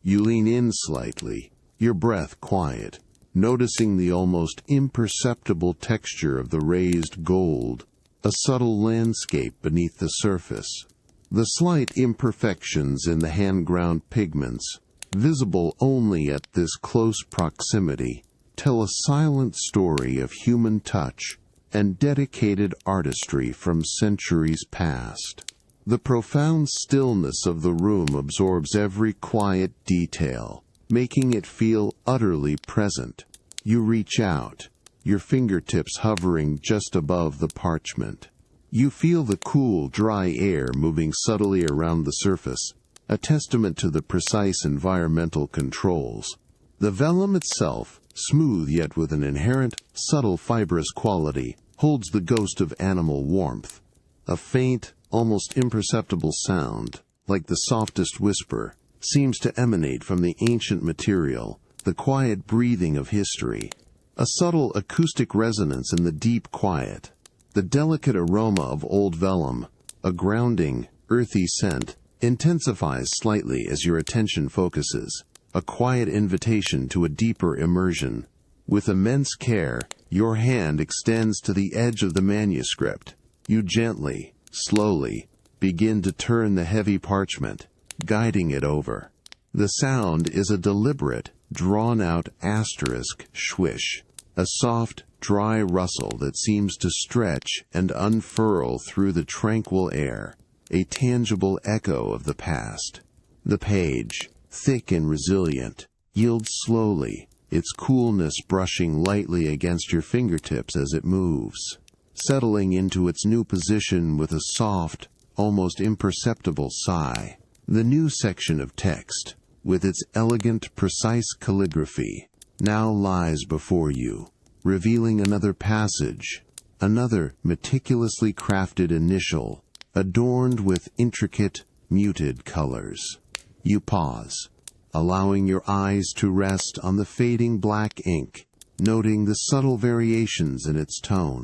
You lean in slightly, your breath quiet, noticing the almost imperceptible texture of the raised gold, a subtle landscape beneath the surface. The slight imperfections in the hand-ground pigments, visible only at this close proximity, tell a silent story of human touch and dedicated artistry from centuries past. The profound stillness of the room absorbs every quiet detail, making it feel utterly present. You reach out, your fingertips hovering just above the parchment. You feel the cool, dry air moving subtly around the surface, a testament to the precise environmental controls. The vellum itself, smooth yet with an inherent, subtle fibrous quality, holds the ghost of animal warmth. A faint, almost imperceptible sound, like the softest whisper, seems to emanate from the ancient material, the quiet breathing of history. A subtle acoustic resonance in the deep quiet. The delicate aroma of old vellum, a grounding, earthy scent, intensifies slightly as your attention focuses, a quiet invitation to a deeper immersion. With immense care, your hand extends to the edge of the manuscript. You gently, slowly, begin to turn the heavy parchment, guiding it over. The sound is a deliberate, drawn-out asterisk swish, a soft, dry rustle that seems to stretch and unfurl through the tranquil air, a tangible echo of the past. The page, thick and resilient, yields slowly, its coolness brushing lightly against your fingertips as it moves, settling into its new position with a soft, almost imperceptible sigh. The new section of text, with its elegant, precise calligraphy, now lies before you, revealing another passage, another meticulously crafted initial, adorned with intricate, muted colors. You pause, allowing your eyes to rest on the fading black ink, noting the subtle variations in its tone.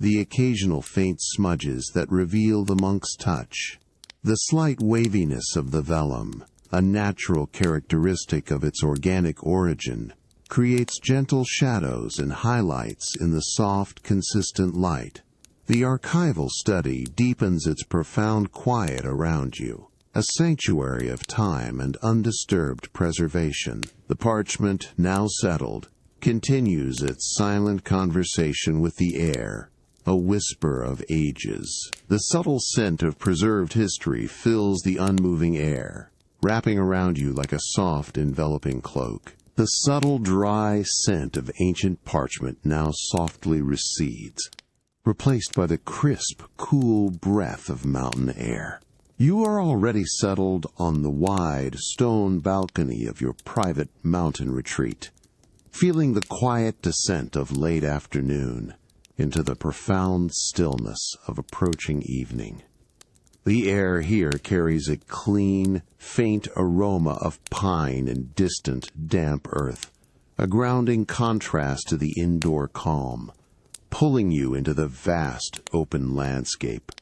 the occasional faint smudges that reveal the monk's touch. The slight waviness of the vellum, a natural characteristic of its organic origin, creates gentle shadows and highlights in the soft, consistent light. The archival study deepens its profound quiet around you, a sanctuary of time and undisturbed preservation. The parchment, now settled, continues its silent conversation with the air, a whisper of ages. The subtle scent of preserved history fills the unmoving air, wrapping around you like a soft, enveloping cloak. The subtle, dry scent of ancient parchment now softly recedes, replaced by the crisp, cool breath of mountain air. You are already settled on the wide, stone balcony of your private mountain retreat, feeling the quiet descent of late afternoon into the profound stillness of approaching evening. The air here carries a clean, faint aroma of pine and distant, damp earth, a grounding contrast to the indoor calm, pulling you into the vast, open landscape.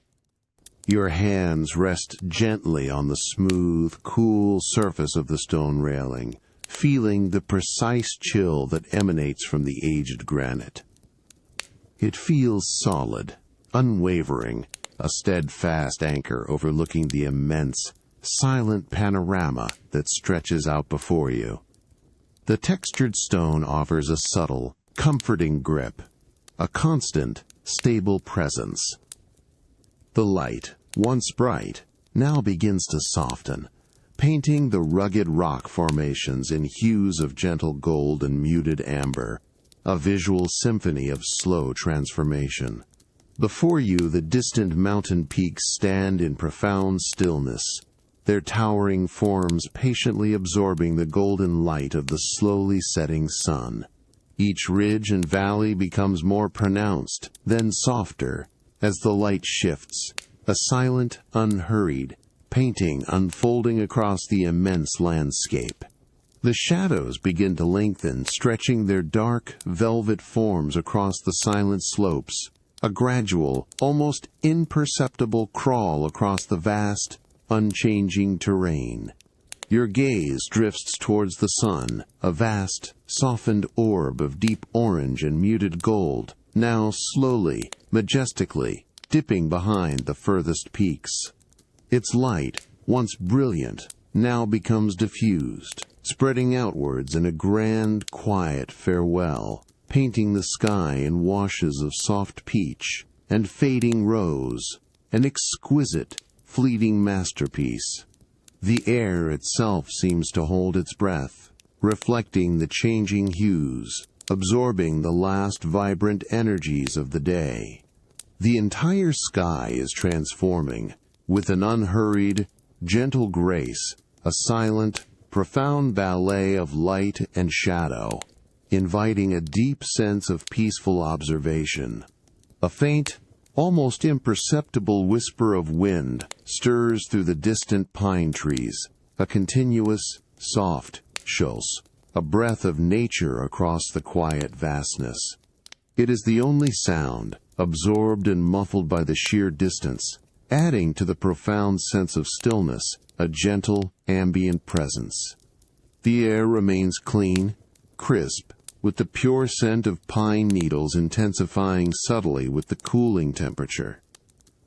Your hands rest gently on the smooth, cool surface of the stone railing, feeling the precise chill that emanates from the aged granite. It feels solid, unwavering, a steadfast anchor overlooking the immense, silent panorama that stretches out before you. The textured stone offers a subtle, comforting grip, a constant, stable presence. The light, once bright, now begins to soften, painting the rugged rock formations in hues of gentle gold and muted amber, a visual symphony of slow transformation. Before you, the distant mountain peaks stand in profound stillness, their towering forms patiently absorbing the golden light of the slowly setting sun. Each ridge and valley becomes more pronounced, then softer, as the light shifts, a silent, unhurried painting unfolding across the immense landscape. The shadows begin to lengthen, stretching their dark, velvet forms across the silent slopes, a gradual, almost imperceptible crawl across the vast, unchanging terrain. Your gaze drifts towards the sun, a vast, softened orb of deep orange and muted gold, now slowly, majestically, dipping behind the furthest peaks. Its light, once brilliant, now becomes diffused, spreading outwards in a grand, quiet farewell, painting the sky in washes of soft peach and fading rose, an exquisite, fleeting masterpiece. The air itself seems to hold its breath, reflecting the changing hues, absorbing the last vibrant energies of the day. The entire sky is transforming, with an unhurried, gentle grace, a silent, profound ballet of light and shadow, inviting a deep sense of peaceful observation. A faint, almost imperceptible whisper of wind stirs through the distant pine trees, a continuous, soft schulze, a breath of nature across the quiet vastness. It is the only sound, absorbed and muffled by the sheer distance, adding to the profound sense of stillness, a gentle, ambient presence. The air remains clean, crisp, with the pure scent of pine needles intensifying subtly with the cooling temperature.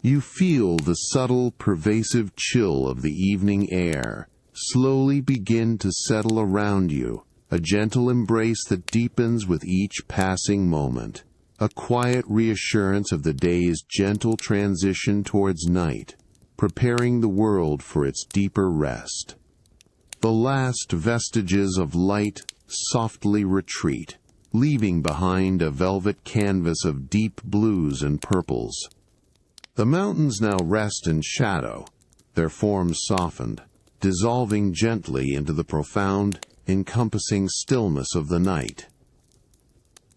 You feel the subtle, pervasive chill of the evening air slowly begin to settle around you, a gentle embrace that deepens with each passing moment, a quiet reassurance of the day's gentle transition towards night, preparing the world for its deeper rest. The last vestiges of light softly retreat, leaving behind a velvet canvas of deep blues and purples. The mountains now rest in shadow, their forms softened, dissolving gently into the profound, encompassing stillness of the night.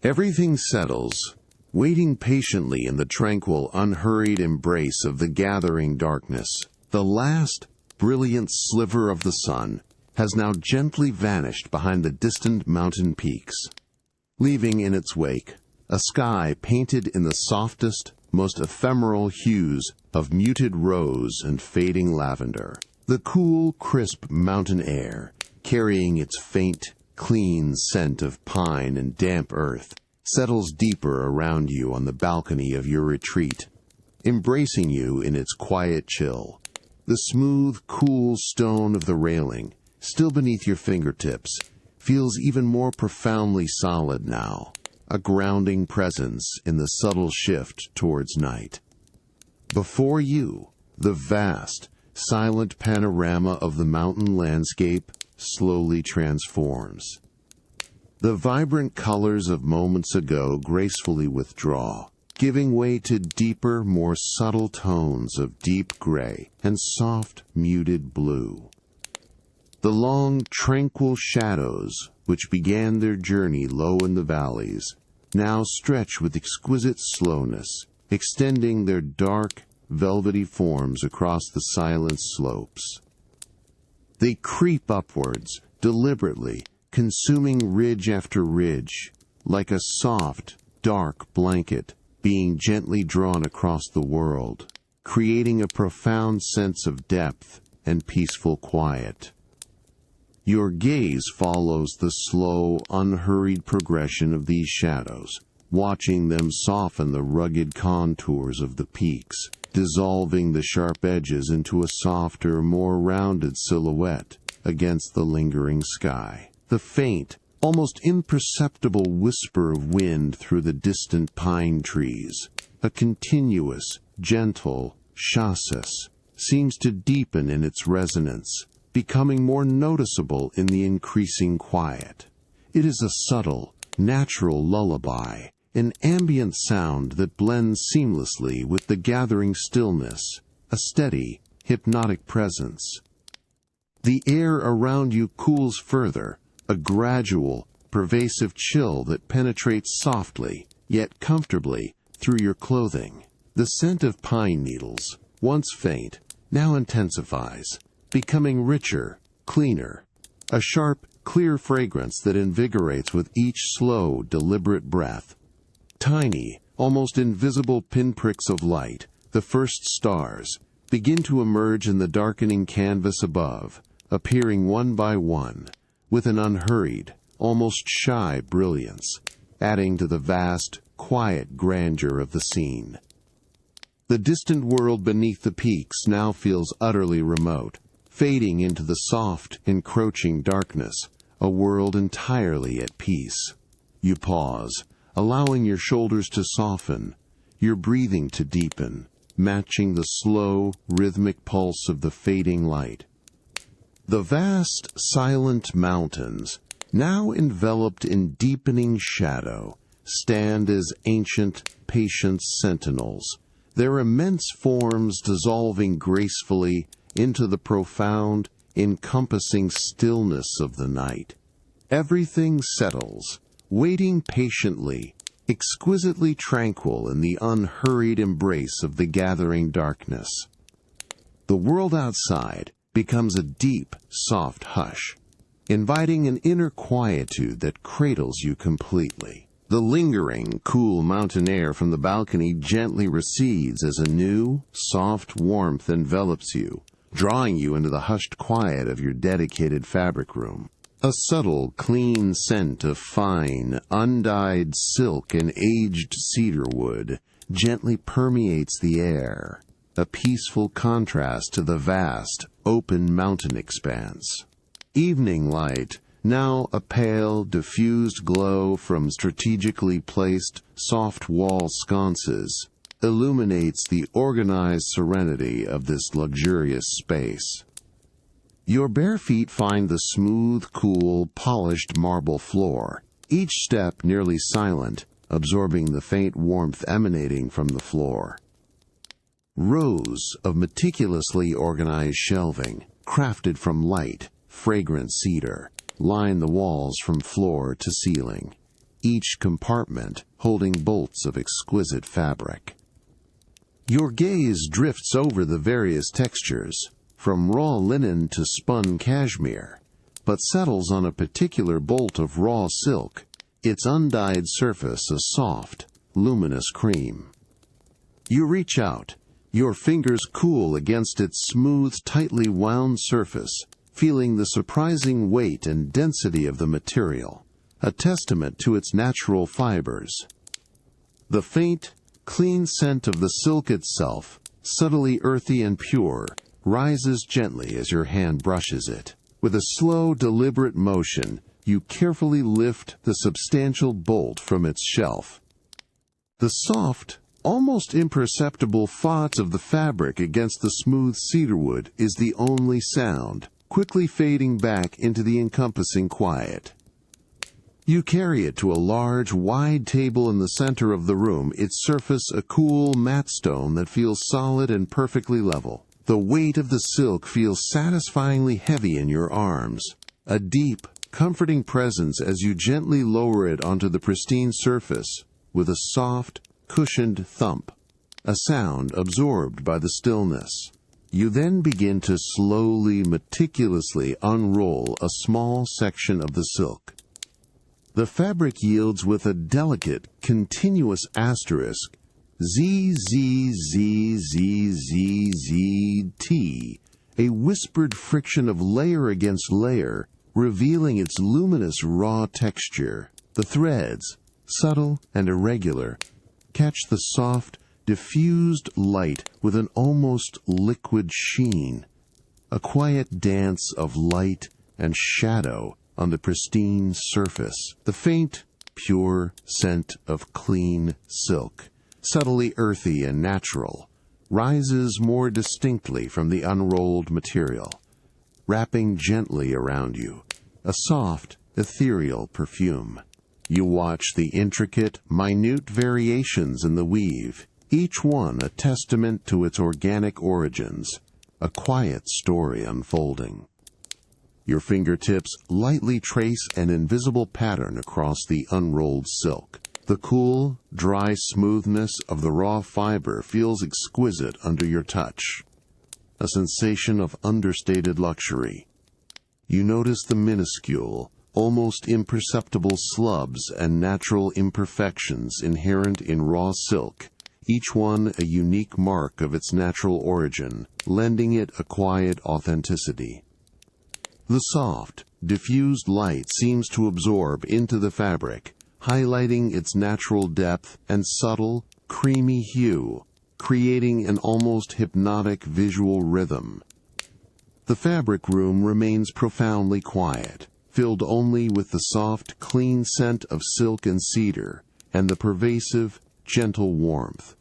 Everything settles, waiting patiently in the tranquil, unhurried embrace of the gathering darkness. The last, brilliant sliver of the sun has now gently vanished behind the distant mountain peaks, leaving in its wake a sky painted in the softest, most ephemeral hues of muted rose and fading lavender. The cool, crisp mountain air, carrying its faint, clean scent of pine and damp earth, settles deeper around you on the balcony of your retreat, embracing you in its quiet chill. The smooth, cool stone of the railing, still beneath your fingertips, feels even more profoundly solid now, a grounding presence in the subtle shift towards night. Before you, the vast, silent panorama of the mountain landscape slowly transforms. The vibrant colors of moments ago gracefully withdraw, giving way to deeper, more subtle tones of deep gray and soft, muted blue. The long, tranquil shadows, which began their journey low in the valleys, now stretch with exquisite slowness, extending their dark, velvety forms across the silent slopes. They creep upwards, deliberately, consuming ridge after ridge, like a soft, dark blanket being gently drawn across the world, creating a profound sense of depth and peaceful quiet. Your gaze follows the slow, unhurried progression of these shadows, watching them soften the rugged contours of the peaks, dissolving the sharp edges into a softer, more rounded silhouette against the lingering sky. The faint, almost imperceptible whisper of wind through the distant pine trees, a continuous, gentle chassis, seems to deepen in its resonance, becoming more noticeable in the increasing quiet. It is a subtle, natural lullaby, an ambient sound that blends seamlessly with the gathering stillness, a steady, hypnotic presence. The air around you cools further, a gradual, pervasive chill that penetrates softly, yet comfortably, through your clothing. The scent of pine needles, once faint, now intensifies, becoming richer, cleaner, a sharp, clear fragrance that invigorates with each slow, deliberate breath. Tiny, almost invisible pinpricks of light, the first stars, begin to emerge in the darkening canvas above, appearing one by one, with an unhurried, almost shy brilliance, adding to the vast, quiet grandeur of the scene. The distant world beneath the peaks now feels utterly remote, fading into the soft, encroaching darkness, a world entirely at peace. You pause, allowing your shoulders to soften, your breathing to deepen, matching the slow, rhythmic pulse of the fading light. The vast, silent mountains, now enveloped in deepening shadow, stand as ancient, patient sentinels, their immense forms dissolving gracefully into the profound, encompassing stillness of the night. Everything settles, waiting patiently, exquisitely tranquil in the unhurried embrace of the gathering darkness. The world outside becomes a deep, soft hush, inviting an inner quietude that cradles you completely. The lingering, cool mountain air from the balcony gently recedes as a new, soft warmth envelops you, drawing you into the hushed quiet of your dedicated fabric room. A subtle, clean scent of fine, undyed silk and aged cedar wood gently permeates the air, a peaceful contrast to the vast, open mountain expanse. Evening light, now a pale, diffused glow from strategically placed, soft wall sconces, illuminates the organized serenity of this luxurious space. Your bare feet find the smooth, cool, polished marble floor, each step nearly silent, absorbing the faint warmth emanating from the floor. Rows of meticulously organized shelving, crafted from light, fragrant cedar, line the walls from floor to ceiling, each compartment holding bolts of exquisite fabric. Your gaze drifts over the various textures, from raw linen to spun cashmere, but settles on a particular bolt of raw silk, its undyed surface a soft, luminous cream. You reach out, your fingers cool against its smooth, tightly wound surface, feeling the surprising weight and density of the material, a testament to its natural fibers. The faint, clean scent of the silk itself, subtly earthy and pure, rises gently as your hand brushes it. With a slow, deliberate motion, you carefully lift the substantial bolt from its shelf. The soft, almost imperceptible thoughts of the fabric against the smooth cedarwood is the only sound, quickly fading back into the encompassing quiet. You carry it to a large, wide table in the center of the room, its surface a cool, matte stone that feels solid and perfectly level. The weight of the silk feels satisfyingly heavy in your arms, a deep, comforting presence as you gently lower it onto the pristine surface with a soft, cushioned thump, a sound absorbed by the stillness. You then begin to slowly, meticulously unroll a small section of the silk. The fabric yields with a delicate, continuous asterisk, ZZZZZZT, a whispered friction of layer against layer, revealing its luminous raw texture. The threads, subtle and irregular, catch the soft, diffused light with an almost liquid sheen, a quiet dance of light and shadow on the pristine surface. The faint, pure scent of clean silk, subtly earthy and natural, rises more distinctly from the unrolled material, wrapping gently around you, a soft, ethereal perfume. You watch the intricate, minute variations in the weave, each one a testament to its organic origins, a quiet story unfolding. Your fingertips lightly trace an invisible pattern across the unrolled silk. The cool, dry smoothness of the raw fiber feels exquisite under your touch, a sensation of understated luxury. You notice the minuscule, almost imperceptible slubs and natural imperfections inherent in raw silk, each one a unique mark of its natural origin, lending it a quiet authenticity. The soft, diffused light seems to absorb into the fabric, highlighting its natural depth and subtle, creamy hue, creating an almost hypnotic visual rhythm. The fabric room remains profoundly quiet, filled only with the soft, clean scent of silk and cedar, and the pervasive, gentle warmth.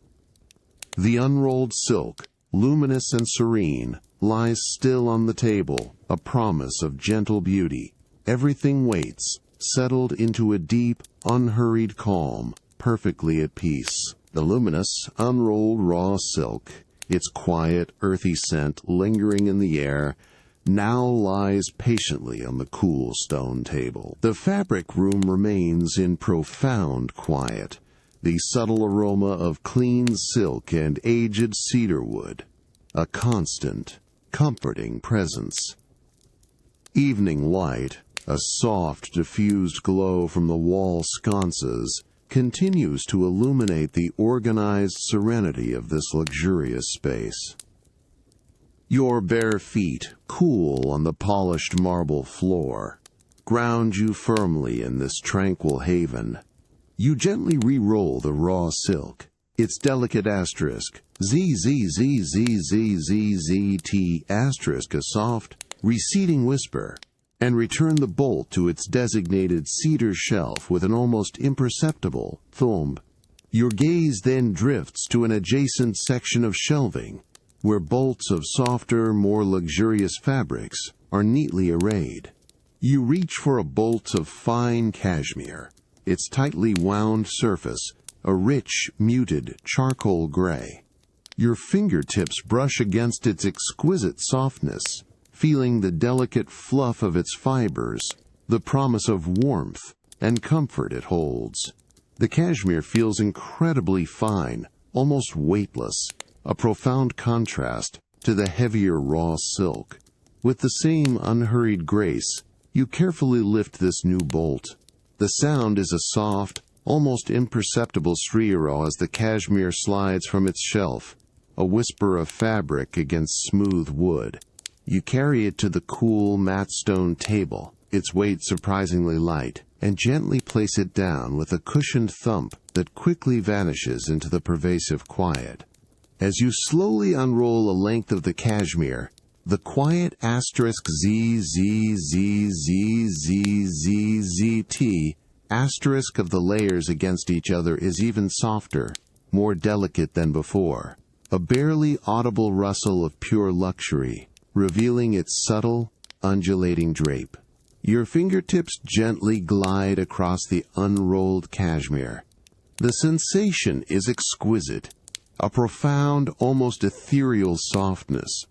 The unrolled silk, luminous and serene, lies still on the table, a promise of gentle beauty. Everything waits, settled into a deep, unhurried calm, perfectly at peace. The luminous, unrolled raw silk, its quiet, earthy scent lingering in the air, now lies patiently on the cool stone table. The fabric room remains in profound quiet, the subtle aroma of clean silk and aged cedarwood, a constant, comforting presence. Evening light, a soft, diffused glow from the wall sconces, continues to illuminate the organized serenity of this luxurious space. Your bare feet, cool on the polished marble floor, ground you firmly in this tranquil haven. You gently re-roll the raw silk, its delicate asterisk, ZZZZZZZT asterisk, a soft, receding whisper, and return the bolt to its designated cedar shelf with an almost imperceptible thump. Your gaze then drifts to an adjacent section of shelving, where bolts of softer, more luxurious fabrics are neatly arrayed. You reach for a bolt of fine cashmere, its tightly wound surface a rich, muted charcoal gray. Your fingertips brush against its exquisite softness, feeling the delicate fluff of its fibers, the promise of warmth and comfort it holds. The cashmere feels incredibly fine, almost weightless, a profound contrast to the heavier raw silk. With the same unhurried grace, you carefully lift this new bolt, The sound is a soft, almost imperceptible striero as the cashmere slides from its shelf, a whisper of fabric against smooth wood. You carry it to the cool, matte stone table, its weight surprisingly light, and gently place it down with a cushioned thump that quickly vanishes into the pervasive quiet. As you slowly unroll a length of the cashmere, the quiet asterisk ZZZZZZZZT asterisk of the layers against each other is even softer, more delicate than before, a barely audible rustle of pure luxury, revealing its subtle, undulating drape. Your fingertips gently glide across the unrolled cashmere. The sensation is exquisite, a profound, almost ethereal softness,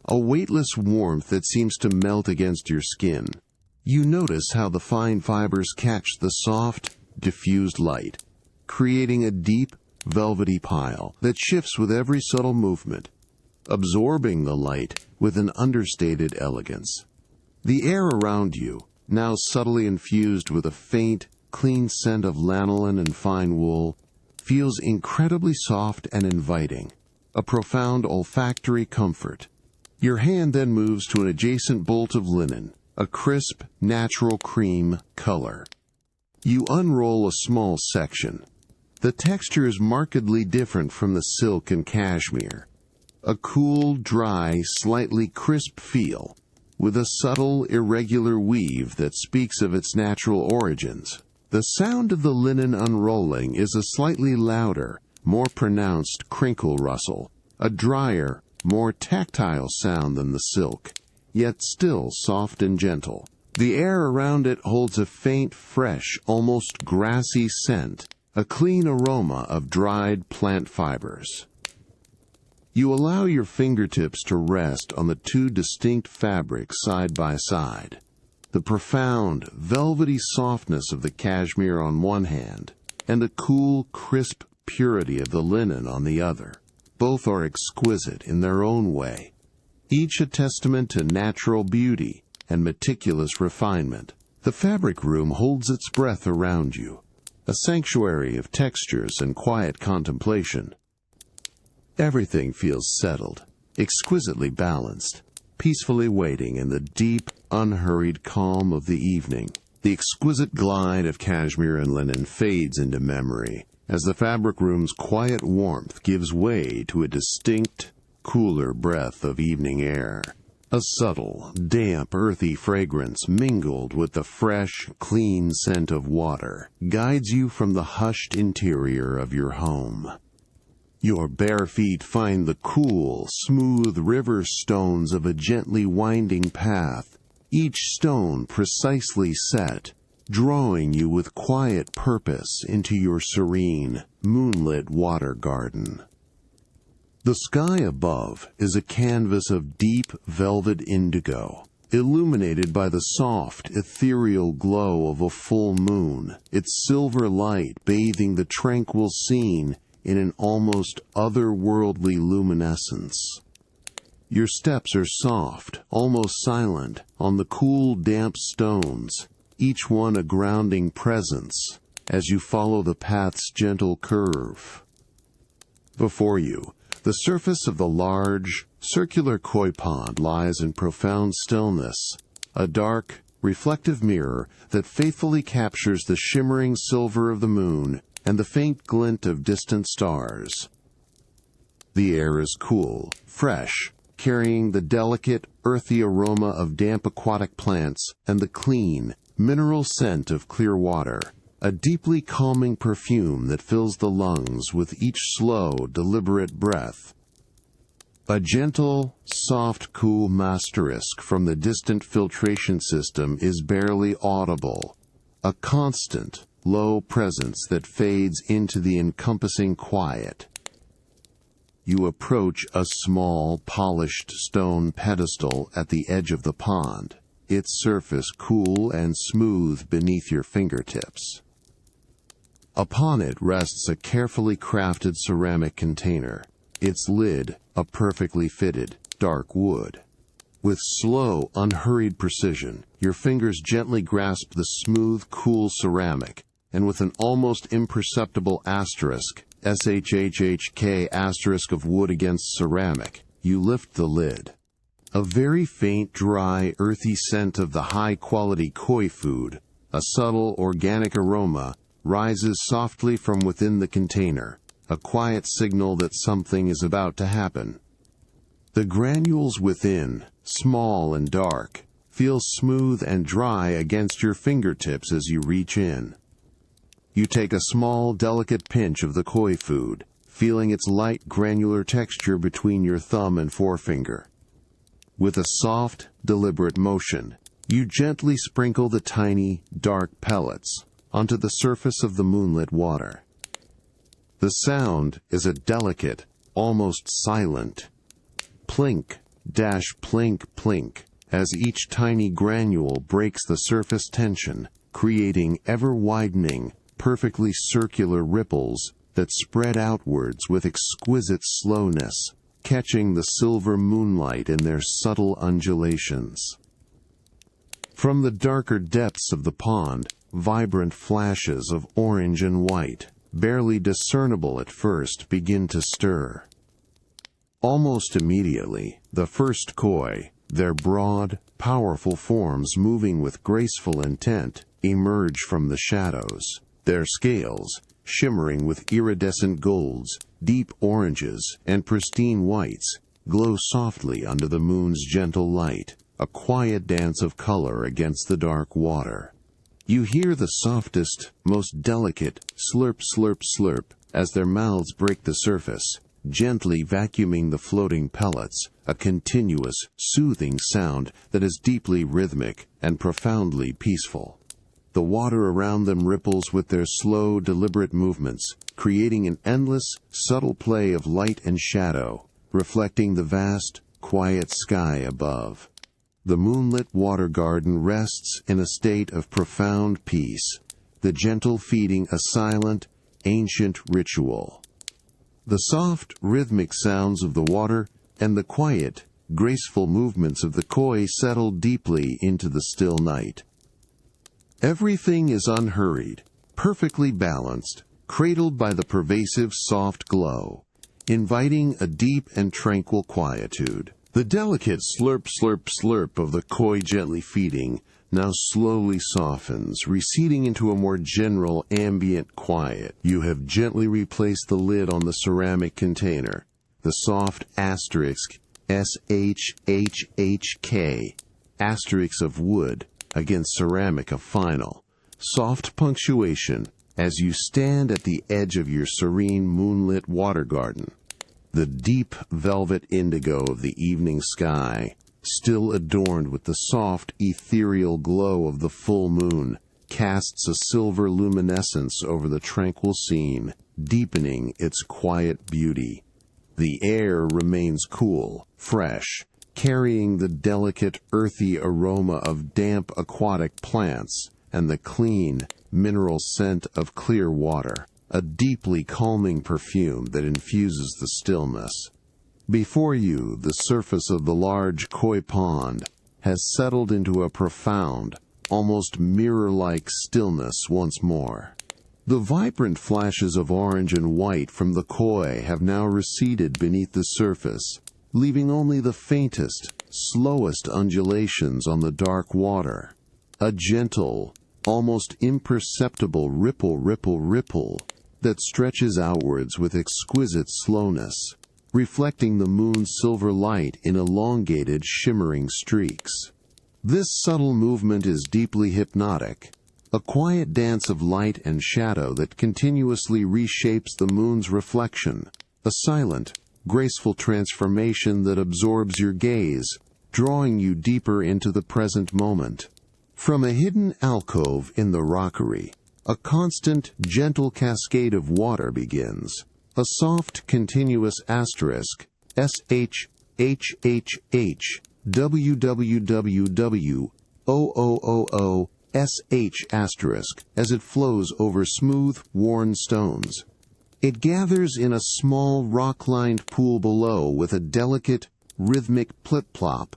a weightless warmth that seems to melt against your skin. You notice how the fine fibers catch the soft, diffused light, creating a deep, velvety pile that shifts with every subtle movement, absorbing the light with an understated elegance. The air around you, now subtly infused with a faint, clean scent of lanolin and fine wool, feels incredibly soft and inviting, a profound olfactory comfort. Your hand then moves to an adjacent bolt of linen, a crisp, natural cream color. You unroll a small section. The texture is markedly different from the silk and cashmere. A cool, dry, slightly crisp feel, with a subtle, irregular weave that speaks of its natural origins. The sound of the linen unrolling is a slightly louder, more pronounced crinkle rustle, a drier, more tactile sound than the silk, yet still soft and gentle. The air around it holds a faint, fresh, almost grassy scent, a clean aroma of dried plant fibers. You allow your fingertips to rest on the two distinct fabrics side by side. The profound, velvety softness of the cashmere on one hand, and the cool, crisp purity of the linen on the other. Both are exquisite in their own way, each a testament to natural beauty and meticulous refinement. The fabric room holds its breath around you, a sanctuary of textures and quiet contemplation. Everything feels settled, exquisitely balanced, peacefully waiting in the deep, unhurried calm of the evening. The exquisite glide of cashmere and linen fades into memory, as the fabric room's quiet warmth gives way to a distinct, cooler breath of evening air. A subtle, damp, earthy fragrance mingled with the fresh, clean scent of water guides you from the hushed interior of your home. Your bare feet find the cool, smooth river stones of a gently winding path, each stone precisely set, drawing you with quiet purpose into your serene, moonlit water garden. The sky above is a canvas of deep velvet indigo, illuminated by the soft, ethereal glow of a full moon, its silver light bathing the tranquil scene in an almost otherworldly luminescence. Your steps are soft, almost silent, on the cool, damp stones, each one a grounding presence, as you follow the path's gentle curve. Before you, the surface of the large, circular koi pond lies in profound stillness, a dark, reflective mirror that faithfully captures the shimmering silver of the moon and the faint glint of distant stars. The air is cool, fresh, carrying the delicate, earthy aroma of damp aquatic plants and the clean, mineral scent of clear water, a deeply calming perfume that fills the lungs with each slow, deliberate breath. A gentle, soft, cool asterisk from the distant filtration system is barely audible, a constant, low presence that fades into the encompassing quiet. You approach a small, polished stone pedestal at the edge of the pond, its surface cool and smooth beneath your fingertips. Upon it rests a carefully crafted ceramic container, its lid a perfectly fitted, dark wood. With slow, unhurried precision, Your fingers gently grasp the smooth, cool ceramic, and with an almost imperceptible asterisk, SHHHK asterisk of wood against ceramic, you lift the lid. A very faint, dry, earthy scent of the high-quality koi food, a subtle, organic aroma, rises softly from within the container, a quiet signal that something is about to happen. The granules within, small and dark, feel smooth and dry against your fingertips as you reach in. You take a small, delicate pinch of the koi food, feeling its light, granular texture between your thumb and forefinger. With a soft, deliberate motion, you gently sprinkle the tiny, dark pellets onto the surface of the moonlit water. The sound is a delicate, almost silent plink, plink, plink, as each tiny granule breaks the surface tension, creating ever-widening, perfectly circular ripples that spread outwards with exquisite slowness, catching the silver moonlight in their subtle undulations. From the darker depths of the pond, vibrant flashes of orange and white, barely discernible at first, begin to stir. Almost immediately, the first koi, their broad, powerful forms moving with graceful intent, emerge from the shadows, their scales, shimmering with iridescent golds, deep oranges, and pristine whites, glow softly under the moon's gentle light, a quiet dance of color against the dark water. You hear the softest, most delicate slurp, slurp, slurp as their mouths break the surface, gently vacuuming the floating pellets, a continuous, soothing sound that is deeply rhythmic and profoundly peaceful. The water around them ripples with their slow, deliberate movements, creating an endless, subtle play of light and shadow, reflecting the vast, quiet sky above. The moonlit water garden rests in a state of profound peace, the gentle feeding a silent, ancient ritual. The soft, rhythmic sounds of the water and the quiet, graceful movements of the koi settle deeply into the still night. Everything is unhurried, perfectly balanced, cradled by the pervasive soft glow, inviting a deep and tranquil quietude. The delicate slurp, slurp, slurp of the koi gently feeding now slowly softens, receding into a more general ambient quiet. You have gently replaced the lid on the ceramic container. The soft asterisk, SHHHK, asterisk of wood, against ceramic of final, soft punctuation as you stand at the edge of your serene moonlit water garden. The deep velvet indigo of the evening sky, still adorned with the soft ethereal glow of the full moon, casts a silver luminescence over the tranquil scene, deepening its quiet beauty. The air remains cool, fresh, carrying the delicate, earthy aroma of damp aquatic plants and the clean, mineral scent of clear water, a deeply calming perfume that infuses the stillness. Before you, the surface of the large koi pond has settled into a profound, almost mirror-like stillness once more. The vibrant flashes of orange and white from the koi have now receded beneath the surface, leaving only the faintest, slowest undulations on the dark water. A gentle, almost imperceptible ripple, ripple, ripple that stretches outwards with exquisite slowness, reflecting the moon's silver light in elongated, shimmering streaks. This subtle movement is deeply hypnotic, a quiet dance of light and shadow that continuously reshapes the moon's reflection, a silent, graceful transformation that absorbs your gaze, drawing you deeper into the present moment. From a hidden alcove in the rockery, a constant, gentle cascade of water begins. A soft, continuous asterisk, SHHHH, WWWW, asterisk, as it flows over smooth, worn stones. It gathers in a small, rock-lined pool below with a delicate, rhythmic plip-plop,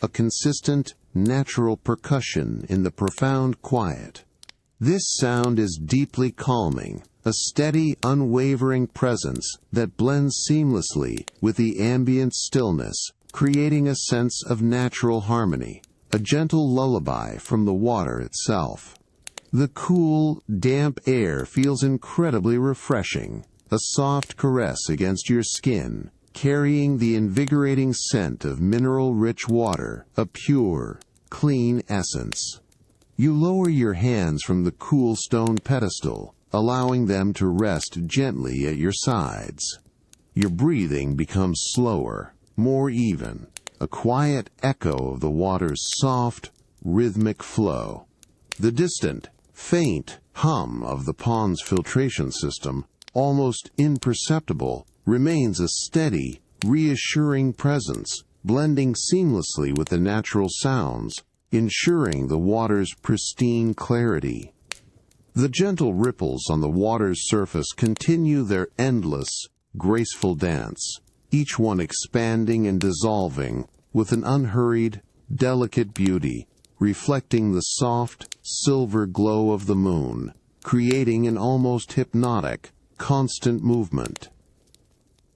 a consistent, natural percussion in the profound quiet. This sound is deeply calming, a steady, unwavering presence that blends seamlessly with the ambient stillness, creating a sense of natural harmony, a gentle lullaby from the water itself. The cool, damp air feels incredibly refreshing, a soft caress against your skin, carrying the invigorating scent of mineral-rich water, a pure, clean essence. You lower your hands from the cool stone pedestal, allowing them to rest gently at your sides. Your breathing becomes slower, more even, a quiet echo of the water's soft, rhythmic flow. The distant, faint hum of the pond's filtration system, almost imperceptible, remains a steady, reassuring presence, blending seamlessly with the natural sounds, ensuring the water's pristine clarity. The gentle ripples on the water's surface continue their endless, graceful dance, each one expanding and dissolving with an unhurried, delicate beauty, reflecting the soft, silver glow of the moon, creating an almost hypnotic, constant movement.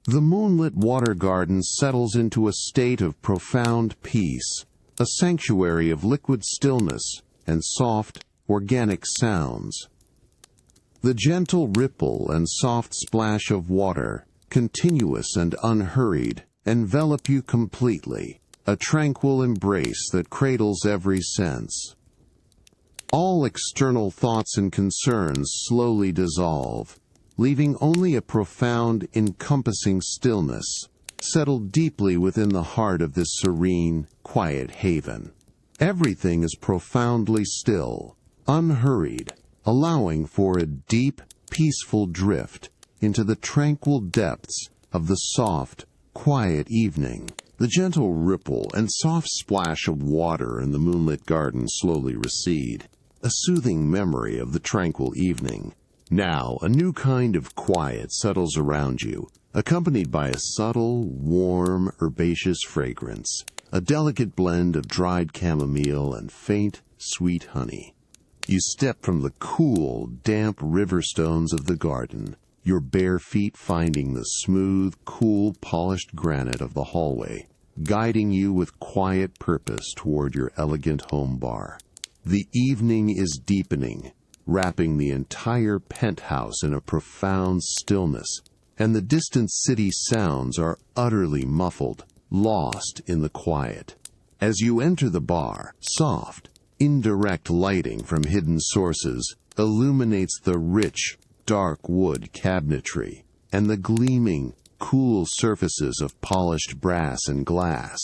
The moonlit water garden settles into a state of profound peace, a sanctuary of liquid stillness and soft, organic sounds. The gentle ripple and soft splash of water, continuous and unhurried, envelop you completely, a tranquil embrace that cradles every sense. All external thoughts and concerns slowly dissolve, leaving only a profound, encompassing stillness, settled deeply within the heart of this serene, quiet haven. Everything is profoundly still, unhurried, allowing for a deep, peaceful drift into the tranquil depths of the soft, quiet evening. The gentle ripple and soft splash of water in the moonlit garden slowly recede, a soothing memory of the tranquil evening. Now, a new kind of quiet settles around you, accompanied by a subtle, warm, herbaceous fragrance, a delicate blend of dried chamomile and faint, sweet honey. You step from the cool, damp river stones of the garden, your bare feet finding the smooth, cool, polished granite of the hallway, guiding you with quiet purpose toward your elegant home bar. The evening is deepening, wrapping the entire penthouse in a profound stillness, and the distant city sounds are utterly muffled, lost in the quiet. As you enter the bar, soft, indirect lighting from hidden sources illuminates the rich, dark wood cabinetry and the gleaming, cool surfaces of polished brass and glass.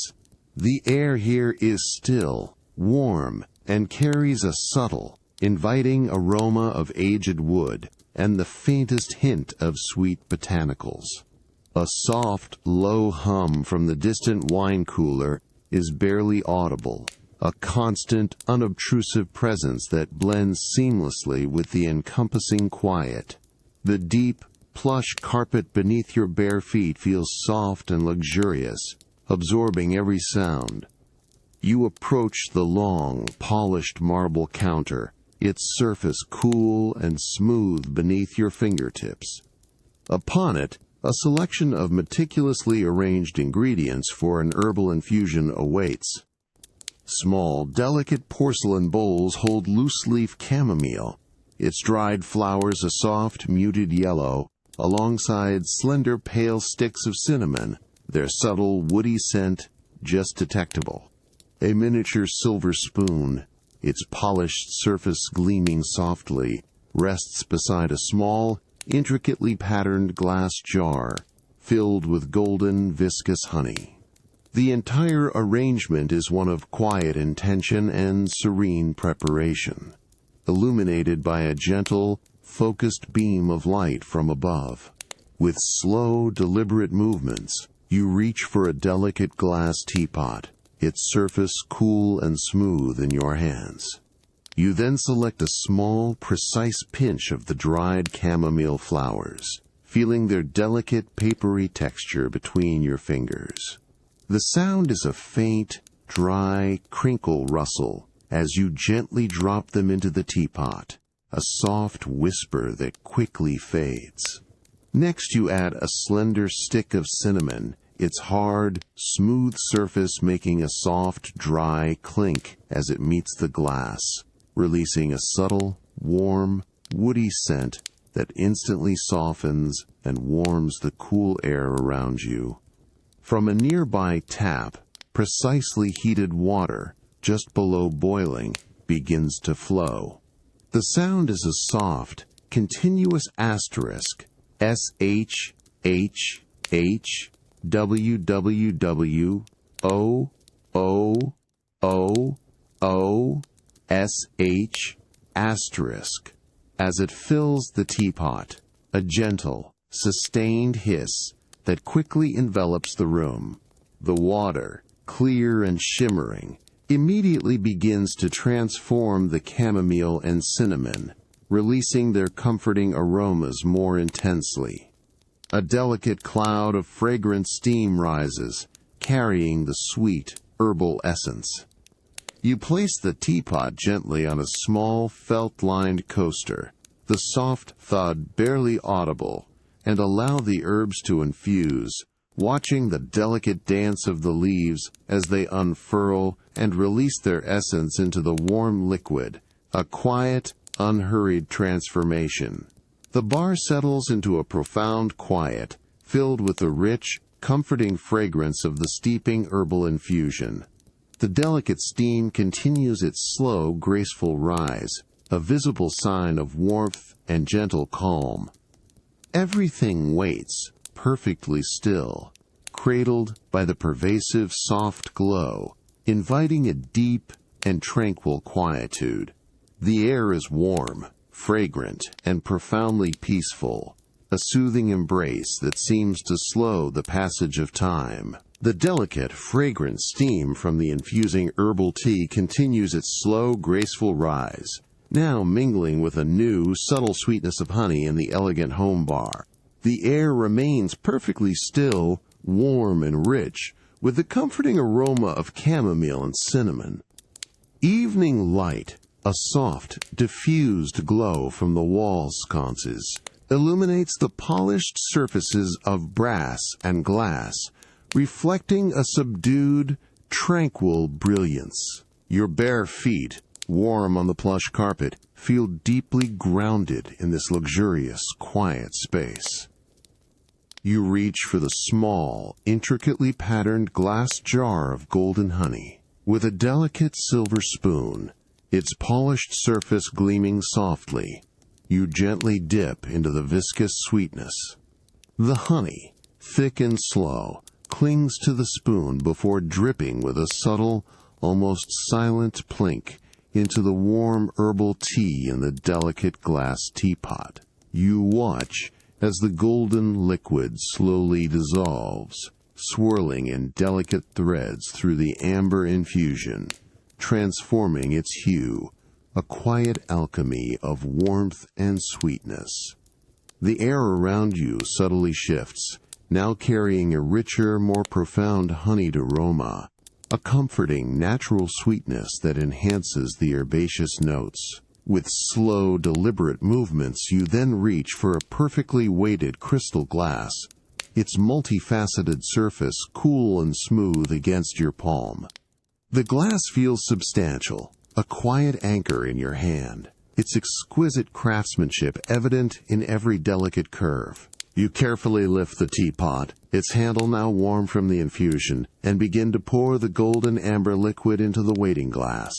The air here is still, warm, and carries a subtle, inviting aroma of aged wood and the faintest hint of sweet botanicals. A soft, low hum from the distant wine cooler is barely audible, a constant, unobtrusive presence that blends seamlessly with the encompassing quiet. The deep, plush carpet beneath your bare feet feels soft and luxurious, absorbing every sound. You approach the long, polished marble counter, its surface cool and smooth beneath your fingertips. Upon it, a selection of meticulously arranged ingredients for an herbal infusion awaits. Small, delicate porcelain bowls hold loose-leaf chamomile, its dried flowers a soft, muted yellow, alongside slender, pale sticks of cinnamon, their subtle, woody scent just detectable. A miniature silver spoon, its polished surface gleaming softly, rests beside a small, intricately patterned glass jar filled with golden, viscous honey. The entire arrangement is one of quiet intention and serene preparation, illuminated by a gentle, focused beam of light from above. With slow, deliberate movements, you reach for a delicate glass teapot, its surface cool and smooth in your hands. You then select a small, precise pinch of the dried chamomile flowers, feeling their delicate, papery texture between your fingers. The sound is a faint, dry crinkle rustle as you gently drop them into the teapot, a soft whisper that quickly fades. Next you add a slender stick of cinnamon, its hard, smooth surface making a soft, dry clink as it meets the glass, releasing a subtle, warm, woody scent that instantly softens and warms the cool air around you. From a nearby tap, precisely heated water, just below boiling, begins to flow. The sound is a soft, continuous asterisk, SHHWWOOOOSH asterisk, as it fills the teapot, a gentle, sustained hiss that quickly envelops the room. The water, clear and shimmering, immediately begins to transform the chamomile and cinnamon, releasing their comforting aromas more intensely. A delicate cloud of fragrant steam rises, carrying the sweet, herbal essence. You place the teapot gently on a small felt-lined coaster, the soft thud barely audible, and allow the herbs to infuse, watching the delicate dance of the leaves as they unfurl and release their essence into the warm liquid, a quiet, unhurried transformation. The bar settles into a profound quiet, filled with the rich, comforting fragrance of the steeping herbal infusion. The delicate steam continues its slow, graceful rise, a visible sign of warmth and gentle calm. Everything waits, perfectly still, cradled by the pervasive soft glow, inviting a deep and tranquil quietude. The air is warm, fragrant, and profoundly peaceful, a soothing embrace that seems to slow the passage of time. The delicate, fragrant steam from the infusing herbal tea continues its slow, graceful rise, now mingling with a new, subtle sweetness of honey in the elegant home bar. The air remains perfectly still, warm and rich, with the comforting aroma of chamomile and cinnamon. Evening light, a soft, diffused glow from the wall sconces, illuminates the polished surfaces of brass and glass, reflecting a subdued, tranquil brilliance. Your bare feet, warm on the plush carpet, feel deeply grounded in this luxurious, quiet space. You reach for the small, intricately patterned glass jar of golden honey. With a delicate silver spoon, its polished surface gleaming softly, you gently dip into the viscous sweetness. The honey, thick and slow, clings to the spoon before dripping with a subtle, almost silent plink into the warm herbal tea in the delicate glass teapot. You watch as the golden liquid slowly dissolves, swirling in delicate threads through the amber infusion, transforming its hue, a quiet alchemy of warmth and sweetness. The air around you subtly shifts, now carrying a richer, more profound honeyed aroma, a comforting, natural sweetness that enhances the herbaceous notes. With slow, deliberate movements, you then reach for a perfectly weighted crystal glass, its multifaceted surface cool and smooth against your palm. The glass feels substantial, a quiet anchor in your hand, its exquisite craftsmanship evident in every delicate curve. You carefully lift the teapot, its handle now warm from the infusion, and begin to pour the golden amber liquid into the waiting glass.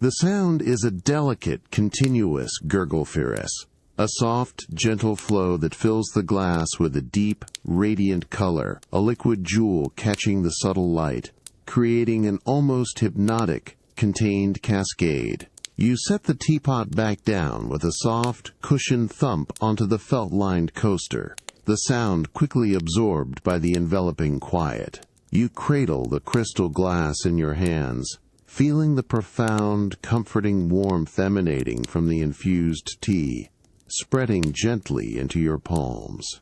The sound is a delicate, continuous gurgle fierce, a soft, gentle flow that fills the glass with a deep, radiant color, a liquid jewel catching the subtle light, creating an almost hypnotic, contained cascade. You set the teapot back down with a soft, cushioned thump onto the felt-lined coaster, the sound quickly absorbed by the enveloping quiet. You cradle the crystal glass in your hands, feeling the profound, comforting warmth emanating from the infused tea, spreading gently into your palms.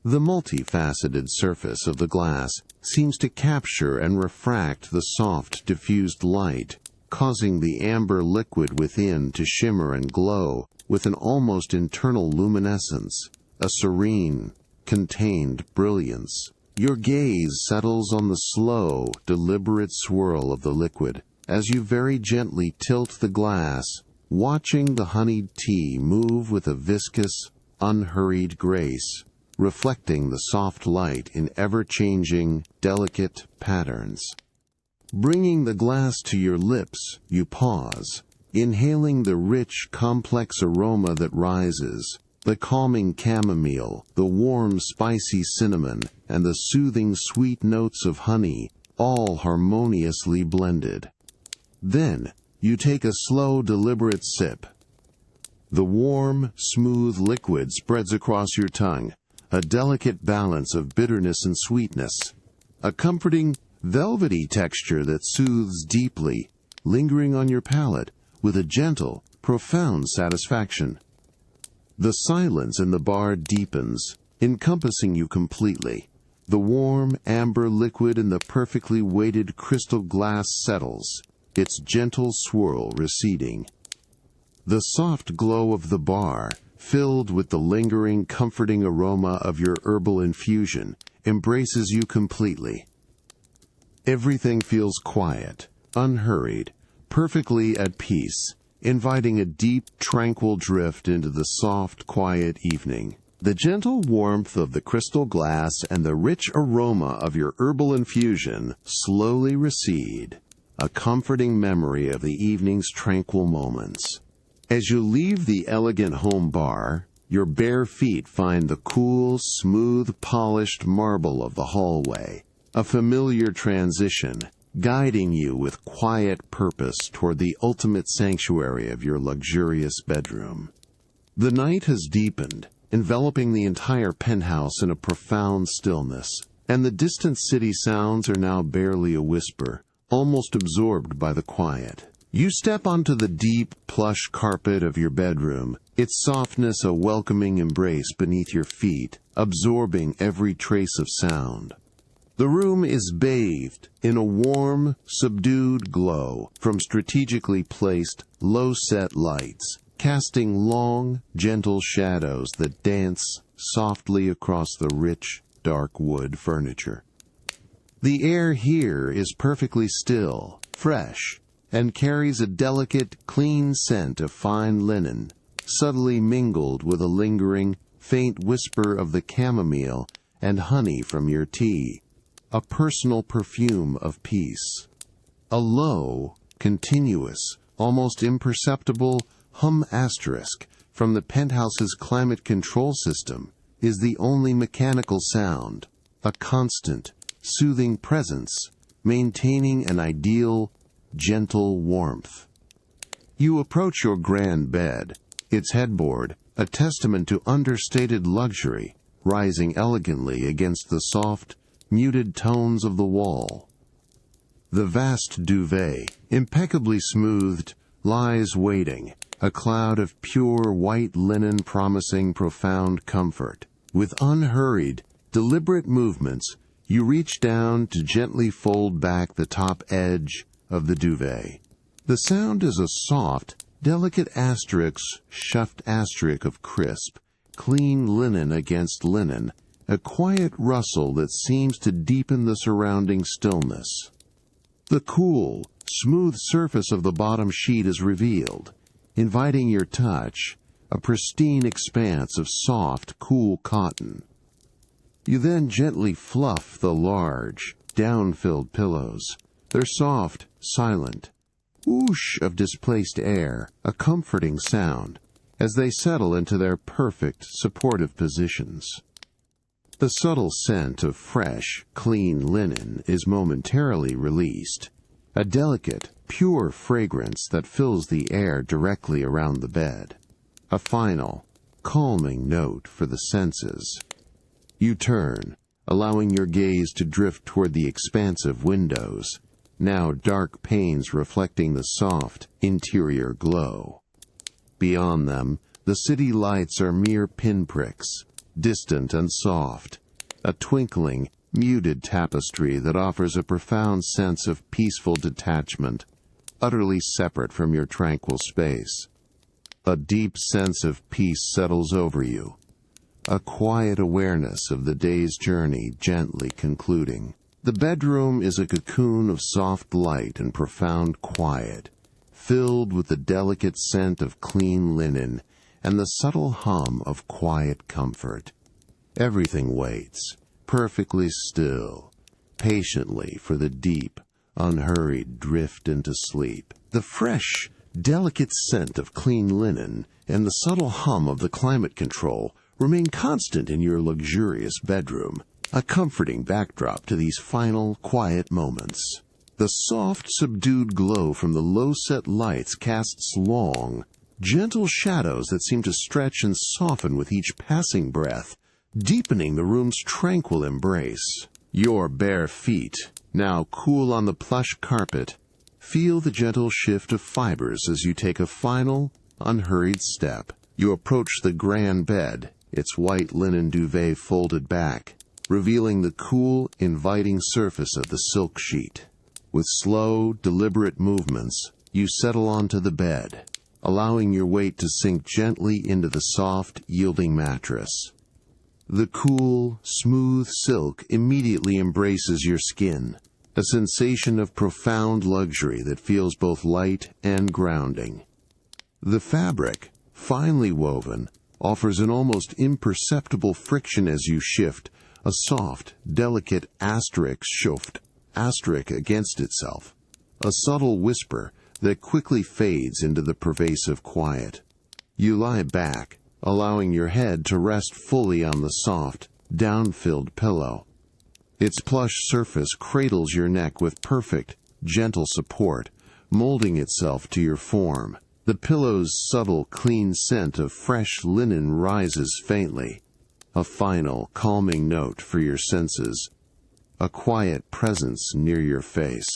The multifaceted surface of the glass seems to capture and refract the soft, diffused light, causing the amber liquid within to shimmer and glow with an almost internal luminescence, a serene, contained brilliance. Your gaze settles on the slow, deliberate swirl of the liquid as you very gently tilt the glass, watching the honeyed tea move with a viscous, unhurried grace, reflecting the soft light in ever-changing, delicate patterns. Bringing the glass to your lips, you pause, inhaling the rich, complex aroma that rises, the calming chamomile, the warm, spicy cinnamon, and the soothing, sweet notes of honey, all harmoniously blended. Then, you take a slow, deliberate sip. The warm, smooth liquid spreads across your tongue, a delicate balance of bitterness and sweetness, a comforting, velvety texture that soothes deeply, lingering on your palate with a gentle, profound satisfaction. The silence in the bar deepens, encompassing you completely. The warm, amber liquid in the perfectly weighted crystal glass settles, its gentle swirl receding. The soft glow of the bar, filled with the lingering, comforting aroma of your herbal infusion, embraces you completely. Everything feels quiet, unhurried, perfectly at peace, inviting a deep, tranquil drift into the soft, quiet evening. The gentle warmth of the crystal glass and the rich aroma of your herbal infusion slowly recede, a comforting memory of the evening's tranquil moments. As you leave the elegant home bar, your bare feet find the cool, smooth, polished marble of the hallway, a familiar transition, guiding you with quiet purpose toward the ultimate sanctuary of your luxurious bedroom. The night has deepened, enveloping the entire penthouse in a profound stillness, and the distant city sounds are now barely a whisper, almost absorbed by the quiet. You step onto the deep, plush carpet of your bedroom, its softness a welcoming embrace beneath your feet, absorbing every trace of sound. The room is bathed in a warm, subdued glow from strategically placed, low-set lights, casting long, gentle shadows that dance softly across the rich, dark wood furniture. The air here is perfectly still, fresh, and carries a delicate, clean scent of fine linen, subtly mingled with a lingering, faint whisper of the chamomile and honey from your tea, a personal perfume of peace. A low, continuous, almost imperceptible hum asterisk from the penthouse's climate control system is the only mechanical sound, a constant, soothing presence, maintaining an ideal, gentle warmth. You approach your grand bed, its headboard, a testament to understated luxury, rising elegantly against the soft, muted tones of the wall. The vast duvet, impeccably smoothed, lies waiting, a cloud of pure white linen promising profound comfort. With unhurried, deliberate movements, you reach down to gently fold back the top edge of the duvet. The sound is a soft, delicate shuffed asterisk of crisp, clean linen against linen, a quiet rustle that seems to deepen the surrounding stillness. The cool, smooth surface of the bottom sheet is revealed, inviting your touch, a pristine expanse of soft, cool cotton. You then gently fluff the large, down-filled pillows, their soft, silent whoosh of displaced air, a comforting sound, as they settle into their perfect, supportive positions. The subtle scent of fresh, clean linen is momentarily released, a delicate, pure fragrance that fills the air directly around the bed, a final, calming note for the senses. You turn, allowing your gaze to drift toward the expansive windows, now dark panes reflecting the soft, interior glow. Beyond them, the city lights are mere pinpricks, distant and soft, a twinkling, muted tapestry that offers a profound sense of peaceful detachment, utterly separate from your tranquil space. A deep sense of peace settles over you, a quiet awareness of the day's journey gently concluding. The bedroom is a cocoon of soft light and profound quiet, filled with the delicate scent of clean linen and the subtle hum of quiet comfort. Everything waits, perfectly still, patiently for the deep, unhurried drift into sleep. The fresh, delicate scent of clean linen and the subtle hum of the climate control remain constant in your luxurious bedroom, a comforting backdrop to these final, quiet moments. The soft, subdued glow from the low-set lights casts long, gentle shadows that seem to stretch and soften with each passing breath, deepening the room's tranquil embrace. Your bare feet, now cool on the plush carpet, feel the gentle shift of fibers as you take a final, unhurried step. You approach the grand bed, its white linen duvet folded back, revealing the cool, inviting surface of the silk sheet. With slow, deliberate movements, you settle onto the bed, allowing your weight to sink gently into the soft, yielding mattress. The cool, smooth silk immediately embraces your skin, a sensation of profound luxury that feels both light and grounding. The fabric, finely woven, offers an almost imperceptible friction as you shift, a soft, delicate asterisk against itself, a subtle whisper that quickly fades into the pervasive quiet. You lie back, allowing your head to rest fully on the soft, down-filled pillow. Its plush surface cradles your neck with perfect, gentle support, molding itself to your form. The pillow's subtle, clean scent of fresh linen rises faintly, a final, calming note for your senses, a quiet presence near your face.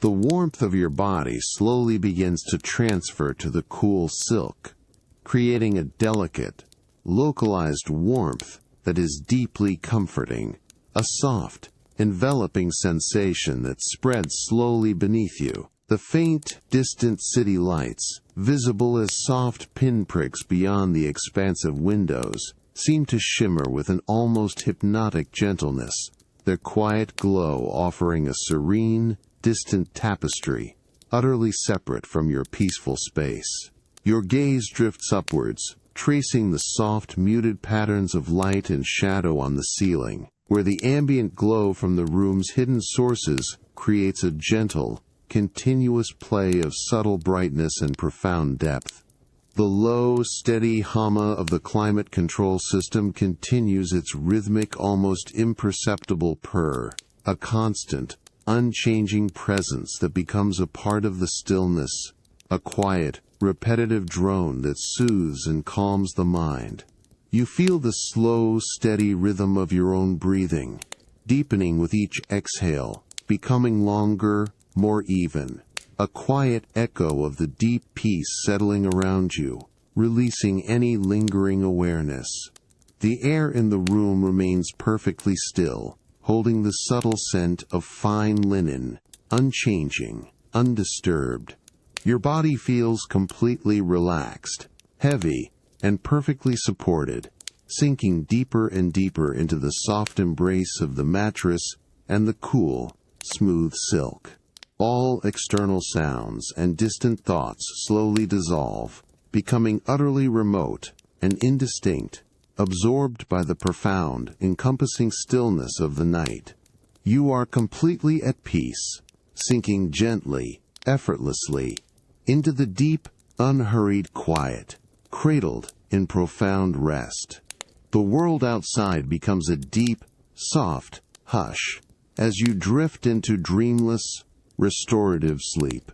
The warmth of your body slowly begins to transfer to the cool silk, creating a delicate, localized warmth that is deeply comforting, a soft, enveloping sensation that spreads slowly beneath you. The faint, distant city lights, visible as soft pinpricks beyond the expansive windows, seem to shimmer with an almost hypnotic gentleness, their quiet glow offering a serene, distant tapestry, utterly separate from your peaceful space. Your gaze drifts upwards, tracing the soft, muted patterns of light and shadow on the ceiling, where the ambient glow from the room's hidden sources creates a gentle, continuous play of subtle brightness and profound depth. The low, steady hum of the climate control system continues its rhythmic, almost imperceptible purr, a constant, unchanging presence that becomes a part of the stillness, a quiet, repetitive drone that soothes and calms the mind. You feel the slow, steady rhythm of your own breathing, deepening with each exhale, becoming longer, more even, a quiet echo of the deep peace settling around you, releasing any lingering awareness. The air in the room remains perfectly still, holding the subtle scent of fine linen, unchanging, undisturbed. Your body feels completely relaxed, heavy, and perfectly supported, sinking deeper and deeper into the soft embrace of the mattress and the cool, smooth silk. All external sounds and distant thoughts slowly dissolve, becoming utterly remote and indistinct, absorbed by the profound, encompassing stillness of the night. You are completely at peace, sinking gently, effortlessly, into the deep, unhurried quiet, cradled in profound rest. The world outside becomes a deep, soft hush as you drift into dreamless, restorative sleep.